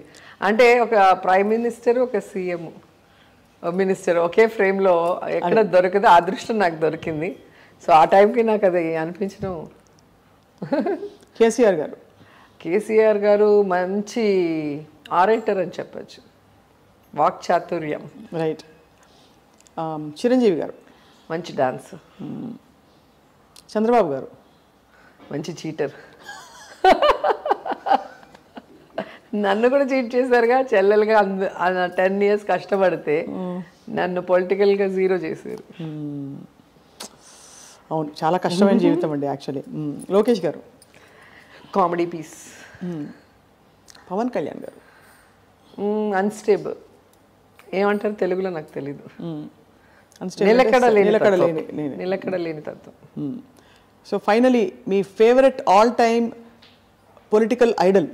అంటే ఒక ప్రైమ్ మినిస్టర్, ఒక సీఎం మినిస్టర్ ఒకే ఫ్రేమ్లో ఎక్కడ దొరకదు, ఆ అదృష్టం నాకు దొరికింది. సో ఆ టైంకి నాకు అది అనిపించడం. కేసీఆర్ గారు మంచి ఆరేటర్ అని చెప్పచ్చు, వాక్ చాతుర్యం. రైట్. చిరంజీవి గారు మంచి డాన్స్. చంద్రబాబు గారు మంచి చీటర్. నన్ను కూడా చీట్ చేశారుగా, చెల్లెలుగా 10 years కష్టపడితే నన్ను పొలిటికల్గా 0 చేశారు. అవును, చాలా కష్టమైన జీవితం అండి యాక్చువల్లీ. లోకేష్ గారు కామెడీ పీస్. పవన్ కళ్యాణ్ గారు అన్స్టేబుల్, ఏమంటారు తెలుగులో నాకు తెలీదు. నిలకడ లేని తత్వం. సో ఫైనలీ మీ favourite all time political idol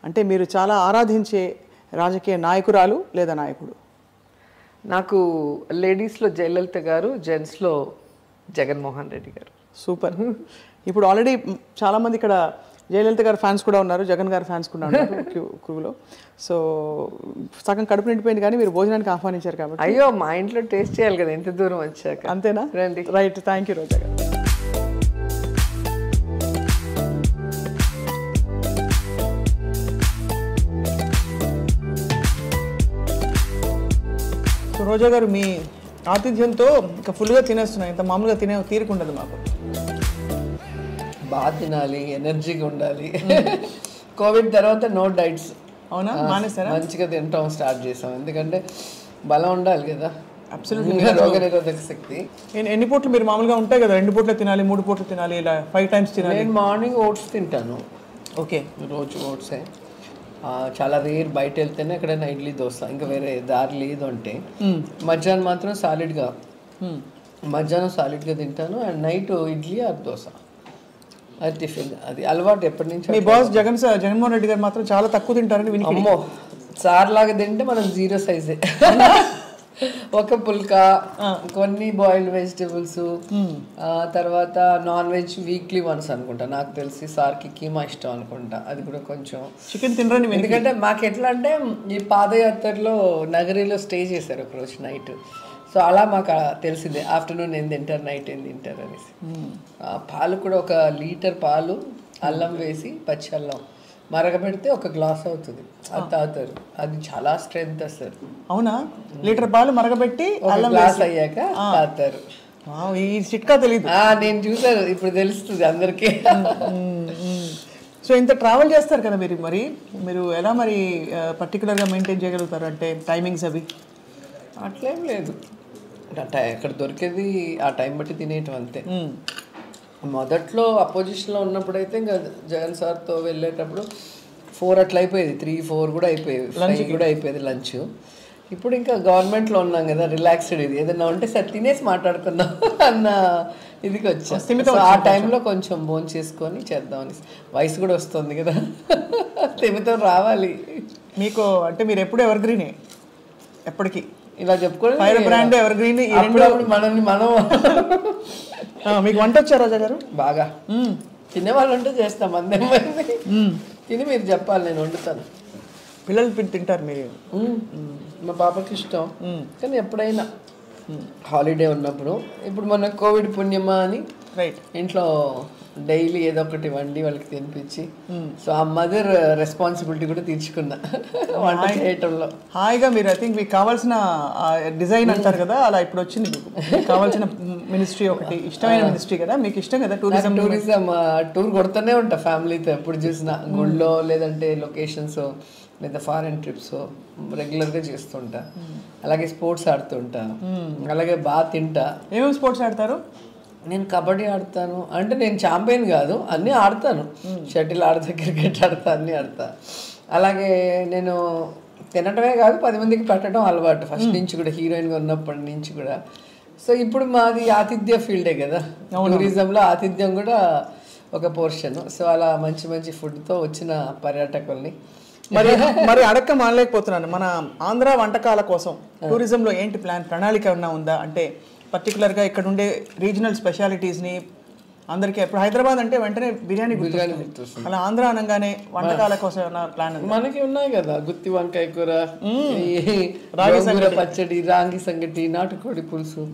అంటే మీరు చాలా ఆరాధించే రాజకీయ నాయకురాలు లేదా నాయకుడు? నాకు లేడీస్లో జయలలిత గారు, జెంట్స్లో జగన్మోహన్ రెడ్డి గారు. సూపర్. ఇప్పుడు ఆల్రెడీ చాలామంది ఇక్కడ జయలలిత గారు ఫ్యాన్స్ కూడా ఉన్నారు, జగన్ గారు ఫ్యాన్స్ కూడా ఉన్నారు క్రూలో. సో సగం కడుపు నిండిపోయింది, కానీ మీరు భోజనానికి ఆహ్వానించారు కాబట్టి. అయ్యో, మా ఇంట్లో టేస్ట్ చేయాలి కదా ఎంత దూరం వచ్చాక. అంతేనా? రండి. రైట్, థ్యాంక్ యూ రోజా గారు. సో రోజా గారు, మీ ఆతిథ్యంతో ఇంకా ఫుల్గా తినేస్తున్నాం. ఇంత మామూలుగా తినే తీరుకుండదు మాకు. బాగా తినాలి, ఎనర్జీగా ఉండాలి. కోవిడ్ తర్వాత నో డైట్స్. అవునా? మానేస్తారా? మంచిగా తింటాం స్టార్ట్ చేసాం, ఎందుకంటే బలం ఉండాలి కదా. అబ్సల్యూట్లీ. రోగనిరోధక శక్తి. ఎన్ని పూట్లు మీరు మామూలుగా ఉంటాయి కదా, 2 పూట్లు తినాలి, 3 పూట్లు తినాలి, ఇలా 5 టైమ్స్ తినాలి? నేను మార్నింగ్ ఓట్స్ తింటాను. ఓకే. రోజు ఓట్సే. చాలా రేర్ బయట వెళ్తేనే ఎక్కడైనా ఇడ్లీ దోశ, ఇంకా వేరే దారి లేదు అంటే. మధ్యాహ్నం మాత్రం సాలిడ్గా, మధ్యాహ్నం సాలిడ్గా తింటాను. And night idli or dosa, అది టిఫిన్. అది అలవాటు ఎప్పటి నుంచి. మీ బాస్ జగన్మోహన్ రెడ్డి గారు మాత్రం చాలా తక్కువ తింటారని విని. అమ్మో, సార్ లాగా తింటే మనం 0 సైజే. ఒక పుల్కా, కొన్ని బాయిల్డ్ వెజిటేబుల్స్, తర్వాత నాన్ వెజ్ వీక్లీ వన్స్ అనుకుంటా. నాకు తెలిసి సార్కి కీమా ఇష్టం అనుకుంటా, అది కూడా కొంచెం. చికెన్ తినరని. ఎందుకంటే మాకు ఎట్లా అంటే ఈ పాదయాత్రలో నగరిలో స్టే చేశారు ఒకరోజు నైట్. సో అలా మాకు తెలిసిందే ఆఫ్టర్నూన్ ఏం తింటారు, నైట్ ఏం తింటారు అనేసి. పాలు కూడా 1 లీటర్ పాలు, అల్లం వేసి, పచ్చి అల్లం మరగబెడితే 1 గ్లాస్ అవుతుంది, అది తాగుతారు. అది చాలా స్ట్రెంత్ వస్తారు. అవునా? లీటర్ పాలు మరగబెట్టి అల్లం గ్లాస్ అయ్యాక తాగుతారు. ఈ చిట్కా తెలియదు. నేను చూసాను, ఇప్పుడు తెలుస్తుంది అందరికీ. సో ఇంత ట్రావెల్ చేస్తారు కదా మీరు ఎలా మరి పర్టికులర్గా మెయింటైన్ చేయగలుగుతారు అంటే టైమింగ్స్ అవి? అట్లేం లేదు, ఎక్కడ దొరికేది ఆ టైం బట్టి తినేయటం అంతే. మొదట్లో అపోజిషన్లో ఉన్నప్పుడైతే ఇంకా జగన్ సార్తో వెళ్ళేటప్పుడు 4 అట్లా అయిపోయేది, 3-4 కూడా అయిపోయేది, 5 కూడా అయిపోయేది లంచ్. ఇప్పుడు ఇంకా గవర్నమెంట్లో ఉన్నాం కదా, రిలాక్స్డ్. ఇది ఏదన్నా ఉంటే సరే తినేసి మాట్లాడుకుందాం అన్న ఇదికి వచ్చా. ఆ టైంలో కొంచెం భోజనం చేసుకొని చేద్దామని. వయసు కూడా వస్తుంది కదా, తిమితో రావాలి. మీకు అంటే మీరు ఎప్పుడు ఎవర్ గ్రీనే, ఎప్పటికీ ఇలా చెప్పుకోండి. Fire brand ever green. మనల్ని మనం. మీకు వంట వచ్చా రోజా గారు? బాగా. తినేవాళ్ళు ఉంటే చేస్తాం, అందరి తిని మీరు చెప్పాలి, నేను వండుతాను. పిల్లలు తింటారు మీరు? మా పాపకి ఇష్టం, కానీ ఎప్పుడైనా హాలిడే ఉన్నప్పుడు. ఇప్పుడు మన కోవిడ్ పుణ్యమా అని ఇంట్లో డైలీ ఏదో ఒకటి వండి వాళ్ళకి తినిపించి, సో ఆ మదర్ రెస్పాన్సిబిలిటీ కూడా తీర్చుకున్నా వంట చేయటంలో. హాయిగా మీరు ఐ థింక్ మీకు కావాల్సిన డిజైన్ అంటారు కదా, అలా ఇప్పుడు వచ్చింది. మీకు కావాల్సిన మినిస్ట్రీ ఒకటి, ఇష్టమైన మినిస్ట్రీ కదా, మీకు ఇష్టం కదా టూరిజం. టూర్ కొడుతూనే ఉంటా ఫ్యామిలీతో, ఎప్పుడు చూసినా గుళ్ళో లేదంటే లొకేషన్స్ లేదా ఫారెన్ ట్రిప్స్ రెగ్యులర్గా చేస్తుంటా. అలాగే స్పోర్ట్స్ ఆడుతుంటా, అలాగే బాగా తింటా. ఏమేమి స్పోర్ట్స్ ఆడతారు? నేను కబడ్డీ ఆడతాను, అంటే నేను ఛాంపియన్ కాదు, అన్నీ ఆడతాను. షటిల్ ఆడతా, క్రికెట్ ఆడతా, అన్నీ ఆడతా. అలాగే నేను తినటమే కాదు 10 మందికి పెట్టడం అలవాటు ఫస్ట్ నుంచి కూడా, హీరోయిన్గా ఉన్నప్పటి నుంచి కూడా. సో ఇప్పుడు మాది ఆతిథ్య ఫీల్డే కదా, టూరిజంలో ఆతిథ్యం కూడా ఒక పోర్షన్. సో అలా మంచి మంచి ఫుడ్తో వచ్చిన పర్యాటకుల్ని మరి అడక్క మానలేకపోతున్నాను. మన ఆంధ్ర వంటకాల కోసం టూరిజంలో ఏంటి ప్రణాళిక ఏమన్నా ఉందా? అంటే పర్టికులర్గా ఇక్కడ ఉండే రీజనల్ స్పెషాలిటీస్ని అందరికీ, ఇప్పుడు హైదరాబాద్ అంటే వెంటనే బిర్యానీ గుర్తొస్తుంది, అలా ఆంధ్ర అనగానే వంటకాల కోసం ఏమన్నా ప్లాన్? మనకి ఉన్నాయి కదా, గుత్తి వంకాయ కూర, పచ్చడి, రాగి సంగటి, నాటుకోడి పులుసు,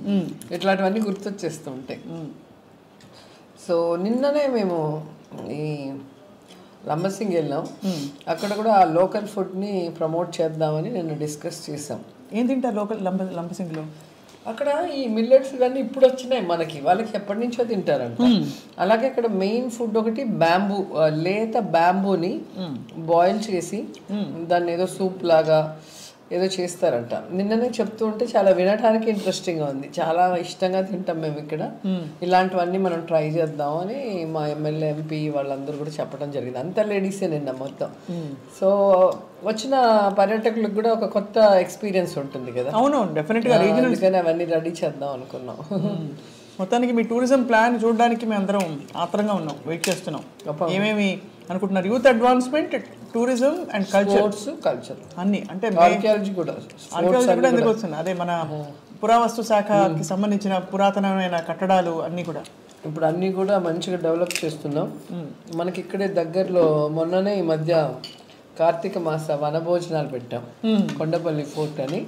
ఇట్లాంటివన్నీ గుర్తొచ్చేస్తూ ఉంటాయి. సో నిన్ననే మేము ఈ లంబసింగి వెళ్ళాం, అక్కడ కూడా ఆ లోకల్ ఫుడ్ని ప్రమోట్ చేద్దామని నిన్న డిస్కస్ చేసాం. ఏం తింటారు లోకల్ లంబసింగిలో? అక్కడ ఈ మిల్లెట్స్ ఇవన్నీ ఇప్పుడు వచ్చినాయి మనకి, వాళ్ళకి ఎప్పటి నుంచో తింటారంట. అలాగే అక్కడ మెయిన్ ఫుడ్ ఒకటి బ్యాంబూ, లేత బ్యాంబూని బాయిల్ చేసి దాన్ని ఏదో సూప్ లాగా ఏదో చేస్తారంట. నిన్ననే చెప్తూ ఉంటే చాలా వినడానికి ఇంట్రెస్టింగ్గా ఉంది. చాలా ఇష్టంగా తింటాం మేము ఇక్కడ. ఇలాంటివన్నీ మనం ట్రై చేద్దాం అని మా ఎమ్మెల్యే ఎంపీ వాళ్ళందరూ కూడా చెప్పడం జరిగింది. అంతా లేడీసే నిన్న మొత్తం. సో వచ్చిన పర్యాటకులకు కూడా ఒక కొత్త ఎక్స్పీరియన్స్ ఉంటుంది కదా. అవునవును, డెఫినెట్గా. అందుకని అవన్నీ రెడీ చేద్దాం అనుకున్నాం. మొత్తానికి మీ టూరిజం ప్లాన్ చూడడానికి మేము అందరం ఆత్రంగా ఉన్నాం, వెయిట్ చేస్తున్నాం. ఏమేమి అనుకుంటున్నారు? Youth advancement, tourism and culture అన్ని, అంటే ఆర్కియాలజీ కూడా ఎందుకు వస్తుంది? అదే మన పురావస్తు శాఖకి సంబంధించిన పురాతనమైన కట్టడాలు అన్నీ కూడా ఇప్పుడు అన్నీ కూడా మంచిగా డెవలప్ చేస్తున్నాం. మనకి ఇక్కడే దగ్గరలో మొన్ననే ఈ మధ్య కార్తీక మాస వనభోజనాలు పెట్టాం కొండపల్లి ఫోర్ట్ అని.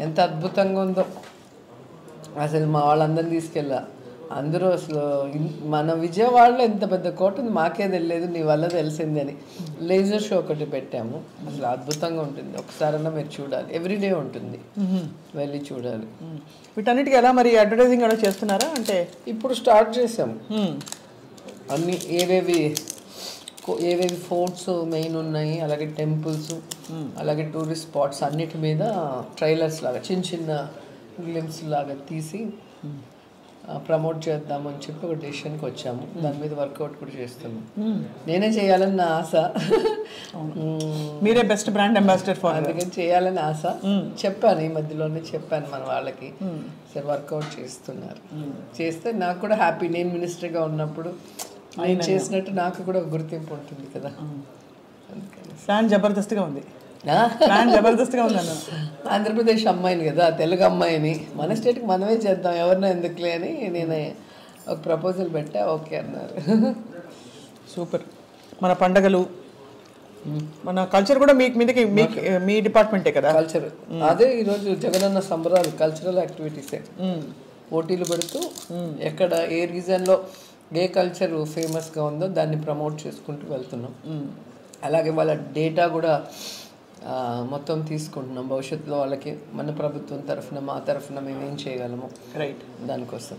ఎంత అద్భుతంగా ఉందో అసలు. మా వాళ్ళందరినీ తీసుకెళ్ళా. అందరూ అసలు మన విజయవాడలో ఎంత పెద్ద కోట ఉంది మాకే తెలియదు, నీ వల్ల తెలిసింది అని. లేజర్ షో ఒకటి పెట్టాము. అసలు అద్భుతంగా ఉంటుంది. ఒకసారన్నా మీరు చూడాలి. ఎవ్రీడే ఉంటుంది, వెళ్ళి చూడాలి. వీటన్నిటికీ ఎలా మరి అడ్వర్టైజింగ్ కూడా చేస్తున్నారా? అంటే ఇప్పుడు స్టార్ట్ చేసాము. అన్ని ఏవేవి ఫోర్ట్స్ మెయిన్ ఉన్నాయి, అలాగే టెంపుల్స్, అలాగే టూరిస్ట్ స్పాట్స్ అన్నిటి మీద ట్రైలర్స్ లాగా చిన్న చిన్న గ్లిమ్స్ లాగా తీసి ప్రమోట్ చేద్దామని చెప్పి ఒక డెసిషన్కి వచ్చాము. దాని మీద వర్కౌట్ కూడా చేస్తున్నాం. నేనే చేయాలని నా ఆశ. మీరే బెస్ట్ బ్రాండ్ అంబాసిడర్ ఫర్, అందుకని చేయాలని ఆశ. చెప్పాను, ఈ మధ్యలోనే చెప్పాను మన వాళ్ళకి. సరే వర్కౌట్ చేస్తున్నారు. చేస్తే నాకు కూడా హ్యాపీ. నేను మినిస్టర్గా ఉన్నప్పుడు నేను చేసినట్టు నాకు కూడా గుర్తింపు ఉంటుంది కదా. ప్లాన్ జబర్దస్త్గా ఉంది. ఆంధ్రప్రదేశ్ అమ్మాయిని కదా, తెలుగు అమ్మాయిని, మన స్టేట్కి మనమే చేద్దాం, ఎవరినో ఎందుకులే అని నేను ఒక ప్రపోజల్ పెట్టా. ఓకే అన్నారు. సూపర్. మన పండగలు, మన కల్చర్ కూడా మీ డిపార్ట్మెంటే కదా. కల్చర్ అదే ఈరోజు జగనన్న సంబరాలు కల్చరల్ యాక్టివిటీసే. పోటీలు పెడుతూ ఎక్కడ ఏ రీజన్లో ఏ కల్చర్ ఫేమస్గా ఉందో దాన్ని ప్రమోట్ చేసుకుంటూ వెళ్తున్నాం. అలాగే వాళ్ళ డేటా కూడా మొత్తం తీసుకుంటున్నాం. భవిష్యత్తులో వాళ్ళకి మన ప్రభుత్వం తరఫున, మా తరఫున మేము ఏం చేయగలము, రైట్, దానికోసం.